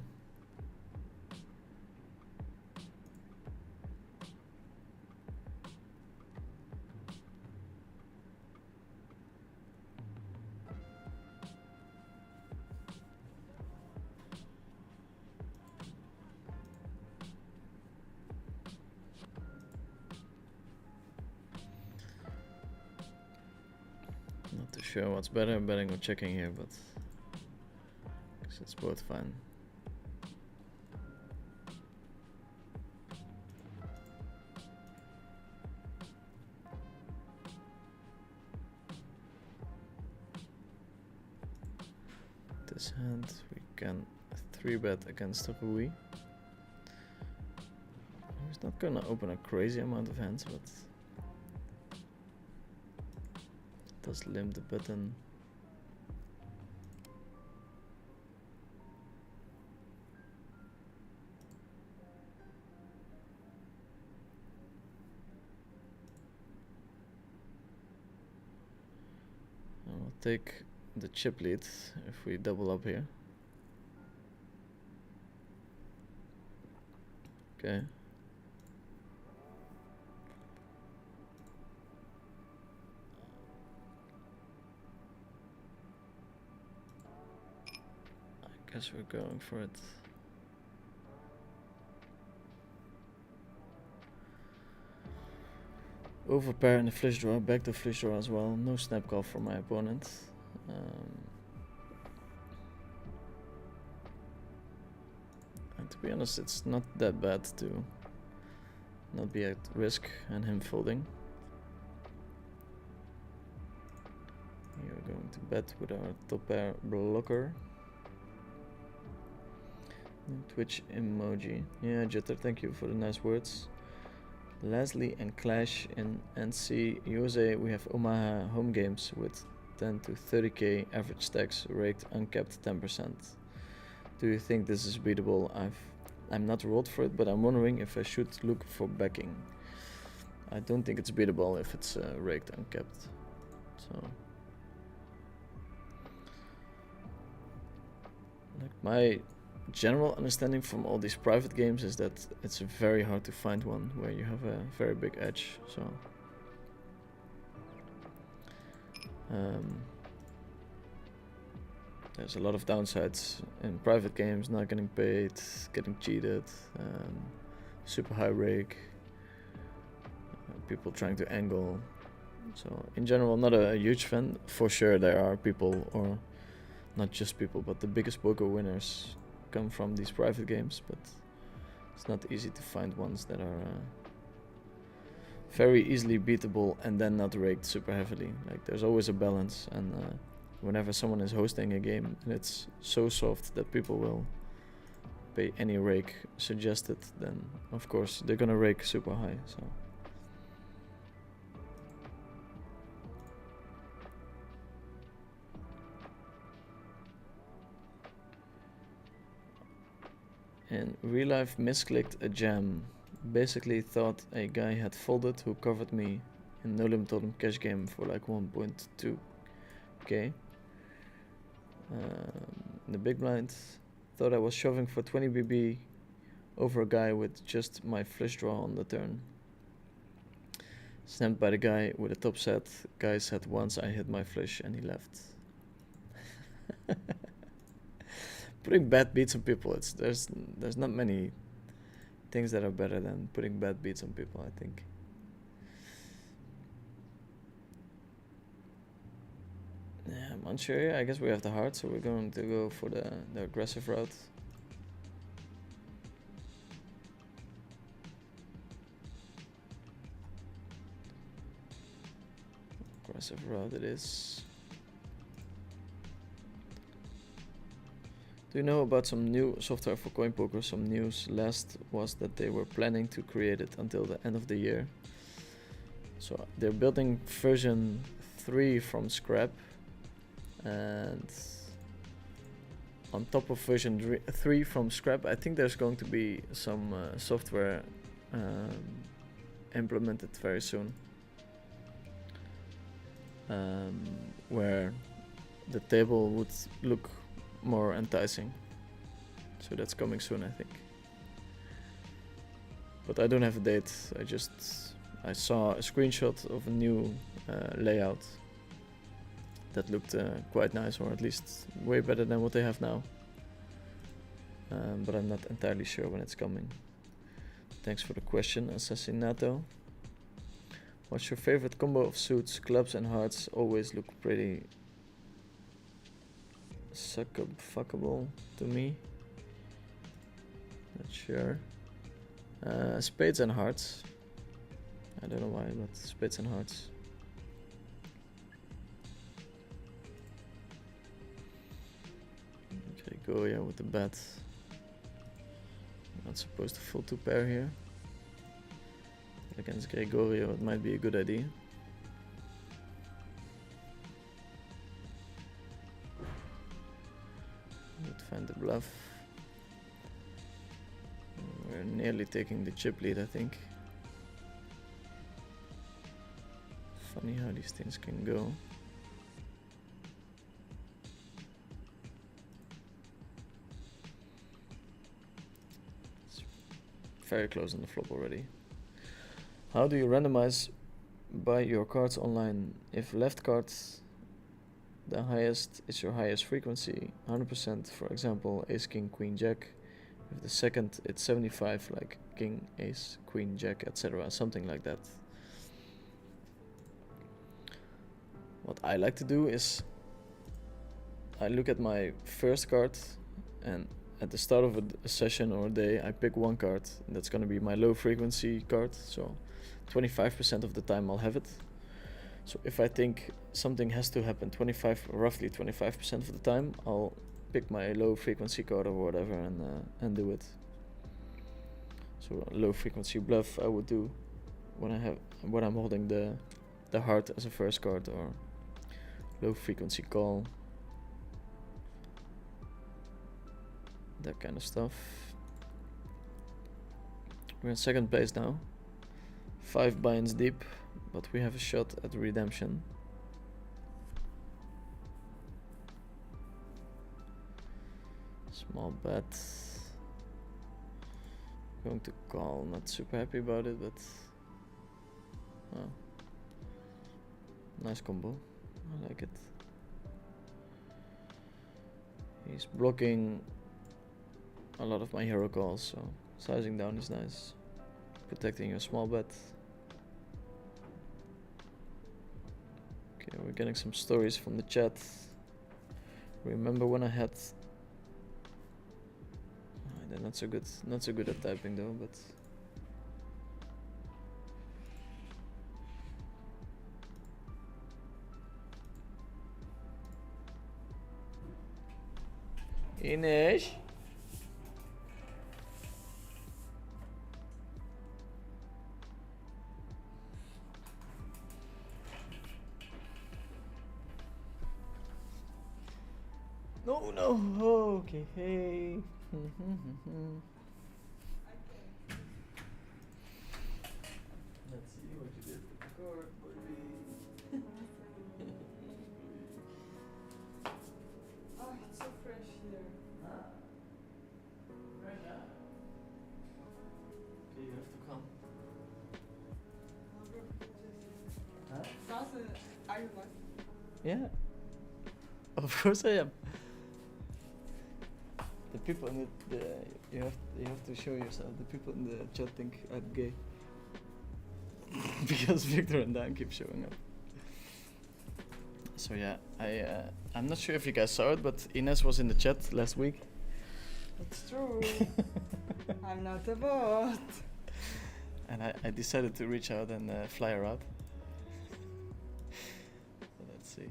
Not too sure what's better, betting or checking here, but I guess it's both fine. This hand we can 3-bet against Rui. He's not gonna open a crazy amount of hands, but does limp the button. I'll take the chip lead if we double up here. Okay. I guess we're going for it. Overpair in the flush draw, back to flush draw as well. No snap call from my opponent. And to be honest, it's not that bad to not be at risk and him folding. We're going to bet with our top pair blocker. Twitch emoji. Yeah, Jitter, thank you for the nice words. Leslie and Clash in NC USA. We have Omaha home games with 10 to 30k average stacks, raked uncapped 10%. Do you think this is beatable? I'm not rolled for it, but I'm wondering if I should look for backing. I don't think it's beatable if it's raked uncapped. So, like my general understanding from all these private games is that it's very hard to find one where you have a very big edge. So there's a lot of downsides in private games: not getting paid, getting cheated, super high rake, people trying to angle. So in general, not a huge fan. For sure there are people, or not just people, but the biggest poker winners come from these private games, but it's not easy to find ones that are very easily beatable and then not raked super heavily. Like there's always a balance, and whenever someone is hosting a game and it's so soft that people will pay any rake suggested, then of course they're gonna rake super high. So in real life, misclicked a jam. Basically thought a guy had folded who covered me in no limit totem cash game for like 1.2k. The big blind thought I was shoving for 20 BB over a guy with just my flush draw on the turn. Snapped by the guy with a top set. Guy said once I hit my flush and he left. Putting bad beats on people, there's not many things that are better than putting bad beats on people, I think. Yeah, I'm unsure here. I guess we have the heart, so we're going to go for the aggressive route. Aggressive route it is. Do you know about some new software for coin poker? Some news last was that they were planning to create it until the end of the year. So they're building version 3 from scrap, and on top of version 3 from scrap, I think there's going to be some software implemented very soon, where the table would look more enticing. So that's coming soon, I think. But I don't have a date. I saw a screenshot of a new layout that looked quite nice, or at least way better than what they have now. But I'm not entirely sure when it's coming. Thanks for the question, Assassinato. What's your favorite combo of suits? Clubs and hearts always look pretty fuckable to me. Not sure. Spades and hearts. I don't know why, but spades and hearts. Gregoria with the bet. Not supposed to full 2 pair here. Against Gregorio, it might be a good idea. Would find the bluff. We're nearly taking the chip lead, I think. Funny how these things can go. It's very close on the flop already. How do you randomize by your cards online? If left cards the highest is your highest frequency, 100%, for example, ace, king, queen, jack. If the second, it's 75, like king, ace, queen, jack, etc. Something like that. What I like to do is I look at my first card, and at the start of a session or a day, I pick one card, and that's going to be my low frequency card. So 25% of the time I'll have it. So if I think something has to happen roughly 25% of the time, I'll pick my low frequency card or whatever and do it. So a low frequency bluff I would do when I'm holding the heart as a first card, or low frequency call, that kind of stuff. We're in second place now, 5 buy-ins deep, but we have a shot at redemption. Small bet. Going to call, not super happy about it, but nice combo, I like it. He's blocking a lot of my hero calls, so sizing down is nice. Protecting your small bet. Okay, we're getting some stories from the chat. Remember when I had... they're not so good at typing though, but... Ines? No, oh, okay, hey. Let's see what you did with the card, baby. Oh, it's so fresh here. Huh? Right now? Okay, you have to come. Huh? Sasa, are you like? Yeah. Of course I am. The people in you have to show yourself. The people in the chat think I'm gay. Because Victor and Dan keep showing up. So yeah, I'm not sure if you guys saw it, but Ines was in the chat last week. It's true. I'm not a bot. And I decided to reach out and fly her out. So let's see.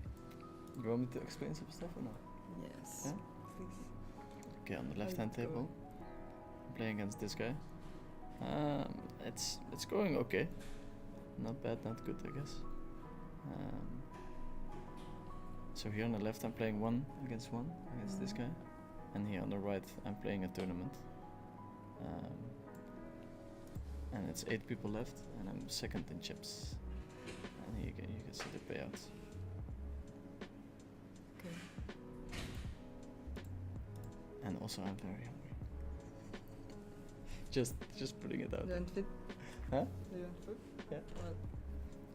You want me to explain some stuff or not? Yes. Yeah? Please. Okay, on the left-hand How's it table, I'm playing against this guy. It's going okay. Not bad, not good, I guess. So here on the left, I'm playing 1 against 1 against this guy, and here on the right, I'm playing a tournament. and it's 8 people left, and I'm second in chips. And you can see the payouts. Okay. And also I'm very hungry. Just putting it out. You want food? Huh? Do you want food? Yeah. What?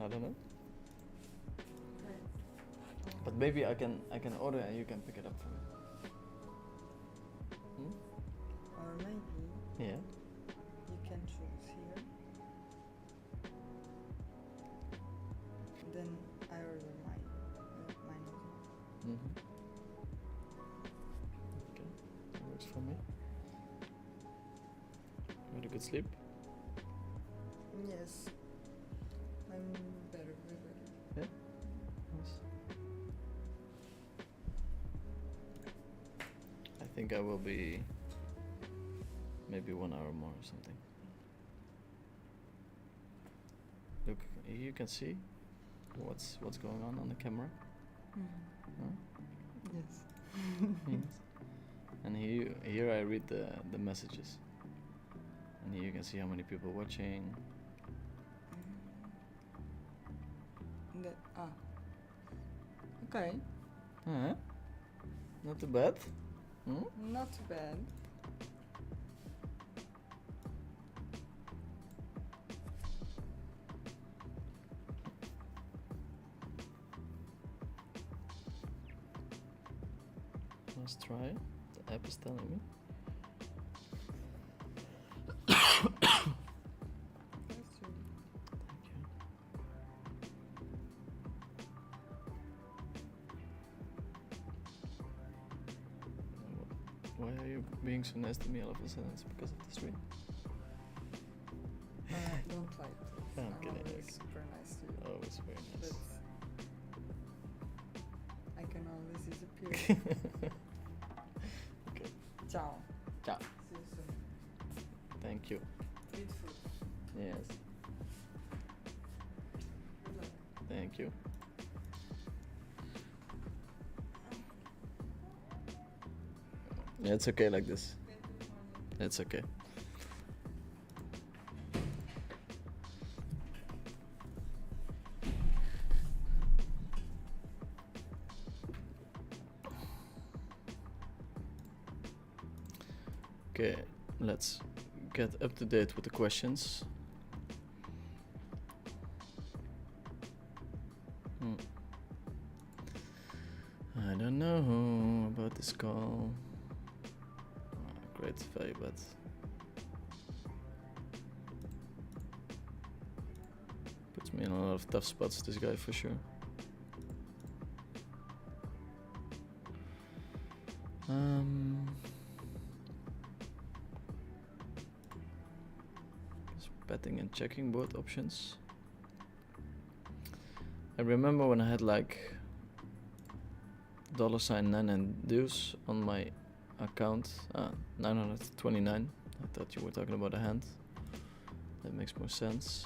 I don't know. But maybe I can order and you can pick it up for me. Hmm? Or maybe Yeah. you can choose here. Then I order mine as well. Mm-hmm. Okay, that works for me. You had a good sleep? Yes. I'm better, way better. Yeah. Nice. I think I will be maybe 1 hour more or something. Look, you can see what's going on the camera. Huh? Yes. Yes. And here I read the messages. And here you can see how many people watching. Okay. Huh? Not too bad. Hmm? Not too bad. Let's try it. The app is telling me. That's true. Thank you. Why are you being so nice to me all of a sudden? It's because of the stream. Don't lie to us. I'm I'm kidding, always okay. super nice to you. Oh, it's very But nice. I can always disappear. Okay. Ciao. Ciao. See you soon. Thank you. Eat food. Yes. Good luck. Thank you. Yeah, it's okay like this. It's okay. Okay, let's get up to date with the questions. I don't know about this call. Great value, but puts me in a lot of tough spots, this guy, for sure. Just betting and checking both options. I remember when I had like $9 and deuce on my account, 929. I thought you were talking about a hand. That makes more sense.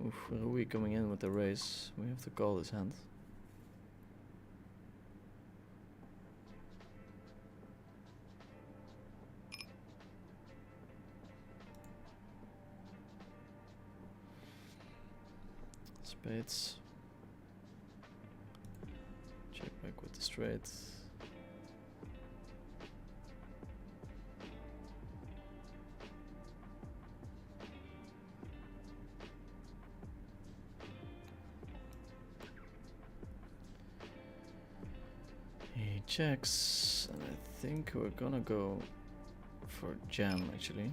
Oof, Rui coming in with the raise. We have to call this hand. Spades. Check back with the straight. He checks, and I think we're gonna go for jam actually.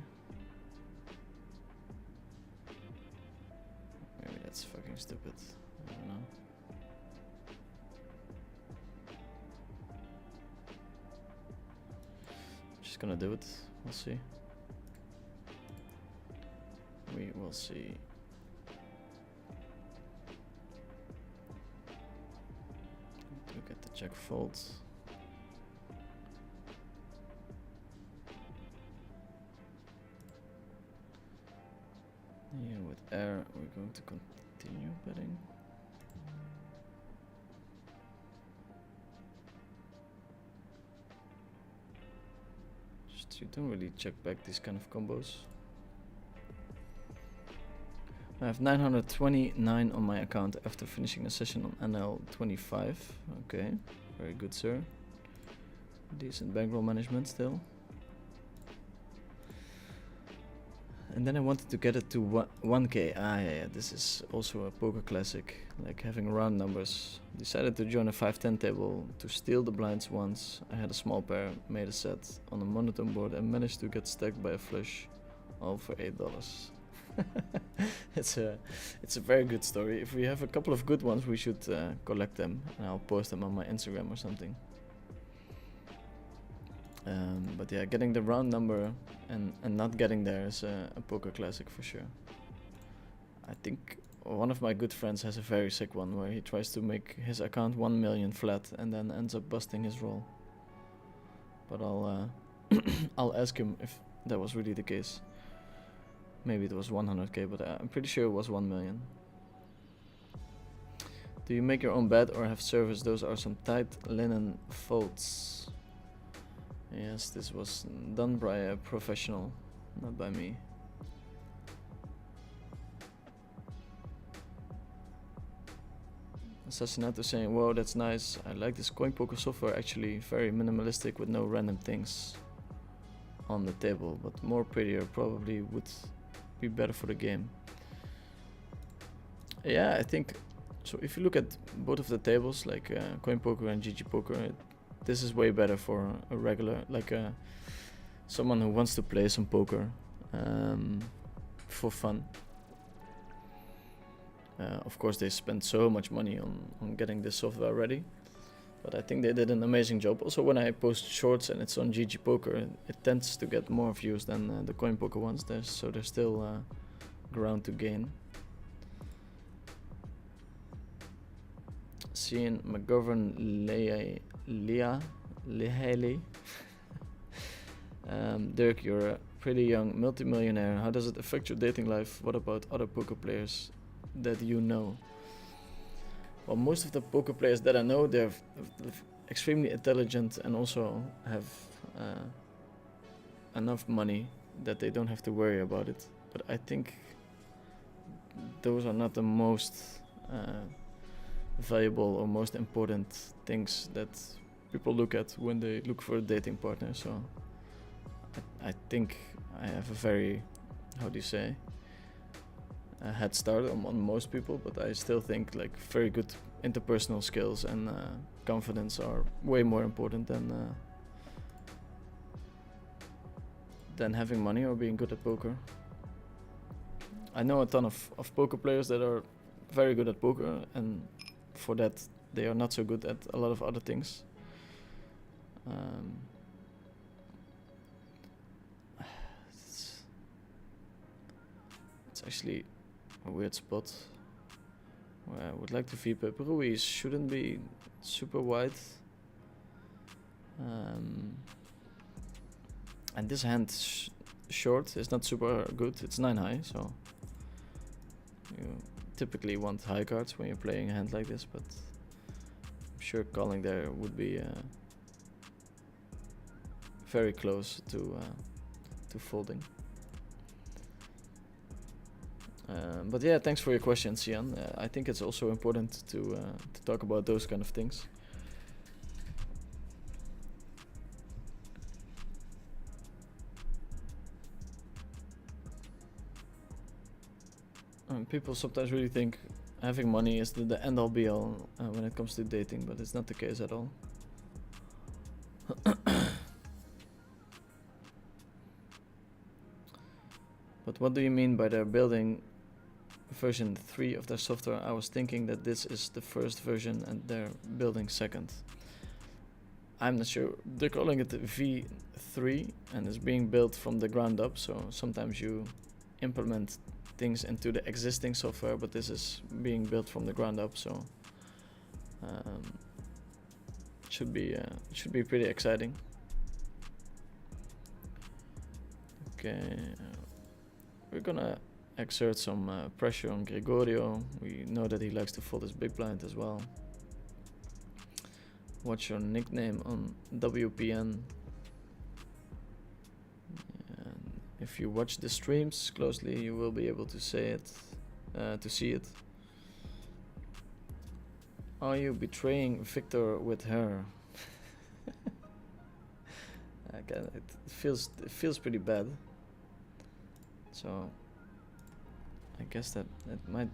Maybe that's fucking stupid. I don't know. Just gonna do it. We'll see. We will see. Look at the check fold. Here with air, we're going to continue betting. You don't really check back these kind of combos. I have 929 on my account after finishing a session on NL25. Okay, very good, sir. Decent bankroll management still. And then I wanted to get it to 1k. Ah, yeah, this is also a poker classic, like having round numbers. Decided to join a 5-10 table to steal the blinds once. I had a small pair, made a set on a monotone board and managed to get stacked by a flush, all for $8. It's a very good story. If we have a couple of good ones, we should collect them, and I'll post them on my Instagram or something. But yeah, getting the round number and not getting there is a poker classic for sure. I think one of my good friends has a very sick one where he tries to make his account 1 million flat and then ends up busting his roll. But I'll I'll ask him if that was really the case. Maybe it was 100k, but I'm pretty sure it was 1 million. Do you make your own bed or have service? Those are some tight linen folds. Yes, this was done by a professional, not by me. Assassinato saying, whoa, that's nice. I like this coin poker software, actually very minimalistic with no random things on the table, but more prettier, probably would be better for the game. Yeah, I think so. If you look at both of the tables, like coin poker and GG poker, this is way better for a regular, like someone who wants to play some poker for fun. Of course, they spent so much money on getting this software ready, but I think they did an amazing job. Also, when I post shorts and it's on GG Poker, it tends to get more views than the coin poker ones. So there's still ground to gain. Seeing McGovern Lehele. Dirk, you're a pretty young multimillionaire. How does it affect your dating life? What about other poker players that you know? Well, most of the poker players that I know, they're extremely intelligent and also have enough money that they don't have to worry about it. But I think those are not the most valuable or most important things that people look at when they look for a dating partner. So I think I have a very, how do you say, a head start on most people, but I still think like very good interpersonal skills and confidence are way more important than having money or being good at poker. I know a ton of poker players that are very good at poker, and for that they are not so good at a lot of other things. It's actually a weird spot where I would like to VP. Ruiz shouldn't be super wide. And this hand short is not super good. It's 9 high, so you typically want high cards when you're playing a hand like this, but I'm sure calling there would be very close to folding. But yeah, thanks for your question, Sian. I think it's also important to talk about those kind of things. People sometimes really think having money is the end all be all when it comes to dating, but it's not the case at all. But what do you mean by they're building version 3 of their software? I was thinking that this is the first version and they're building second. I'm not sure. They're calling it V3 and it's being built from the ground up, so sometimes you implement things into the existing software, but this is being built from the ground up, so should be pretty exciting. Okay, we're gonna exert some pressure on Gregorio. We know that he likes to fold his big blind as well. What's your nickname on WPN? If you watch the streams closely, you will be able to see it. Are you betraying Victor with her? Again, it feels pretty bad. So I guess that might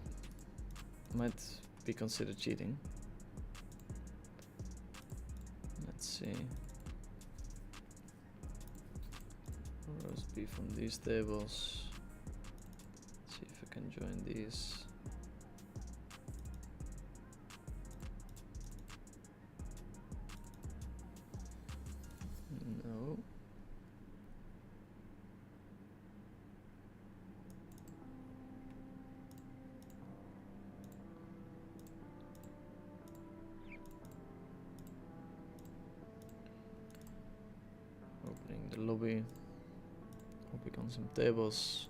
be considered cheating. Let's see. Roast beef from these tables. See if I can join these. No. Opening the lobby. Hopping on some tables.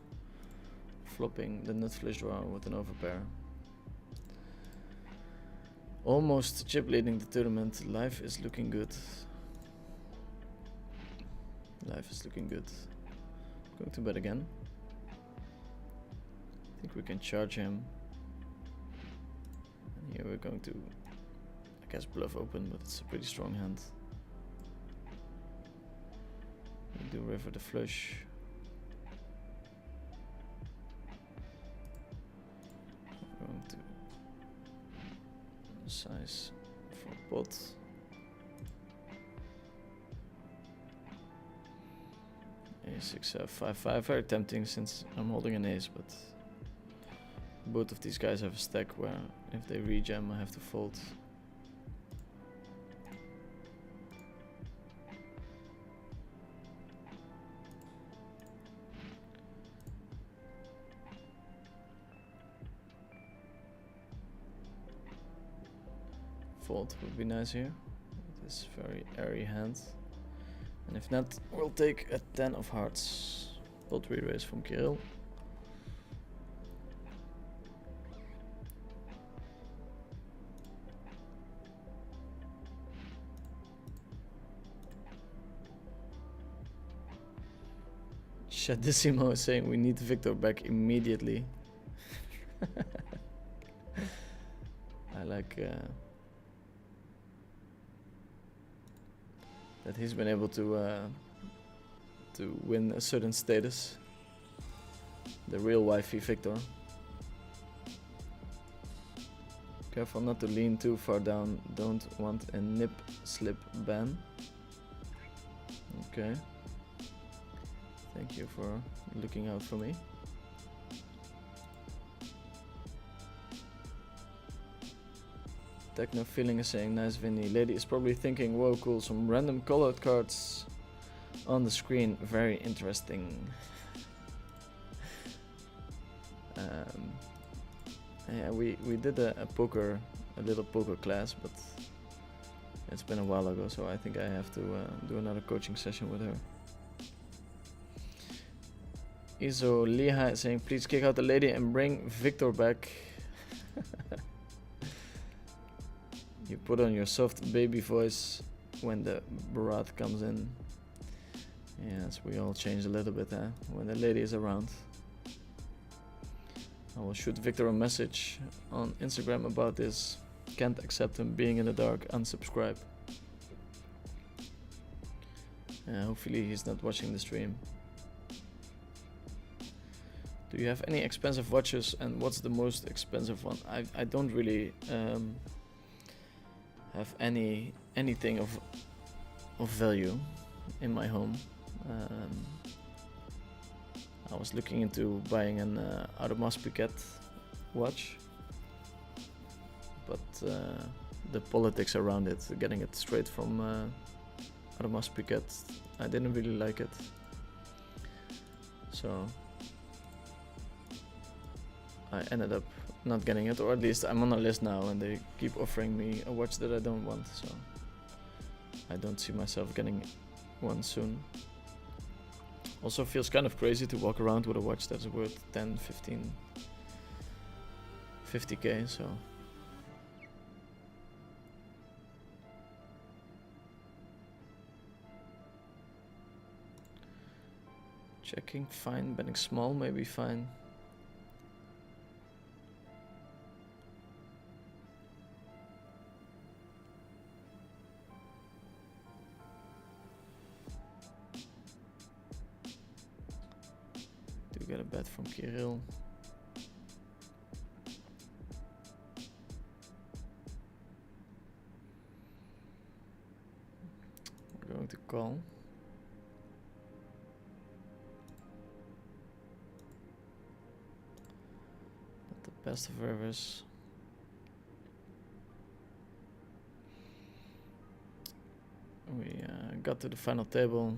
Flopping the nutfish drawer with an overpair. Almost chip leading the tournament. Life is looking good. Life is looking good. Going to bed again. I think we can charge him. And here we're going to, I guess, bluff open, but it's a pretty strong hand. We do river the flush. We're going to size for pot. Ace 6 5 5, very tempting since I'm holding an ace, but both of these guys have a stack where if they rejam I have to fold. Fold would be nice here. This very airy hand. And if not, we'll take a 10 of hearts. Pot re-raise from Kirill. Shadissimo is saying we need Victor back immediately. I like that he's been able to win a certain status. The real wifey Victor. Careful not to lean too far down. Don't want a nip slip ban. Okay. Thank you for looking out for me. Techno Feeling is saying nice Vinny. Lady is probably thinking, whoa cool, some random colored cards on the screen. Very interesting. Yeah, we did a little poker class, but it's been a while ago, so I think I have to do another coaching session with her. Iso Liha is saying, please kick out the lady and bring Victor back. You put on your soft baby voice when the brat comes in. Yes, we all change a little bit when the lady is around. I will shoot Victor a message on Instagram about this. Can't accept him being in the dark. Unsubscribe. Hopefully he's not watching the stream. Do you have any expensive watches, and what's the most expensive one? I don't really have anything of value in my home. I was looking into buying an Audemars Piguet watch, but the politics around it, getting it straight from Audemars Piguet, I didn't really like it. So I ended up not getting it, or at least I'm on a list now and they keep offering me a watch that I don't want, so I don't see myself getting one soon. Also feels kind of crazy to walk around with a watch that's worth 10, 15, 50k, so Checking, fine. Betting small, maybe fine. Do get a bet from Kirill. We're going to call. Not the best of rivers. We got to the final table.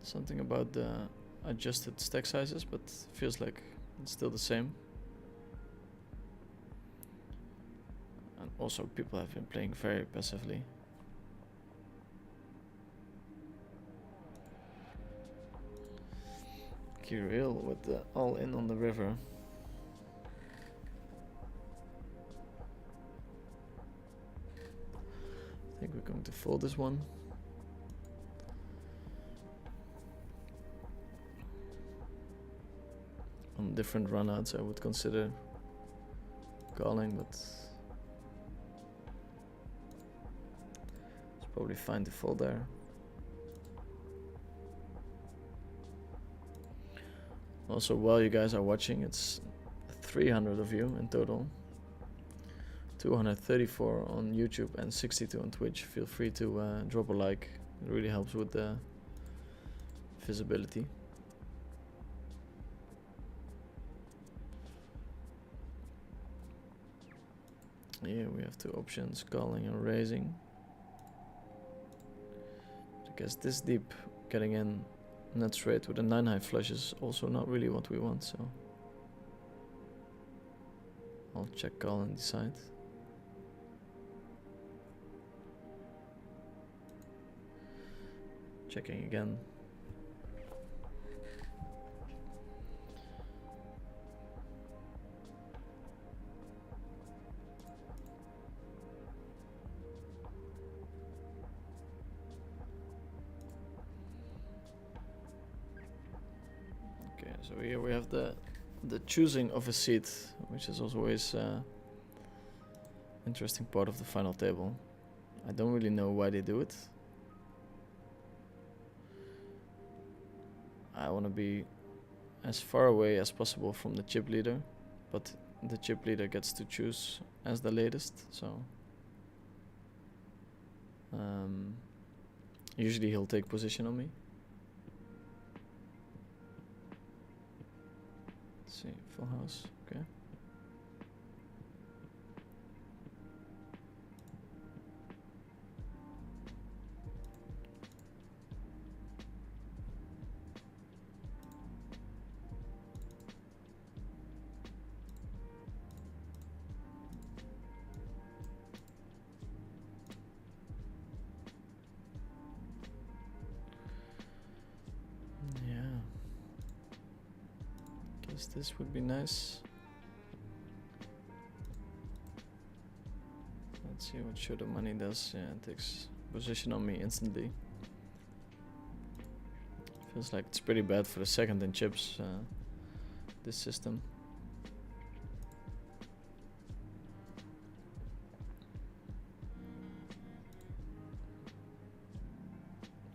Something about the adjusted stack sizes, but feels like it's still the same. And also people have been playing very passively. Kirill with the all in on the river. I think we're going to fold this one. On different runouts I would consider calling, but it's probably fine to fold there. Also, while you guys are watching, it's 300 of you in total. 234 on YouTube and 62 on Twitch. Feel free to drop a like. It really helps with the visibility. Here we have two options, calling and raising. I guess this deep getting in net straight with a 9 high flush is also not really what we want, so I'll check call and decide. Checking again. Okay, so here we have the choosing of a seat, which is always interesting part of the final table. I don't really know why they do it. I want to be as far away as possible from the chip leader, but the chip leader gets to choose as the latest, so usually he'll take position on me. Let's see, full house, okay. This would be nice. Let's see what show the money does. Yeah, it takes position on me instantly. Feels like it's pretty bad for the second in chips, this system.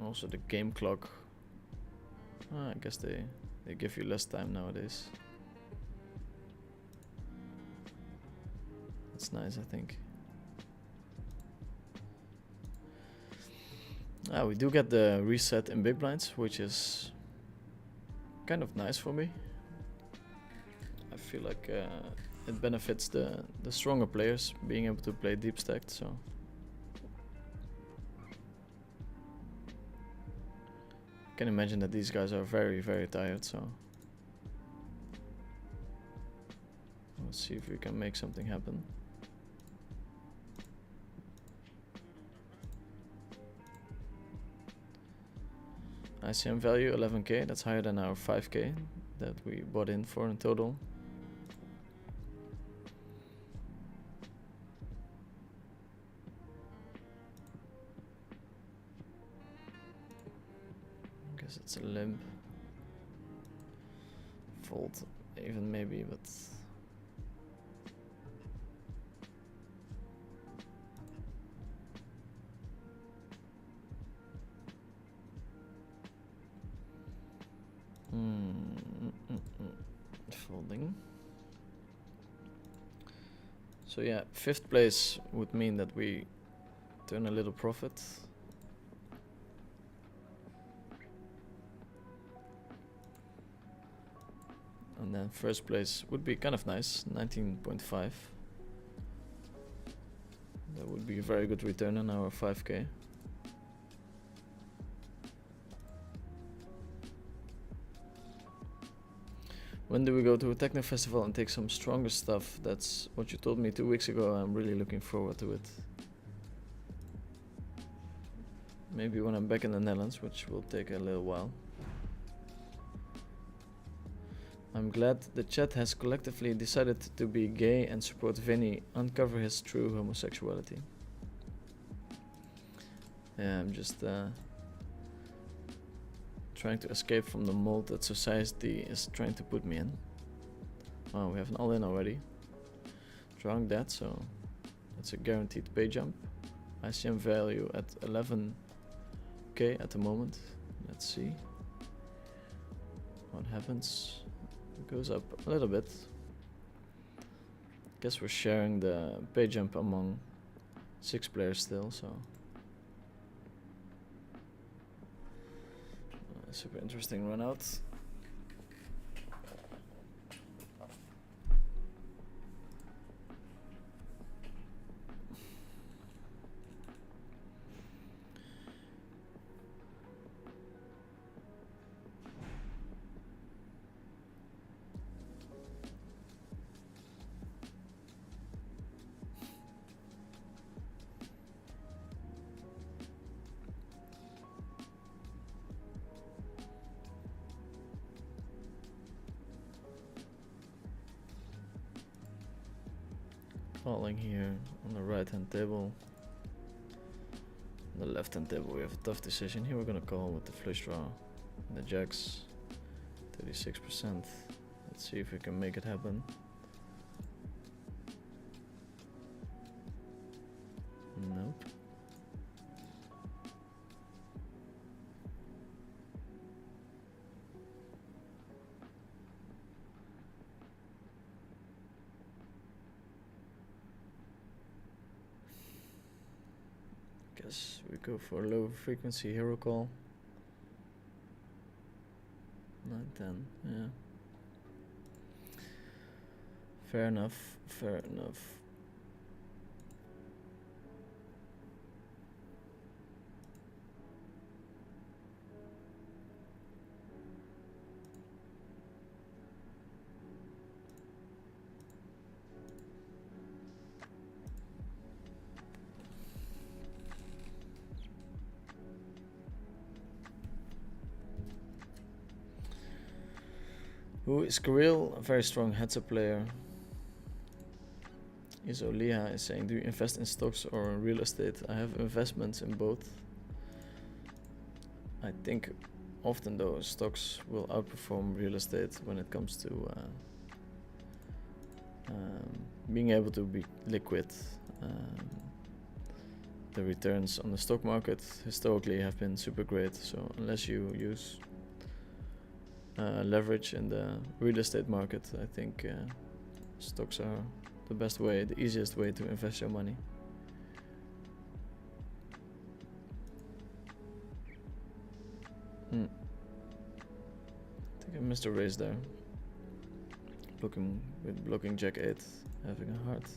Also the game clock. I guess they give you less time nowadays. That's nice, I think. We do get the reset in big blinds, which is kind of nice for me. I feel like it benefits the stronger players being able to play deep stacked, so I can imagine that these guys are very, very tired, so we'll see if we can make something happen. ICM value 11k, that's higher than our 5k that we bought in for in total. It's a limp. Fold even maybe, but folding. So yeah, 5th place would mean that we turn a little profit. And then 1st place would be kind of nice, 19.5. That would be a very good return on our 5k. When do we go to a techno festival and take some stronger stuff? That's what you told me 2 weeks ago. I'm really looking forward to it. Maybe when I'm back in the Netherlands, which will take a little while. I'm glad the chat has collectively decided to be gay and support Vinny uncover his true homosexuality. Yeah, I'm just trying to escape from the mold that society is trying to put me in. Oh, we have an all-in already. Drawing that, so that's a guaranteed pay jump. ICM value at 11k at the moment. Let's see what happens. It goes up a little bit. Guess we're sharing the pay jump among 6 players still, so super interesting run out. Calling here on the right hand table. On the left hand table we have a tough decision. Here we're gonna call with the flush draw and the jacks. 36%. Let's see if we can make it happen. Nope. Guess we go for a low frequency hero call. 9-10, yeah. Fair enough, fair enough. Who is Kirill? A very strong heads-up player. Isolia is saying, do you invest in stocks or in real estate? I have investments in both. I think often though stocks will outperform real estate when it comes to being able to be liquid. The returns on the stock market historically have been super great, so unless you use leverage in the real estate market, I think stocks are the best way, the easiest way to invest your money. I think I missed a raise there. Blocking Jack 8, having a heart.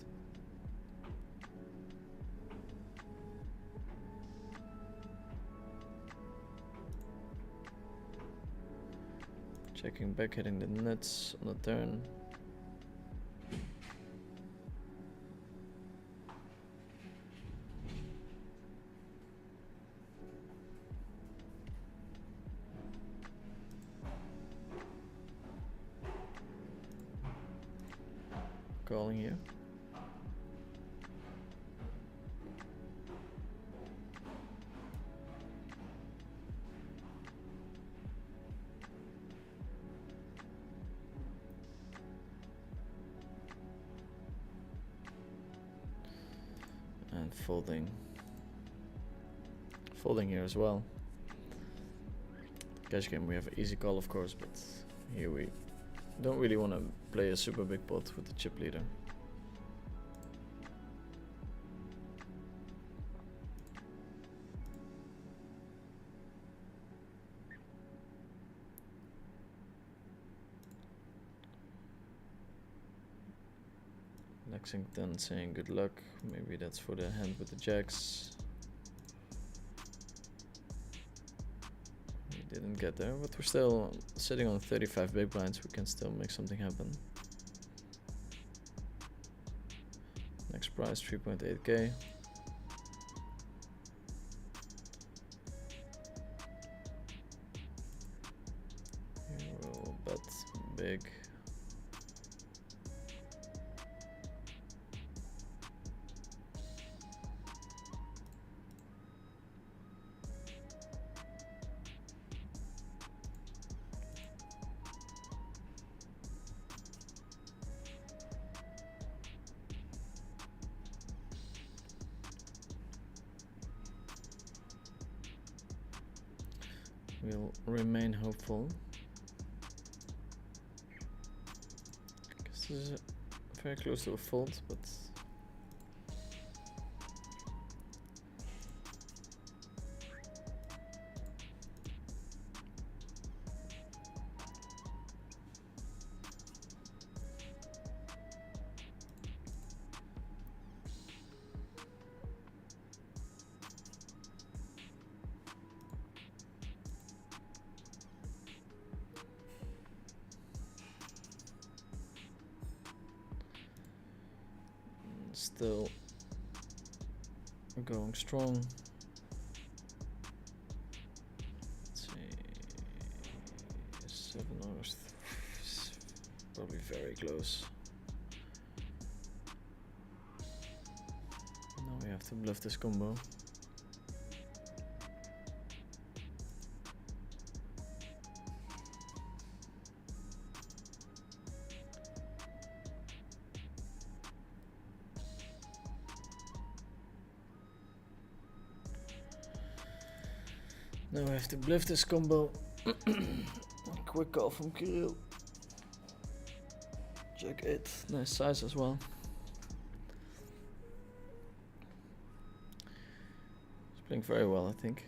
Checking back, hitting the nuts on the turn. Calling here. And folding. Folding here as well. Cash game we have an easy call of course, but here we don't really want to play a super big pot with the chip leader. Lexington saying good luck. Maybe that's for the hand with the jacks. We didn't get there, but we're still sitting on 35 big blinds. We can still make something happen. Next price 3.8k. Here we'll bet big. We'll remain hopeful. Guess this is very close to a fold, but still going strong. Let's see, 7 hours, probably very close. Now we have to bluff this combo. Now we have to bluff this combo. Quick call from Kirill. Jack 8, nice size as well. He's playing very well, I think.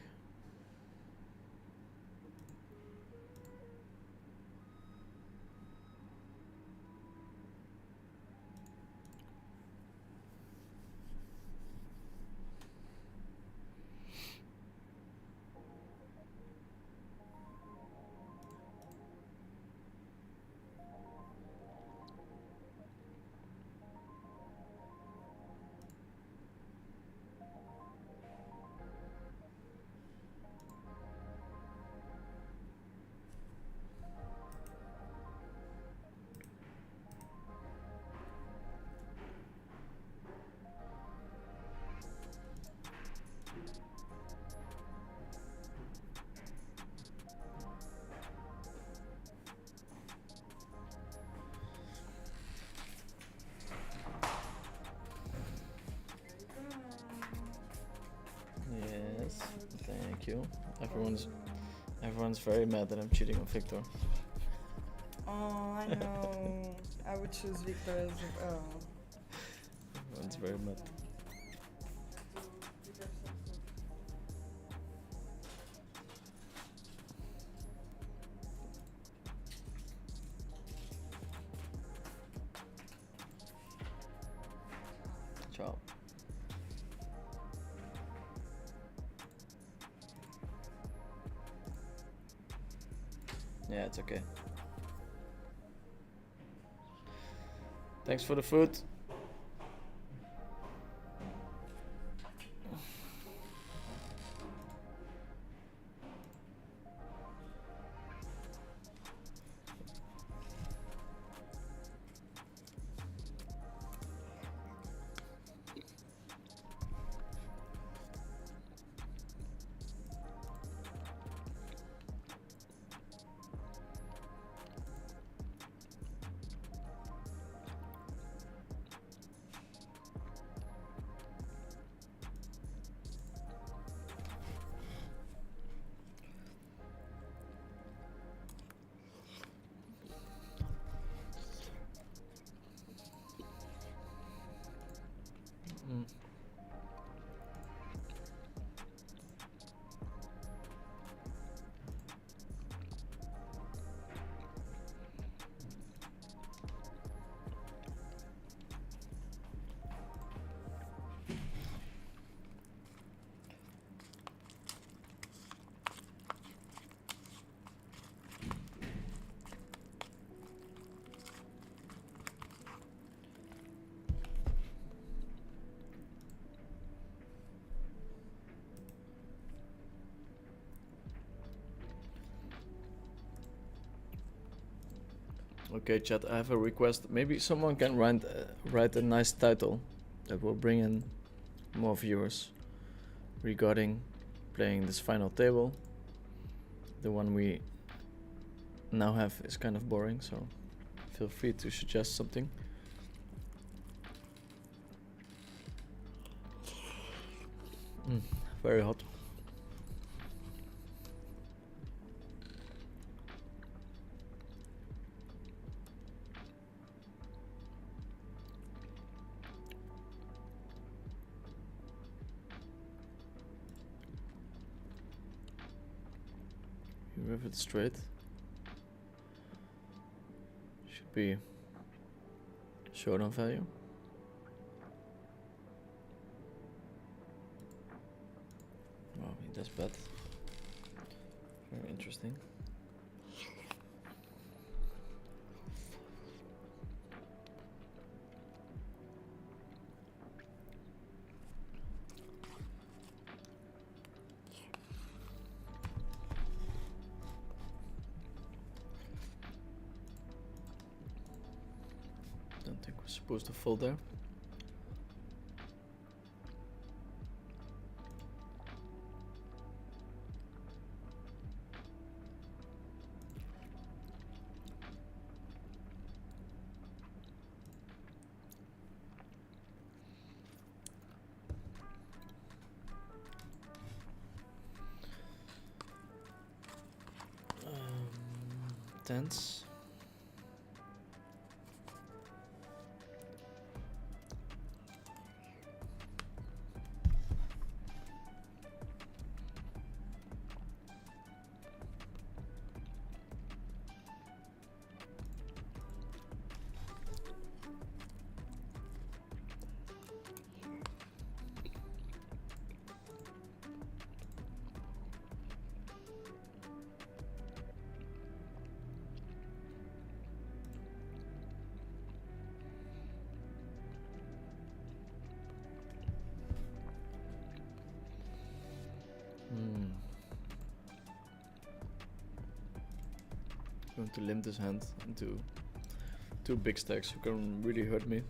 Yes, thank you. Everyone's very mad that I'm cheating on Victor. Oh, I know. I would choose Victor as Everyone's very mad. Ciao. Yeah, it's okay. Thanks for the food. Mm. Okay, chat, I have a request. Maybe someone can write a nice title that will bring in more viewers regarding playing this final table. The one we now have is kind of boring, so feel free to suggest something. Very hot. You river it straight. Should be showdown value. Wow, he does bet. Very interesting. Don't think we're supposed to fold there. Tens. Going to limp this hand into two big stacks who can really hurt me.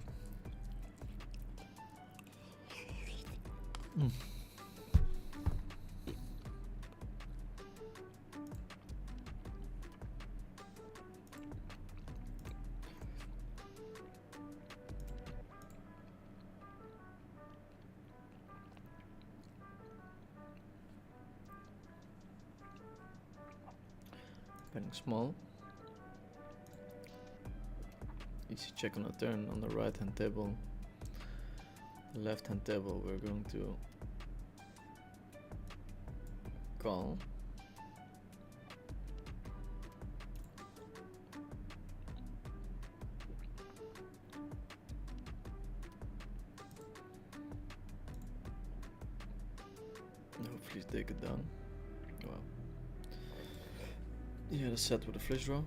Betting small. Easy check on a turn on the right hand table. Left hand table we're going to call. Hopefully take it down. Wow. He had a set with a flush draw.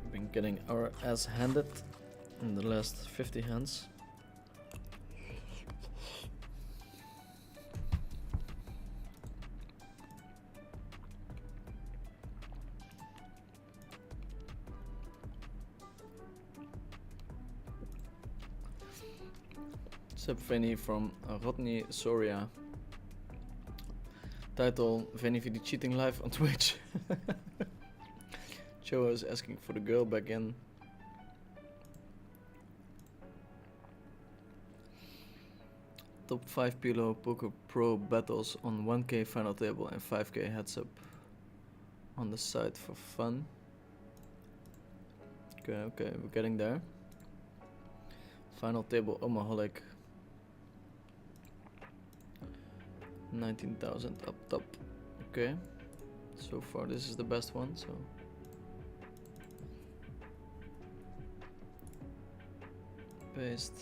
We've been getting our ass handed in the last 50 hands. Sub Vinny from Rodney Soria. Title Vinny VD cheating live on Twitch. Joe is asking for the girl back in. Top 5 Pilo Poker Pro battles on 1k final table and 5k heads up on the side for fun. Okay, we're getting there. Final table, Omaha. 19,000 up top. Okay. So far this is the best one, so. Paste.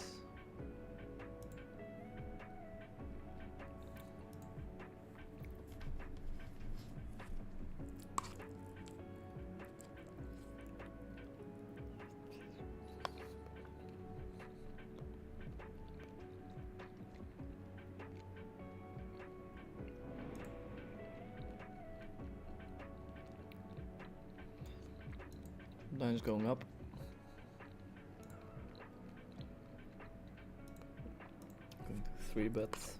Line's going up. Going to 3 bets.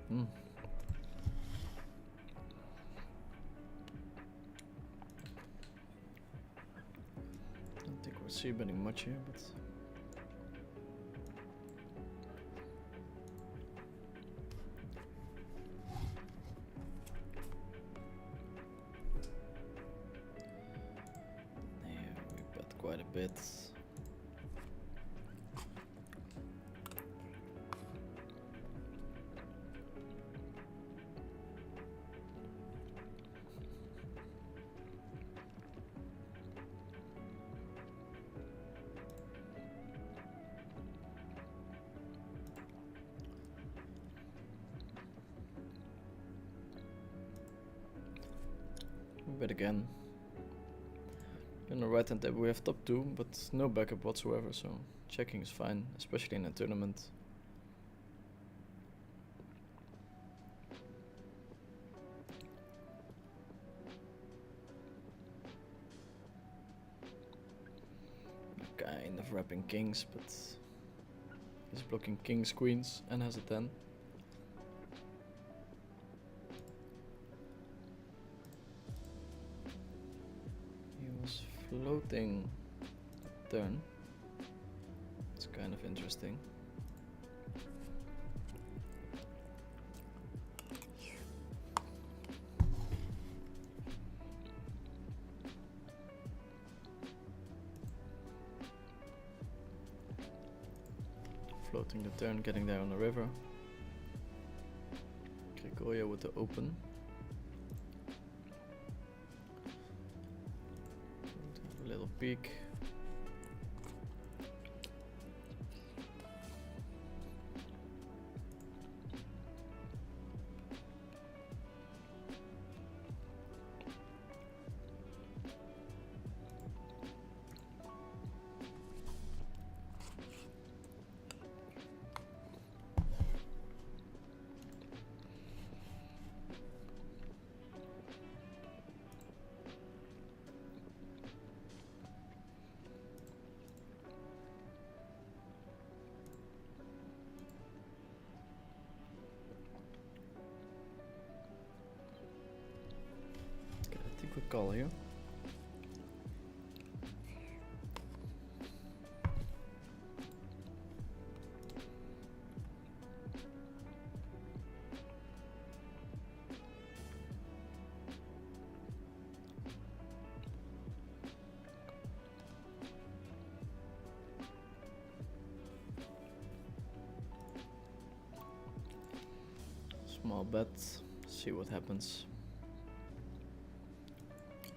Hmm. Don't think we're c-betting much here, but. Quite a bit. Bet again. On the right hand table we have top 2, but no backup whatsoever, so checking is fine, especially in a tournament. Kind of wrapping kings, but he's blocking kings, queens, and has a 10. Floating turn. It's kind of interesting. Floating the turn, getting there on the river. Gregoria with the open. Little peek. Quick call here. Small bet, see what happens.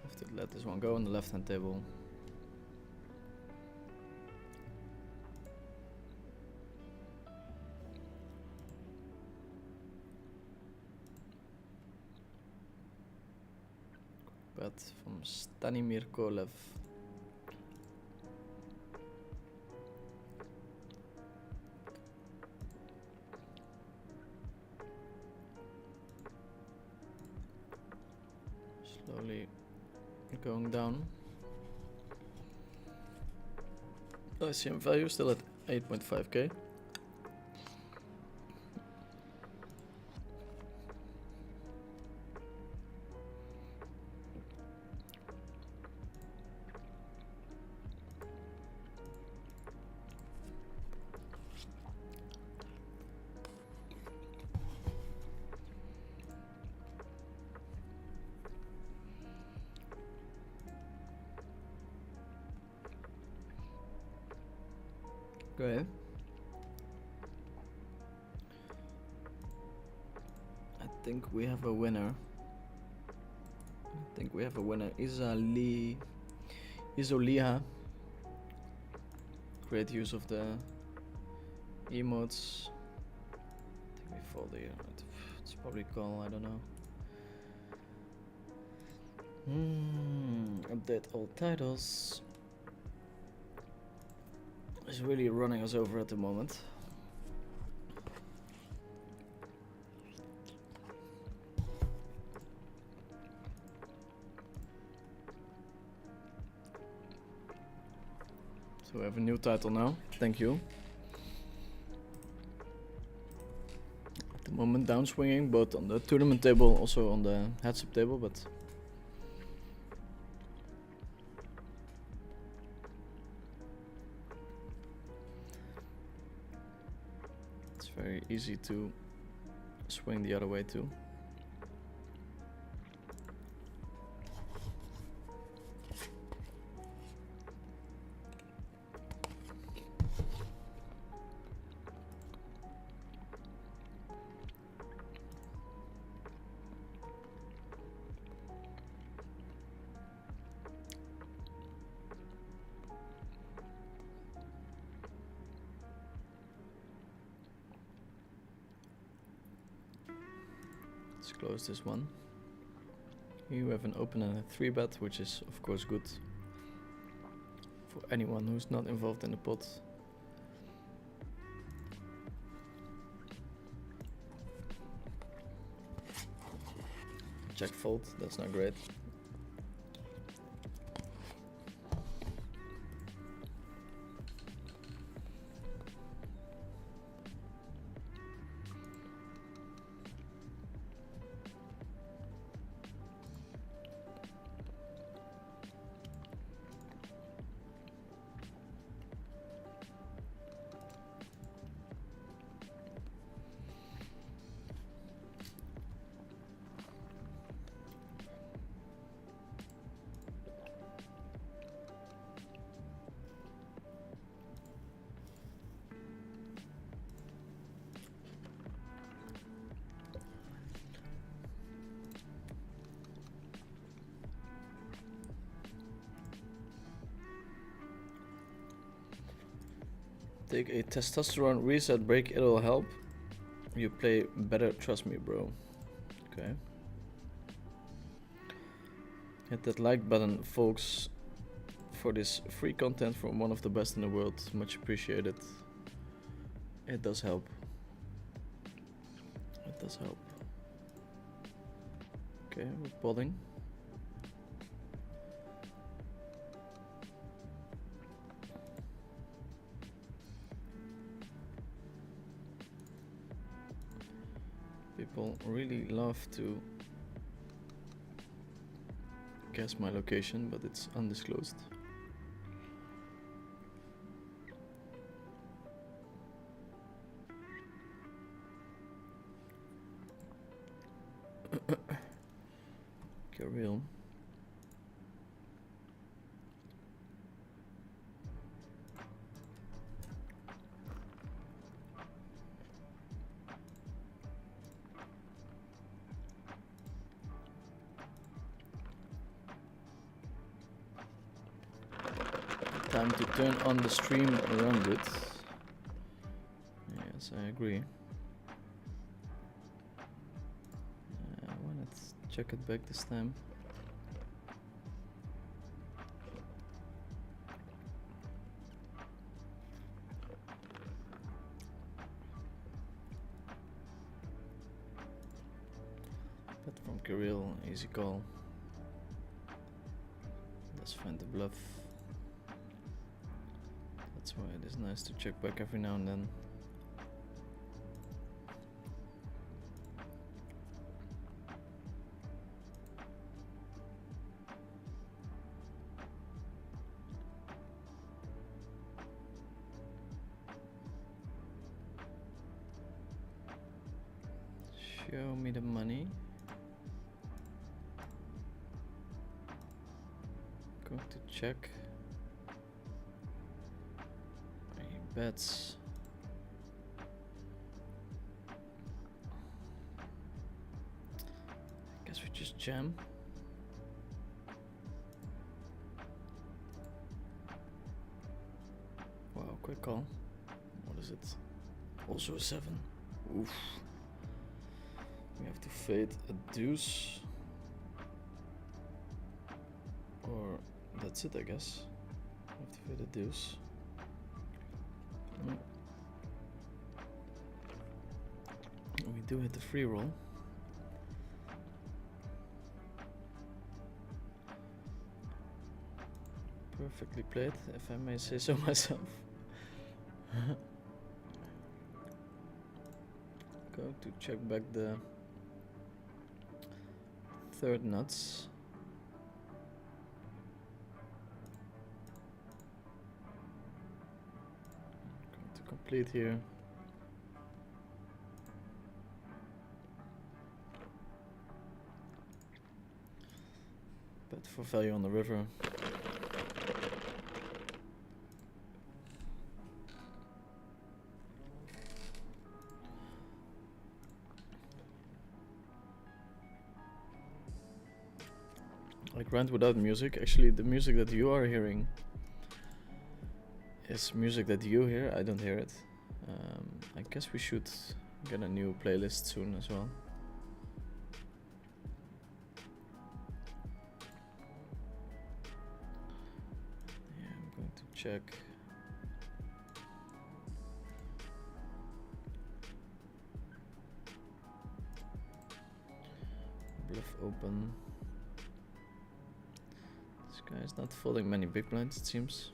Have to let this one go on the left hand table. Bet from Stanimir Kolev. Slowly going down. ICM value still at 8.5k. Okay. I think we have a winner. Isoliha. Great use of the emotes. I think we fall there. It's probably call, I don't know. Update all titles. It's really running us over at the moment. So we have a new title now. Thank you. At the moment downswinging, both on the tournament table, also on the heads-up table, but it's very easy to swing the other way too. Let's close this one. Here we have an open and a 3-bet, which is of course good for anyone who's not involved in the pot. Check fold, that's not great. Take a testosterone reset break, it'll help. You play better, trust me, bro. Okay. Hit that like button, folks, for this free content from one of the best in the world. Much appreciated. It does help. It does help. Okay, we're potting. People really love to guess my location, but it's undisclosed. Okay, real. Time to turn on the stream around it. Yes, I agree. Why not check it back this time? But from Kirill, easy call. Let's find the bluff. That's why it is nice to check back every now and then. Show me the money. Going to check. bets. I guess we just jam. Wow, quick call. What is it? Also a 7. Oof. We have to fade a deuce. Or that's it, I guess. We have to fade a deuce. We do hit the free roll. Perfectly played, if I may say so myself. Going to check back the third nuts. Going to complete here. Bet for value on the river. Like rant without music. Actually, the music that you are hearing is music that you hear. I don't hear it. I guess we should get a new playlist soon as well. Yeah, I'm going to check. Bluff open. This guy is not folding many big blinds, it seems.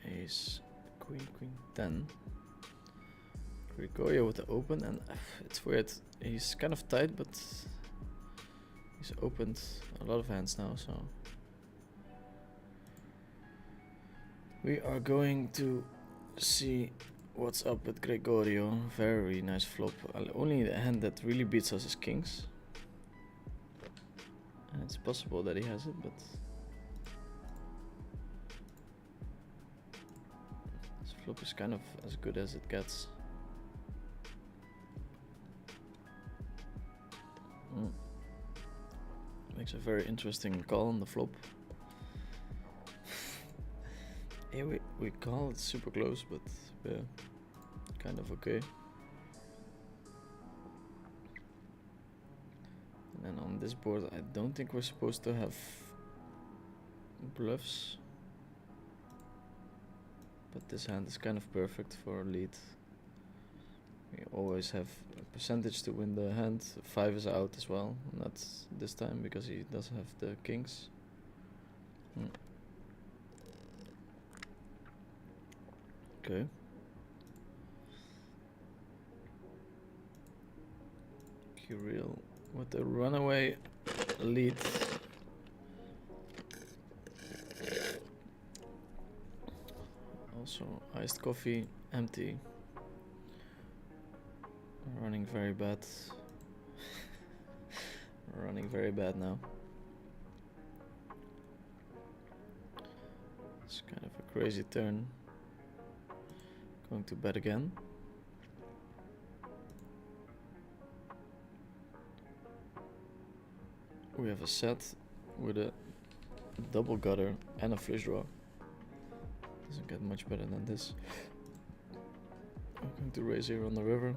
Ace, queen, queen, 10. Gregorio with the open, and it's weird. He's kind of tight, but he's opened a lot of hands now, so we are going to see what's up with Gregorio. Very nice flop. Only the hand that really beats us is kings. And it's possible that he has it, but this flop is kind of as good as it gets. Makes a very interesting call on the flop. Yeah, we call it super close, but yeah, kind of okay. And then on this board, I don't think we're supposed to have bluffs. But this hand is kind of perfect for a lead. We always have a percentage to win the hand. 5 is out as well, not this time because he does have the kings. Okay. Kirill with the runaway lead. Also iced coffee, empty. Running very bad. Running very bad now. It's kind of a crazy turn. Going to bet again. We have a set with a double gutter and a flush draw. Doesn't get much better than this. I'm going to raise here on the river.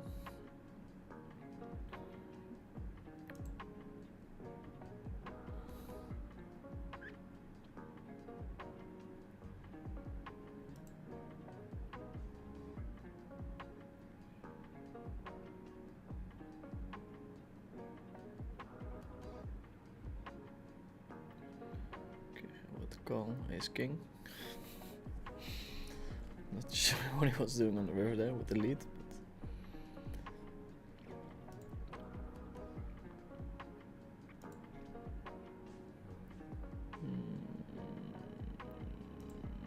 Call ace king. Not sure what he was doing on the river there with the lead.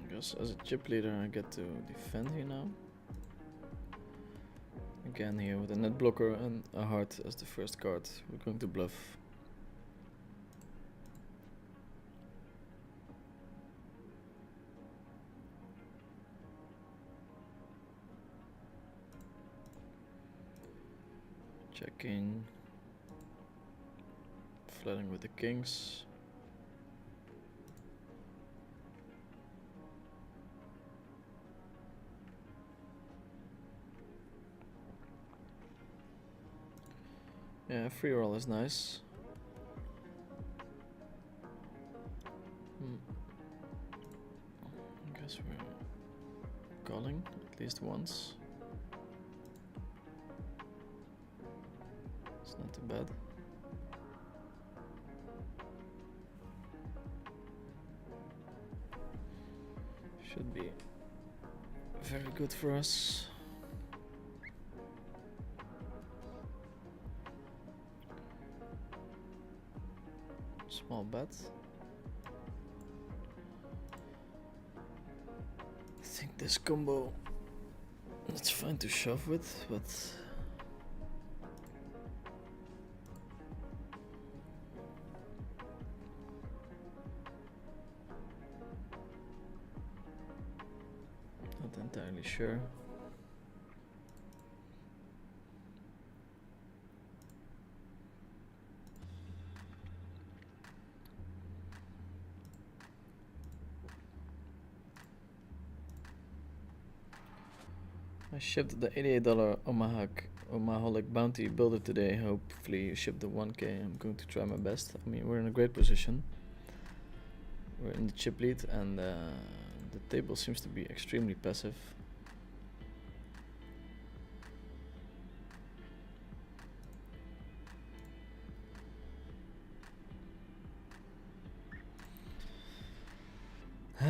I guess as a chip leader I get to defend here now. Again here with a net blocker and a heart as the first card. We're going to bluff. Checking. Flatting with the kings. Yeah, free roll is nice. I guess we're calling at least once. It's not too bad. Should be very good for us. Small bet. I think this combo, it's fine to shove with, but not entirely sure. I shipped the $88 Omaha bounty builder today. Hopefully you ship the 1k. I'm going to try my best. I mean, we're in a great position. We're in the chip lead and the table seems to be extremely passive. I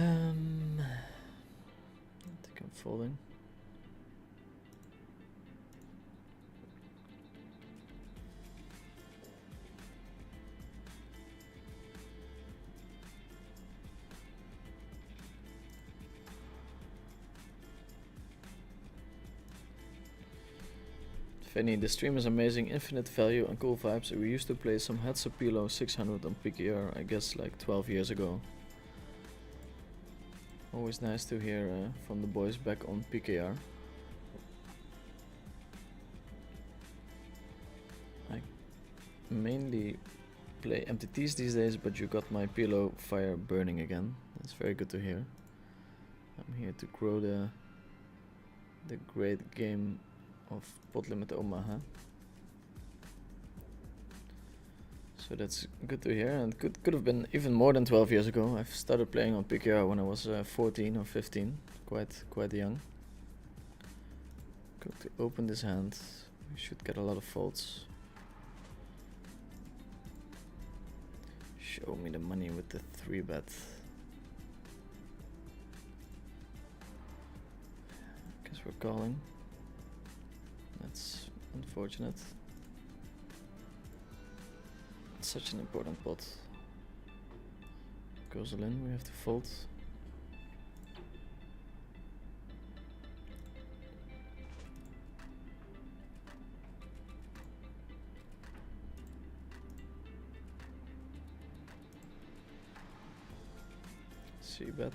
think I'm folding. Fanny, the stream is amazing, infinite value and cool vibes. We used to play some heads of Pilo 600 on PKR, I guess like 12 years ago. Always nice to hear from the boys back on PKR. I mainly play MTTs these days, but you got my Pilo fire burning again. That's very good to hear. I'm here to grow the great game of pot limit Omaha. So that's good to hear, and could have been even more than 12 years ago. I've started playing on PKR when I was 14 or 15, quite young. Going to open this hand. We should get a lot of folds. Show me the money with the 3-bet. Guess we're calling. That's unfortunate. It's such an important pot. Goes all in, we have to fold. See bet.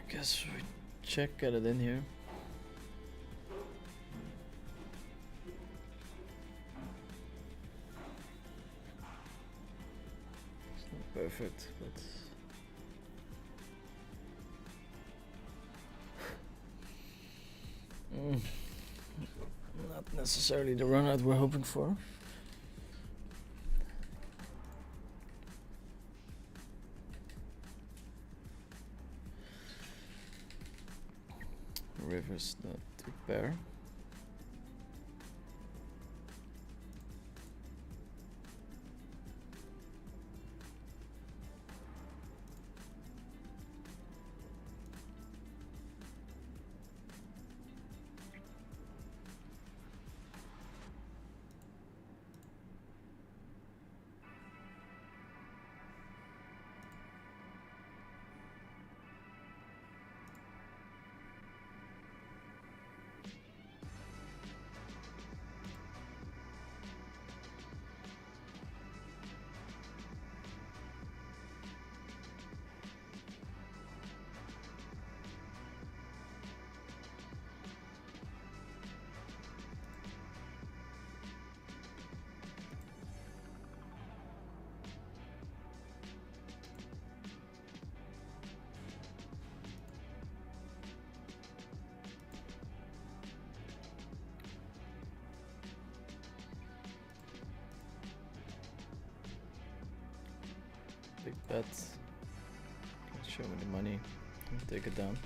Guess we check, get it in here. It's not perfect, but not necessarily the run out we're hoping for. River's not to pair. bet. Show me the money. I'll take it down.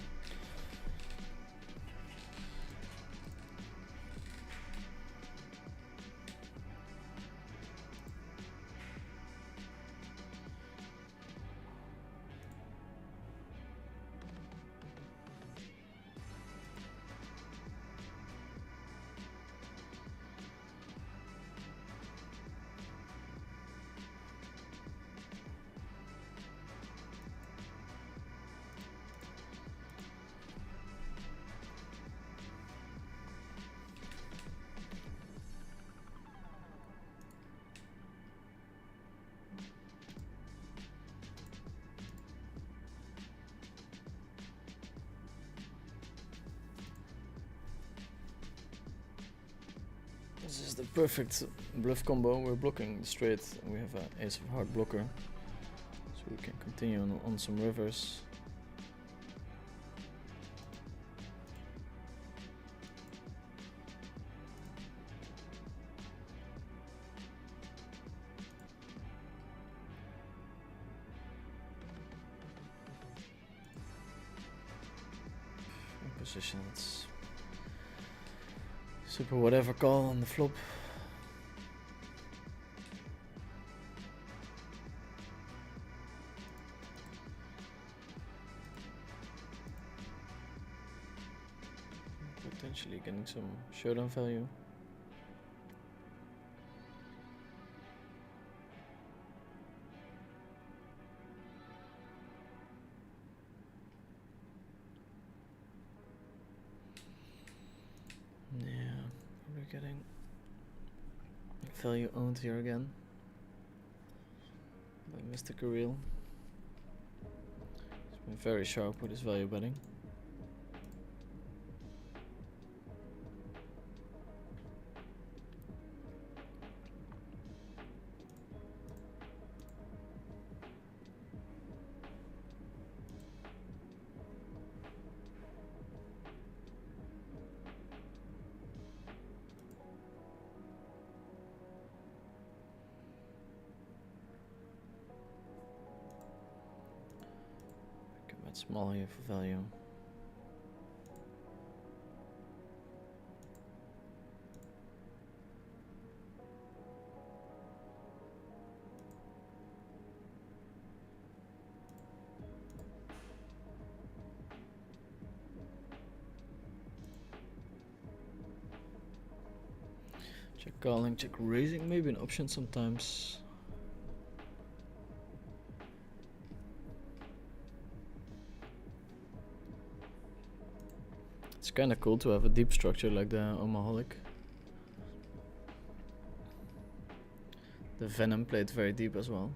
This is the perfect bluff combo. We're blocking straight. We have an ace of heart blocker, so we can continue on some rivers. In position, it's super whatever call on the flop. Potentially getting some showdown value. Yeah, we're getting value owned here again by Mr. Kirill. He's been very sharp with his value betting. Small here for value. Check calling, check raising, maybe an option sometimes. It's kinda cool to have a deep structure like the Omaha. The Venom played very deep as well.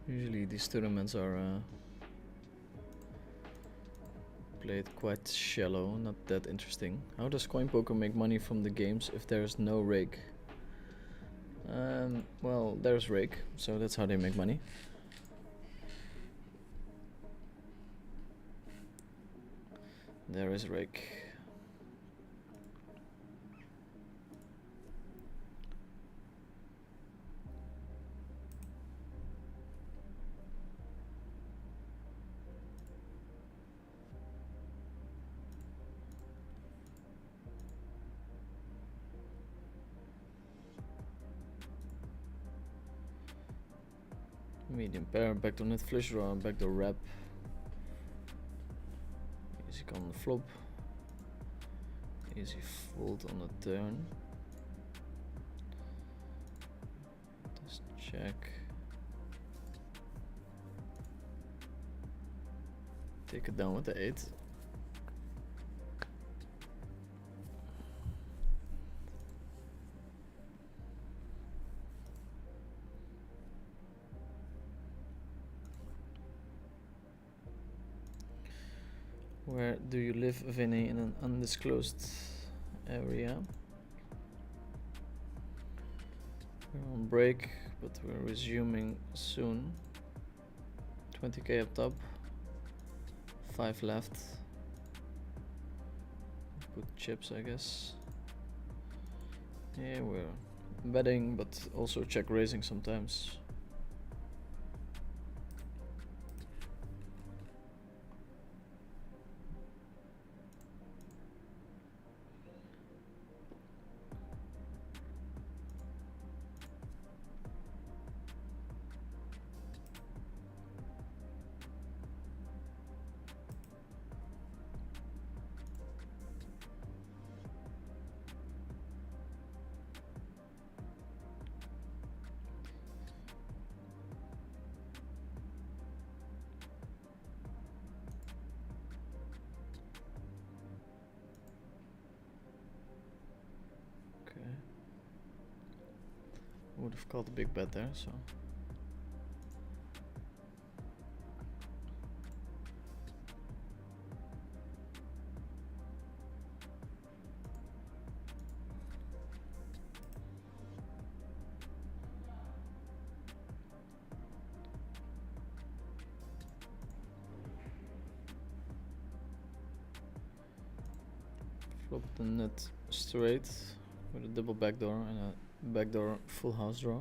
Usually these tournaments are played quite shallow, not that interesting. How does Coin Poker make money from the games if there's no rake? Well, there's rake, so that's how they make money. There is rake. Medium pair, back to net flush draw, back to wrap. Easy call on the flop. Easy fold on the turn. Just check. Take it down with the 8. Where do you live, Vinny? In an undisclosed area. We're on break, but we're resuming soon. 20k up top. 5 left. Put chips, I guess. Yeah, we're betting, but also check raising sometimes. Would have called a big bet there, so. Flop the nut straight with a double backdoor and a backdoor full house draw.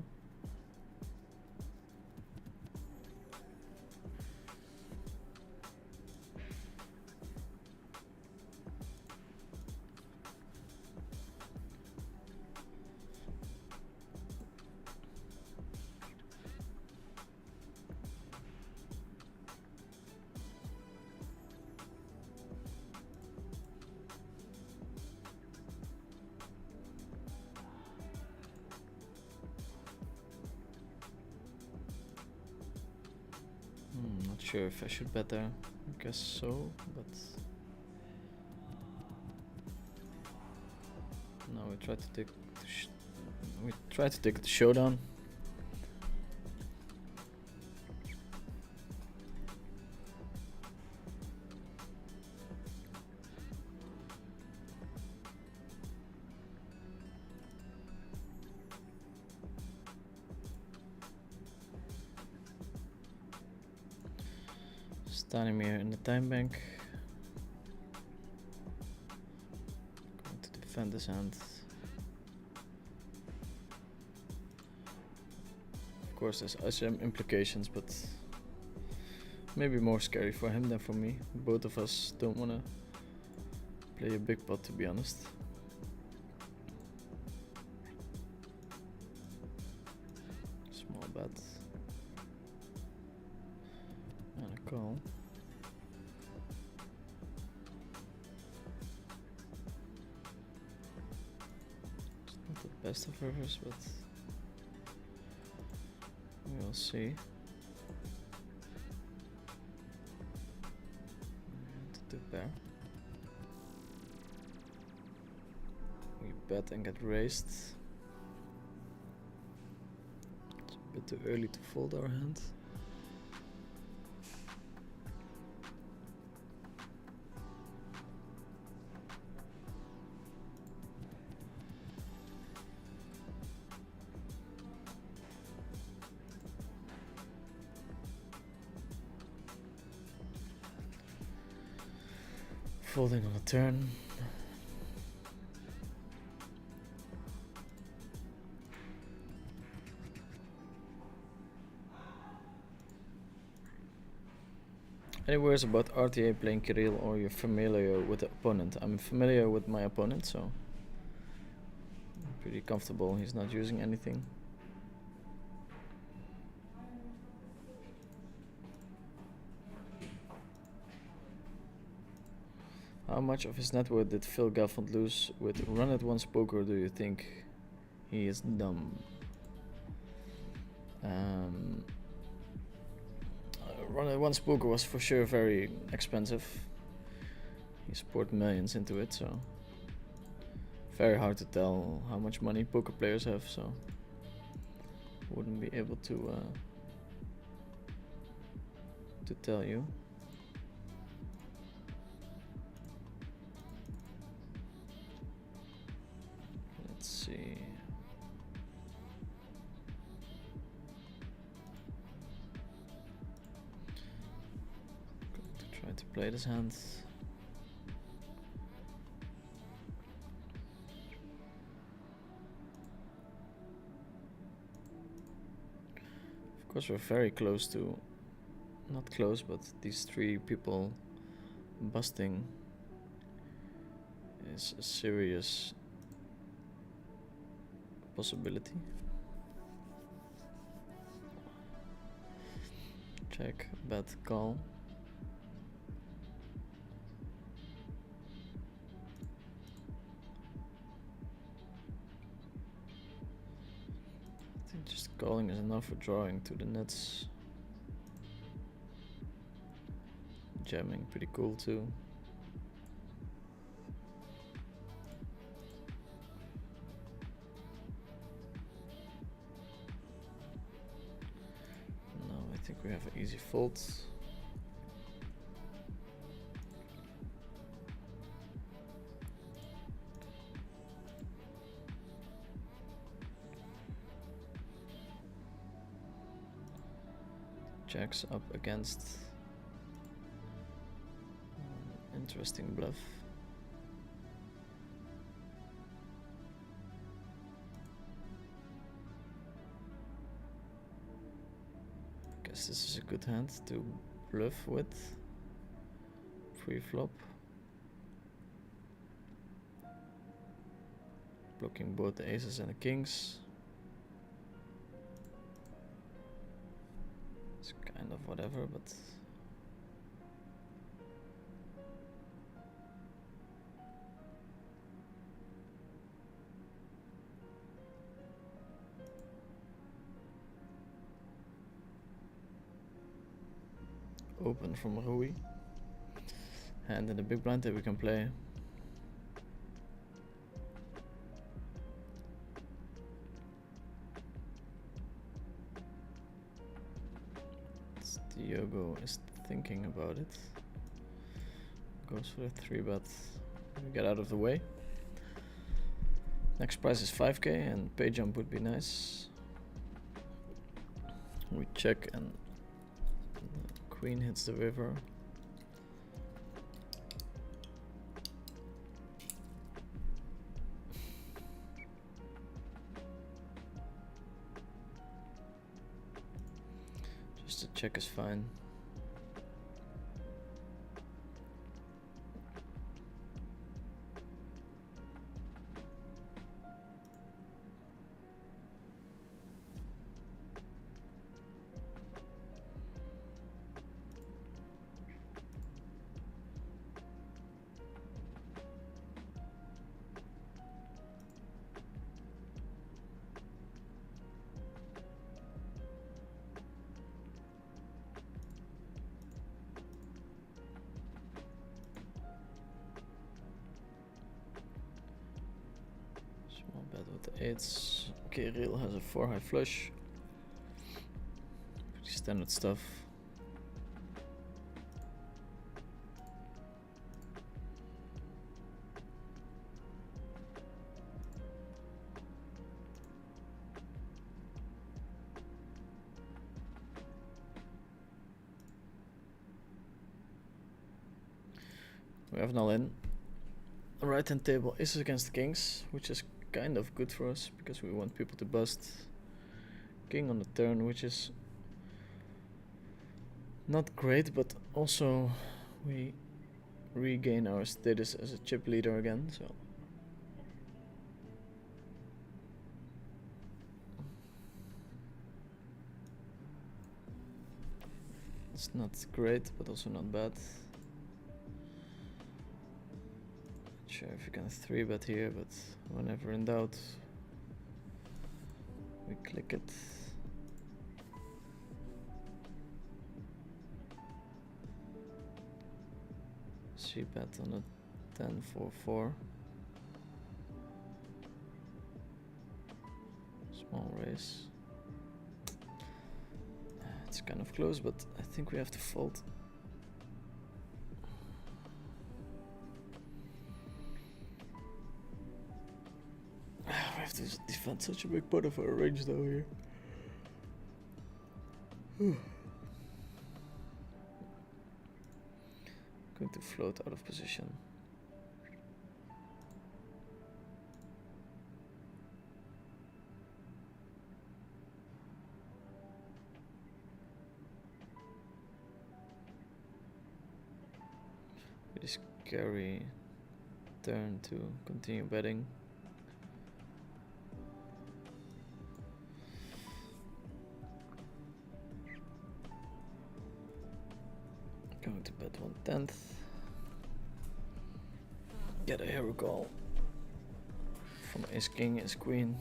Not sure if I should bet there. I guess so, but no. We try to take the showdown. Standing here in the time bank. Going to defend this hand. Of course, there's ICM implications, but maybe more scary for him than for me. Both of us don't want to play a big pot, to be honest. Small bet. And a call. It's not the best of rivers, but we'll see. And two pair. We bet and get raised. It's a bit too early to fold our hand. Folding on a turn. Any words about RTA playing Kirill, or you're familiar with the opponent? I'm familiar with my opponent, so I'm pretty comfortable. He's not using anything. How much of his net worth did Phil Gelfand lose with Run It Once Poker? Do you think he is dumb? Run It Once Poker was for sure very expensive. He's poured millions into it, so very hard to tell how much money poker players have, so wouldn't be able to tell you. Let's see. Going to try to play this hand. course, we're very close to, not close, but these 3 people busting is a serious possibility. Check, bet, call. I think just calling is enough for drawing to the nuts. Jamming, pretty cool too. No, I think we have an easy fold. Jacks up against interesting bluff. Guess this is a good hand to bluff with pre-flop. Blocking both the aces and the kings. It's kind of whatever, but open from Rui. Hand in the big blind that we can play. Diogo is thinking about it. Goes for a 3-bet. Get out of the way. Next price is 5k and pay jump would be nice. We check and the queen hits the river. Just a check is fine. Small bet with the 8s. Okay, Real has a 4 high flush. Pretty standard stuff. We have an all-in. Right hand table aces against kings, which is kind of good for us because we want people to bust. King on the turn, which is not great, but also we regain our status as a chip leader again, so it's not great, but also not bad. Sure if you can 3-bet here, but whenever in doubt, we click it. C-bet on a 10-4-4. Small raise. It's kind of close, but I think we have to fold. We have to defend such a big part of our range though here. Going to float out of position. Really scary turn to continue betting. Going to bet 1/10. Get a hero call from ace king, ace queen.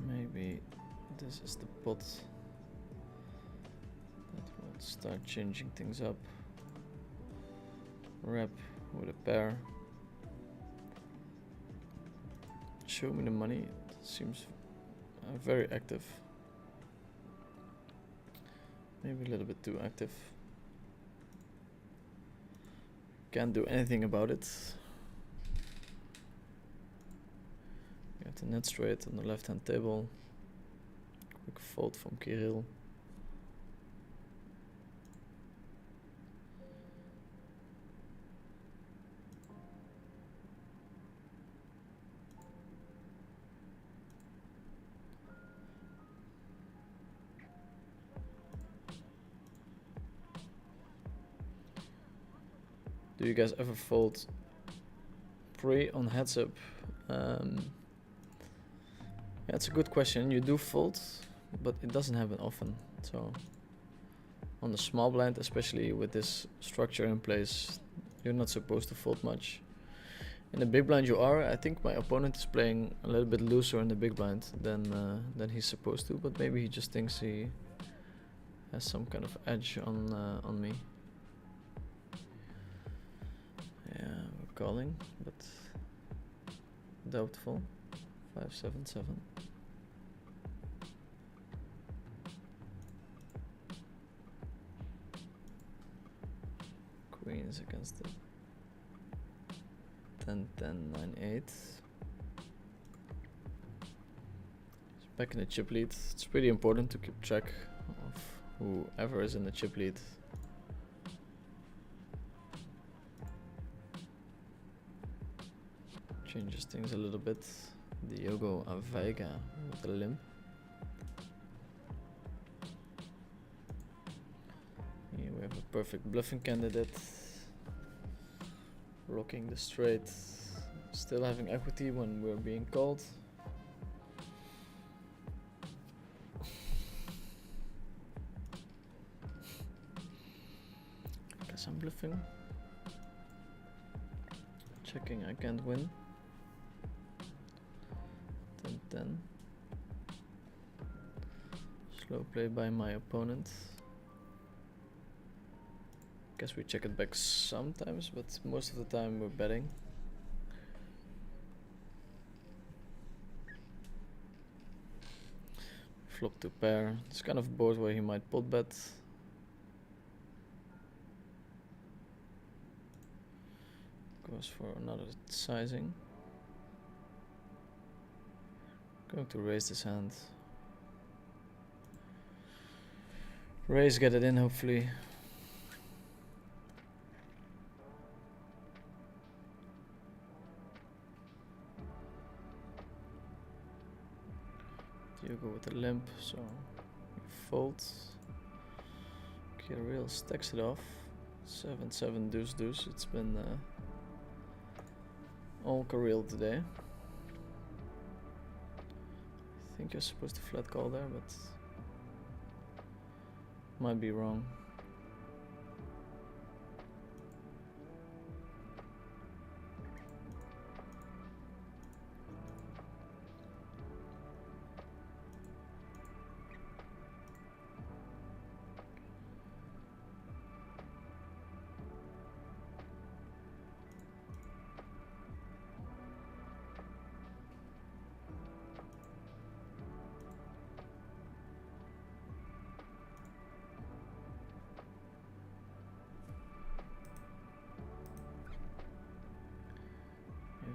Maybe this is the pot that will start changing things up. Rep with a pair. Show me the money. It seems very active. Maybe a little bit too active. Can't do anything about it. We have the net straight on the left hand table. Quick fold from Kirill. Do you guys ever fold pre on heads up? Yeah, it's a good question. You do fold, but it doesn't happen often. So on the small blind, especially with this structure in place, you're not supposed to fold much. In the big blind you are. I think my opponent is playing a little bit looser in the big blind than he's supposed to, but maybe he just thinks he has some kind of edge on me. Yeah, we're calling, but doubtful. 5-7-7. Queens against the 10-10-9-8. Back in the chip lead. It's pretty important to keep track of whoever is in the chip lead. Changes things a little bit. Diogo Aveiga with a limp. Here we have a perfect bluffing candidate. Blocking the straight. Still having equity when we're being called. Guess I'm bluffing. Checking, I can't win. 10-10. Slow play by my opponent. Guess we check it back sometimes, but most of the time we're betting. Flop to pair. It's kind of board where he might pot bet. Goes for another sizing. Going to raise this hand. Raise, get it in hopefully. You go with the limp, so you fold. Kirill stacks it off. 7-7 deuce deuce. It's been all Kirill today. I think you're supposed to flat call there, but might be wrong.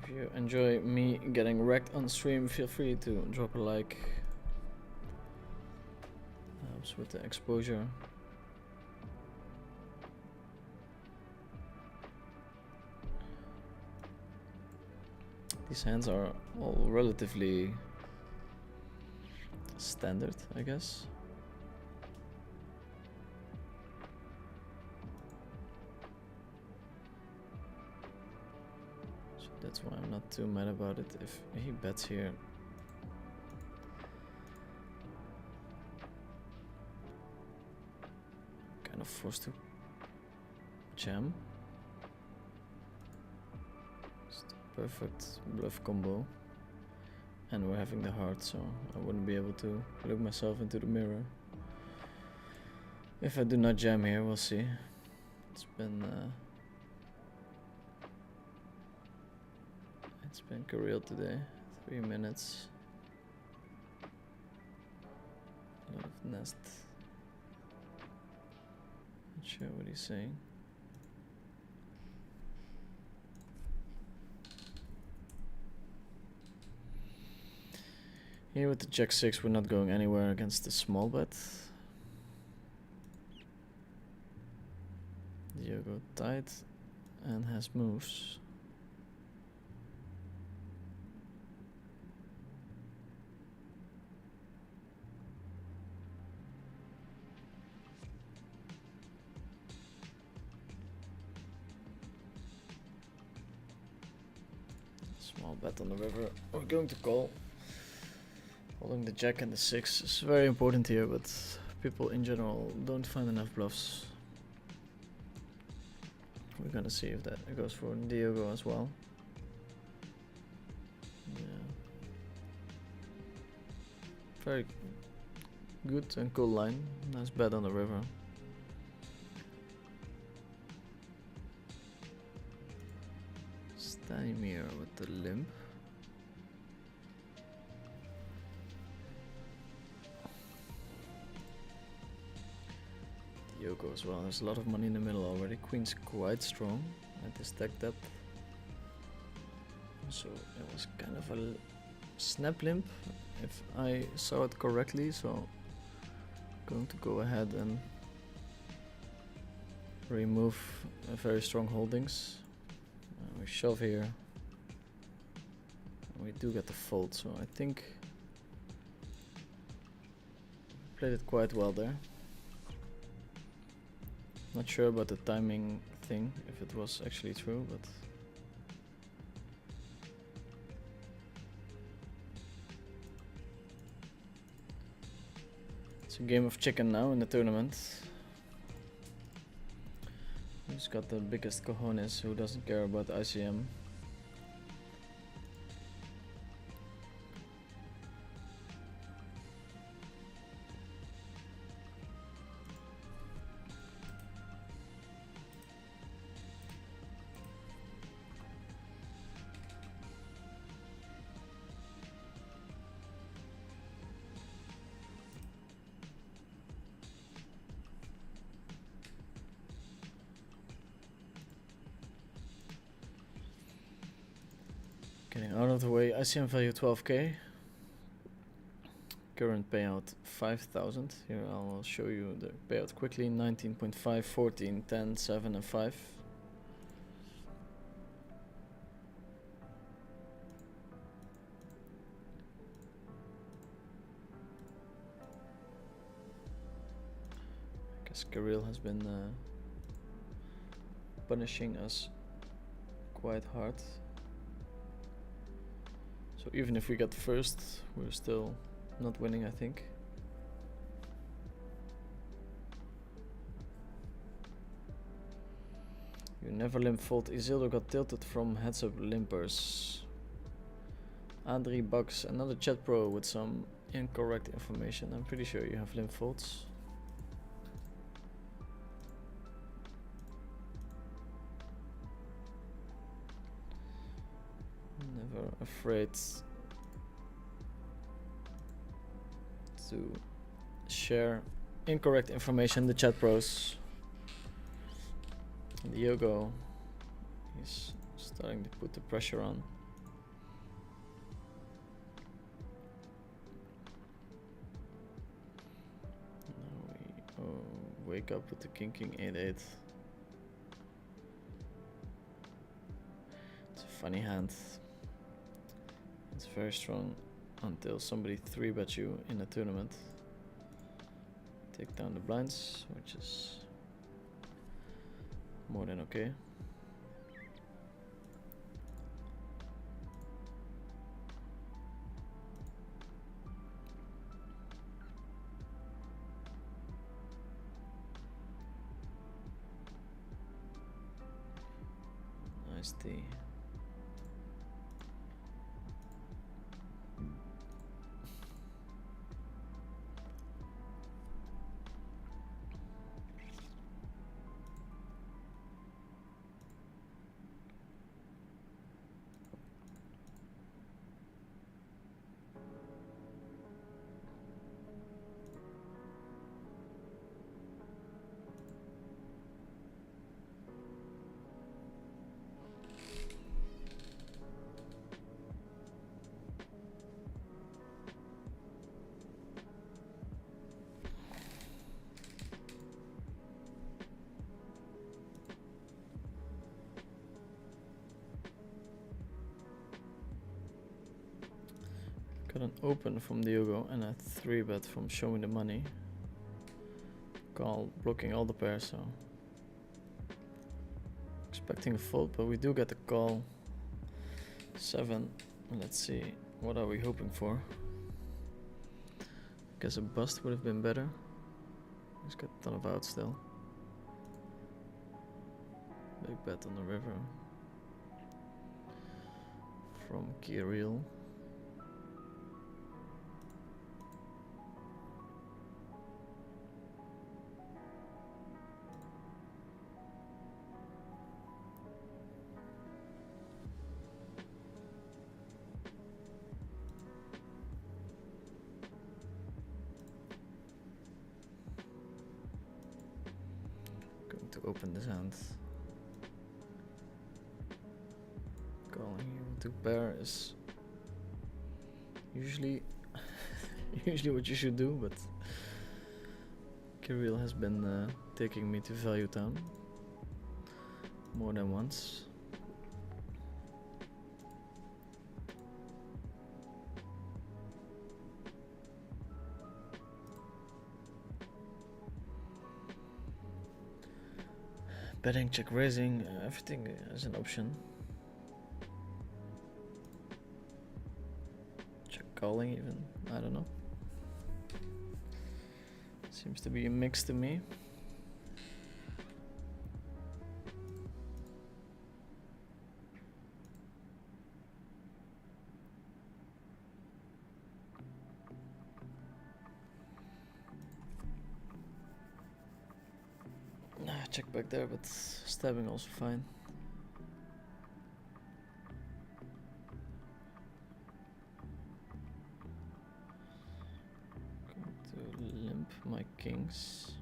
If you enjoy me getting wrecked on stream, feel free to drop a like. Helps with the exposure. These hands are all relatively standard, I guess. So that's why I'm not too mad about it. If he bets here, kind of forced to jam. It's the perfect bluff combo. And we're having the heart, so I wouldn't be able to look myself into the mirror. If I do not jam here, we'll see. It's been Kirill today. 3 minutes. A lot of nest. Not sure what he's saying. Here with the Jack 6, we're not going anywhere against the small bet. Diogo tight and has moves. Small bet on the river. We're going to call. Holding the Jack and the 6 is very important here, but people in general don't find enough bluffs. We're gonna see if that goes for Diogo as well. Yeah. Very good and cool line. Nice bet on the river. Stanimir with the limp. Diogo as well. There's a lot of money in the middle already. Queen's quite strong at the stack depth. So it was kind of a snap limp, if I saw it correctly. So going to go ahead and remove very strong holdings. We shove here. And we do get the fold, so I think played it quite well there. Not sure about the timing thing, if it was actually true, but it's a game of chicken now in the tournament. Who's got the biggest cojones? Who doesn't care about ICM? Getting out of the way, ICM value 12k. Current payout 5,000. Here I will show you the payout quickly. 19.5, 14, 10, 7 and 5. I guess Kirill has been punishing us quite hard. So even if we get first, we're still not winning, I think. You never limp fold. Isildur got tilted from heads up limpers. Adri Bucks, another chat pro with some incorrect information. I'm pretty sure you have limp folds. Never afraid to share incorrect information, the chat pros. And Diogo is starting to put the pressure on. Now we wake up with the king 8-8. It's a funny hand. It's very strong until somebody 3-bets you in a tournament. Take down the blinds, which is more than okay. Nice D. Got an open from Diogo and a 3-bet from Show Me the Money. Call blocking all the pairs, so expecting a fold, but we do get the call. 7. Let's see, what are we hoping for? Guess a bust would have been better. He's got a ton of outs still. Big bet on the river from Kirill. To open this hand. Calling here to pair is usually what you should do, but Kirill has been taking me to value town more than once. Betting, check raising, everything is an option. Check calling even, I don't know. Seems to be a mix to me. Check back there, but stabbing also fine. Going to limp my kings.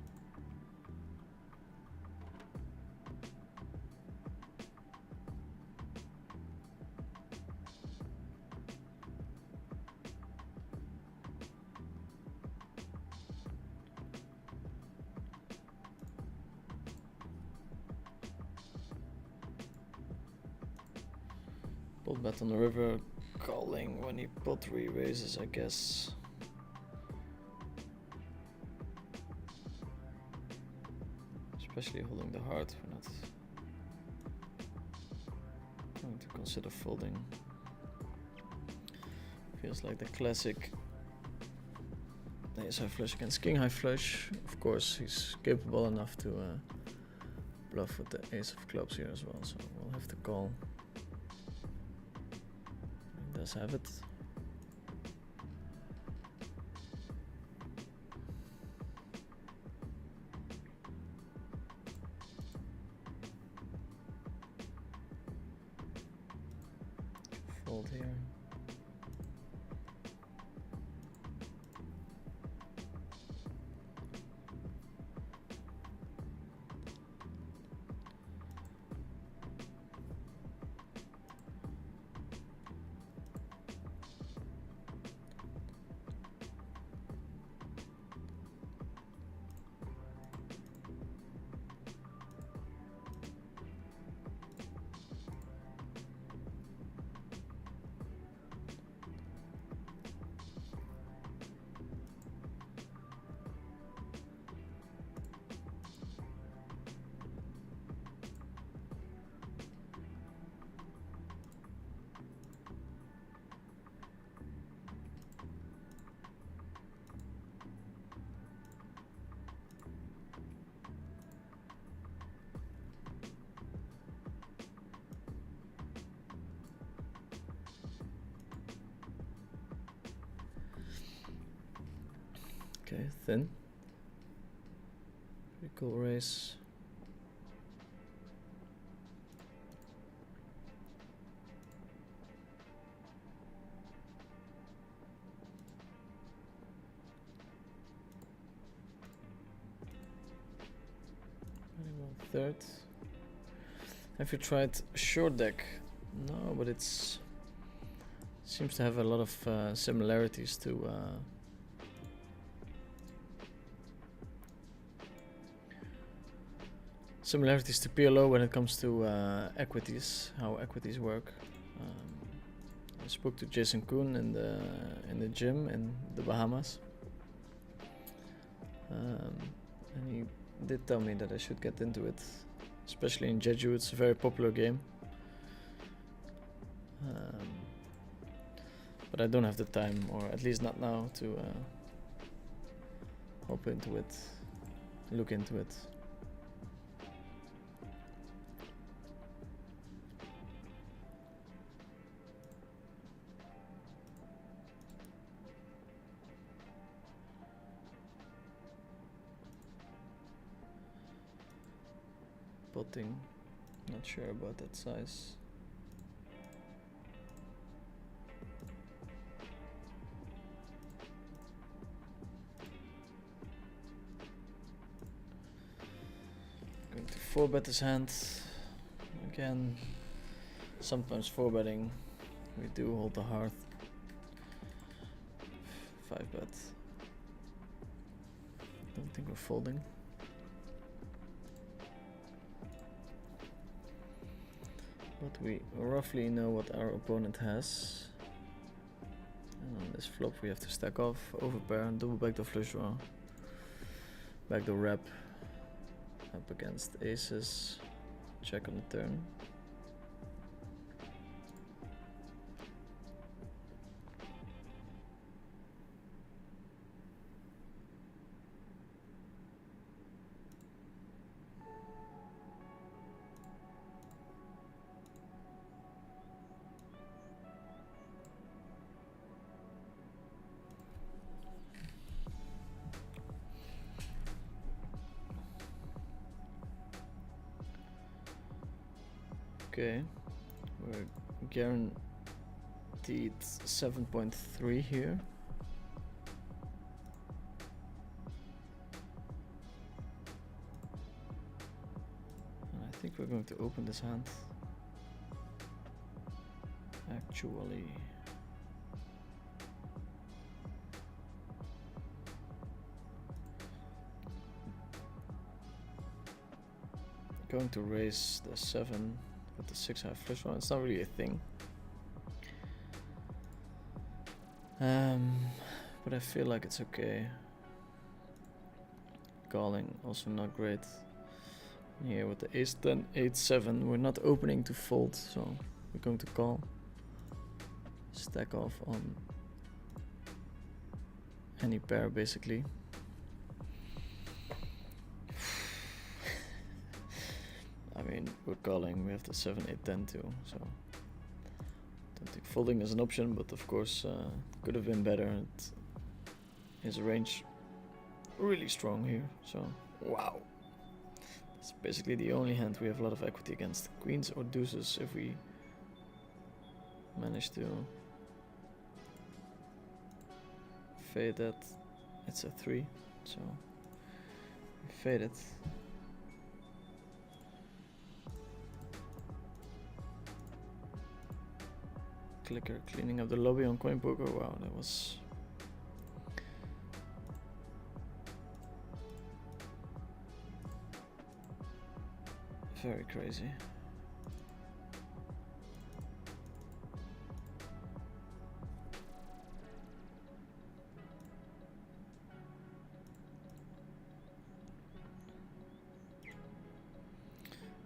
Pulled bet on the river, calling when he pot re-raises, I guess. Especially holding the heart, we're not going to consider folding. Feels like the classic ace high flush against king high flush. Of course, he's capable enough to bluff with the ace of clubs here as well, so we'll have to call. Does have it. Fold here. Okay, thin. Pretty cool race. Third. Have you tried short deck? No, but it's seems to have a lot of similarities to PLO when it comes to equities, how equities work. I spoke to Jason Kuhn in the gym in the Bahamas, and he did tell me that I should get into it, especially in Jeju. It's a very popular game, but I don't have the time, or at least not now, to hop into it, look into it. Potting, not sure about that size. Going to 4-bet this hand again. Sometimes 4-betting, we do hold the hearth. 5-bet. Don't think we're folding. But we roughly know what our opponent has. And on this flop we have to stack off, overpair, double backdoor flush draw, backdoor rep, up against aces, check on the turn. Okay, we're guaranteed 7.3 here. And I think we're going to open this hand. Actually. Going to raise the 7 with the 6-high flush draw. It's not really a thing. But I feel like it's okay. Calling, also not great. Here with the ace 10, 8, 7, we're not opening to fold, so we're going to call. Stack off on any pair basically. I mean, we're calling, we have the 7, 8, 10 too, so don't think folding is an option, but of course could have been better. His range really strong here, so wow. It's basically the only hand we have a lot of equity against. Queens or deuces if we manage to fade that. It's a 3, so we fade it. Clicker cleaning up the lobby on coin poker. Wow, that was very crazy.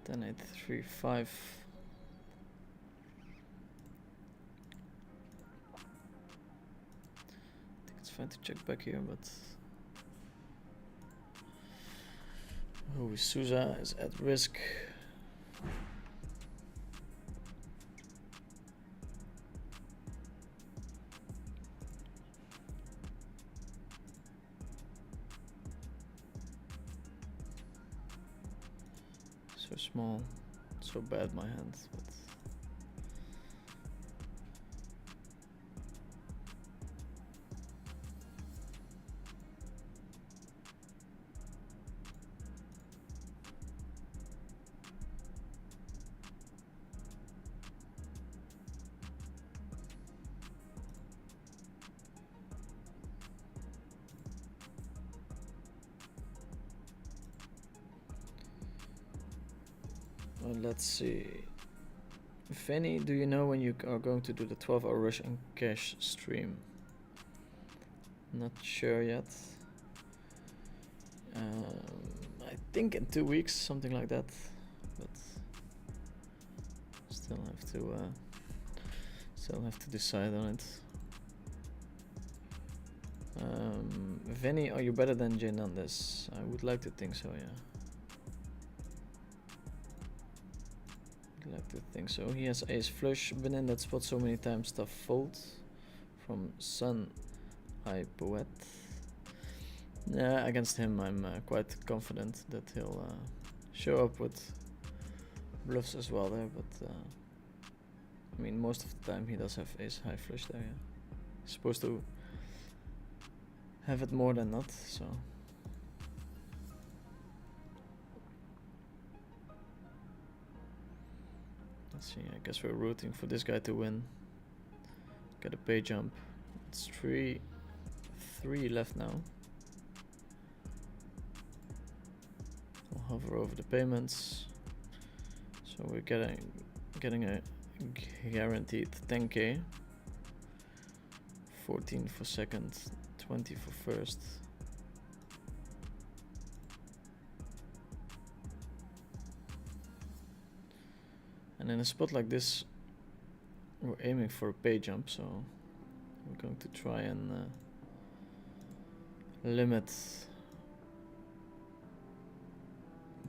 Then 8, 3, 5. Fine to check back here, but Souza is at risk. small, so bad my hands, but let's see. Fanny, do you know when you are going to do the 12-hour rush and cash stream? Not sure yet. I think in 2 weeks, something like that. But still have to decide on it. Vinny, are you better than Jenandes? I would like to think so, yeah. I'd like to think so. He has ace flush, been in that spot so many times, tough fold. From Sun, I poet. Yeah, against him I'm quite confident that he'll show up with bluffs as well there, but I mean most of the time he does have ace high flush there, yeah. He's supposed to have it more than not, so. Let's see, I guess we're rooting for this guy to win. Get a pay jump. It's three left now. I'll hover over the payments. So we're getting a guaranteed 10k. 14 for second, 20 for first. And in a spot like this, we're aiming for a pay jump, so we're going to try and limit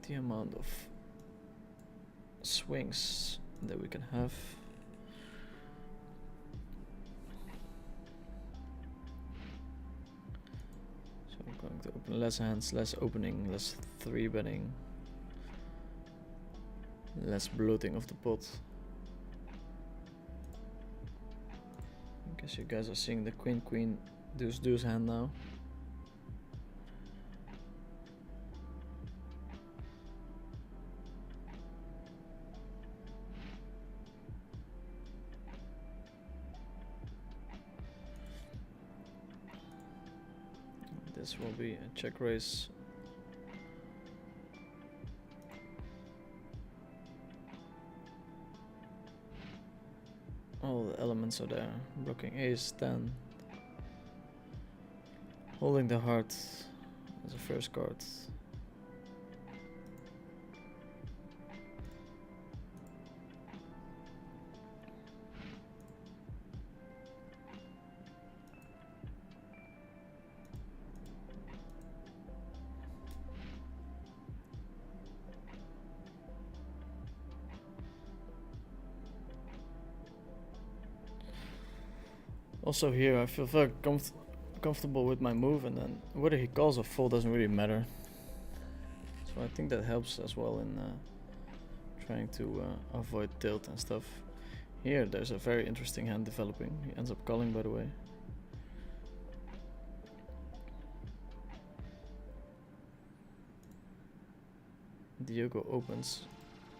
the amount of swings that we can have. So we're going to open less hands, less opening, less 3-betting. Less bloating of the pot. I guess you guys are seeing the queen, queen, deuce, deuce hand now. This will be a check raise. All the elements are there. Blocking ace, 10. Holding the heart as a first card. Also here I feel very comfortable with my move, and then whether he calls or fold doesn't really matter. So I think that helps as well in trying to avoid tilt and stuff. Here there's a very interesting hand developing. He ends up calling, by the way. Diogo opens.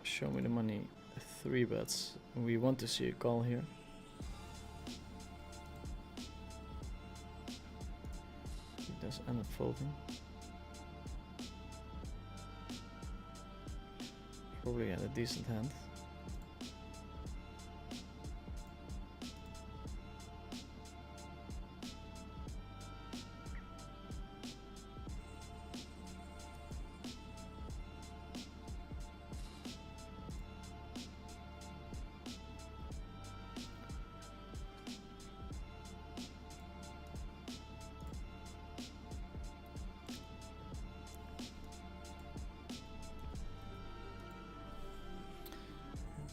Show me the money. 3 bets. We want to see a call here. Does end up folding. Probably had a decent hand.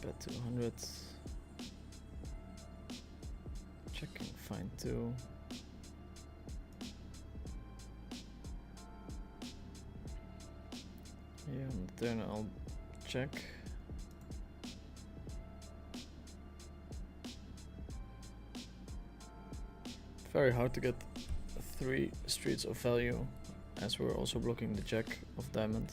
Bet 200. Checking, fine 2. Here on the turn I'll check. Very hard to get 3 streets of value, as we're also blocking the jack of diamond.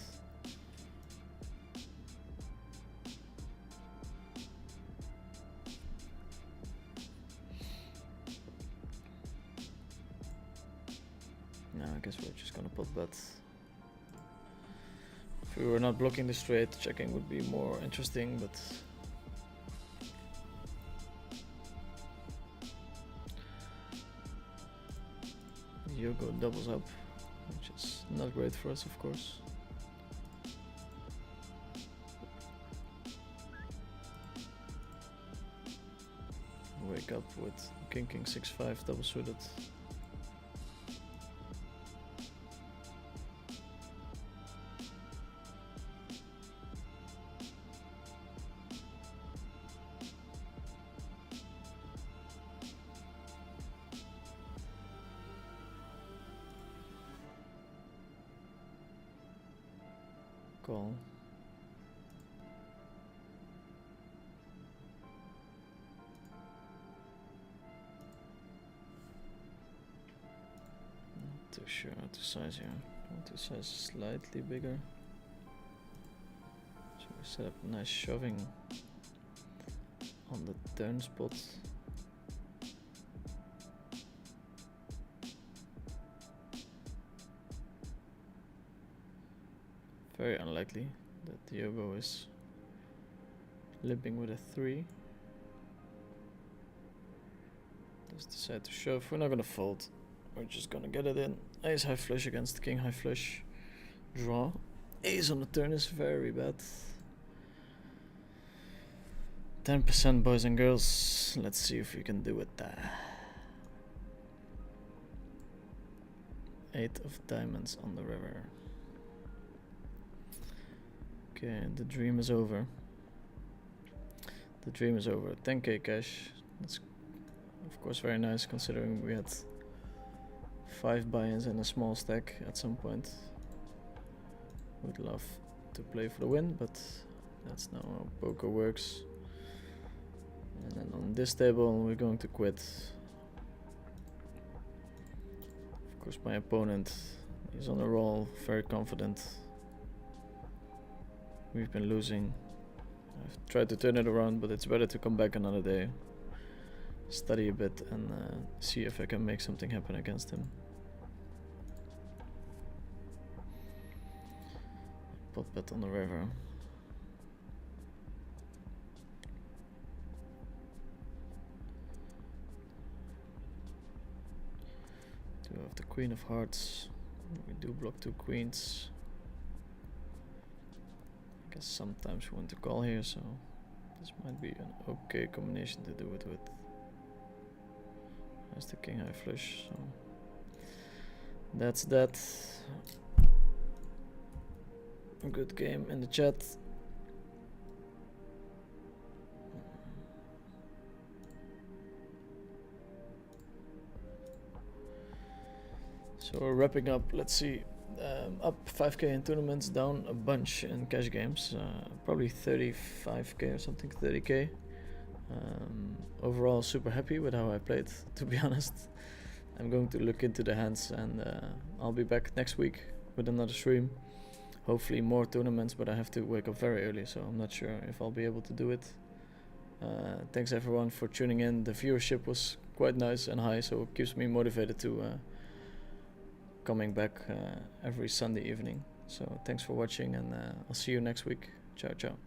No, I guess we're just gonna put bet. If we were not blocking the straight, checking would be more interesting, but Yogo doubles up, which is not great for us, of course. Wake up with King 6-5 double suited. Call. Not too sure how to size here. I want to size slightly bigger. So we set up a nice shoving on the turn spot. Very unlikely that Diogo is limping with a 3. Just decide to shove. We're not gonna fold. We're just gonna get it in. Ace high flush against king high flush. Draw. Ace on the turn is very bad. 10% boys and girls. Let's see if we can do it. 8 of diamonds on the river. Okay, the dream is over. The dream is over. 10k cash. That's of course very nice considering we had 5 buy-ins and a small stack at some point. Would love to play for the win, but that's not how poker works. And then on this table we're going to quit. Of course my opponent is on a roll, very confident. We've been losing. I've tried to turn it around, but it's better to come back another day, study a bit, and see if I can make something happen against him. Pot bet on the river. Do have the queen of hearts. We do block 2 queens. Sometimes we want to call here, so this might be an okay combination to do it with. There's the king high flush, so that's that. A good game in the chat. So we're wrapping up. Let's see. Up 5k in tournaments, down a bunch in cash games, probably 35k or something, 30k. Overall super happy with how I played, to be honest. I'm going to look into the hands, and I'll be back next week with another stream. Hopefully more tournaments, but I have to wake up very early, so I'm not sure if I'll be able to do it. Thanks everyone for tuning in. The viewership was quite nice and high, so it keeps me motivated to coming back every Sunday evening. So thanks for watching, and I'll see you next week. Ciao, ciao.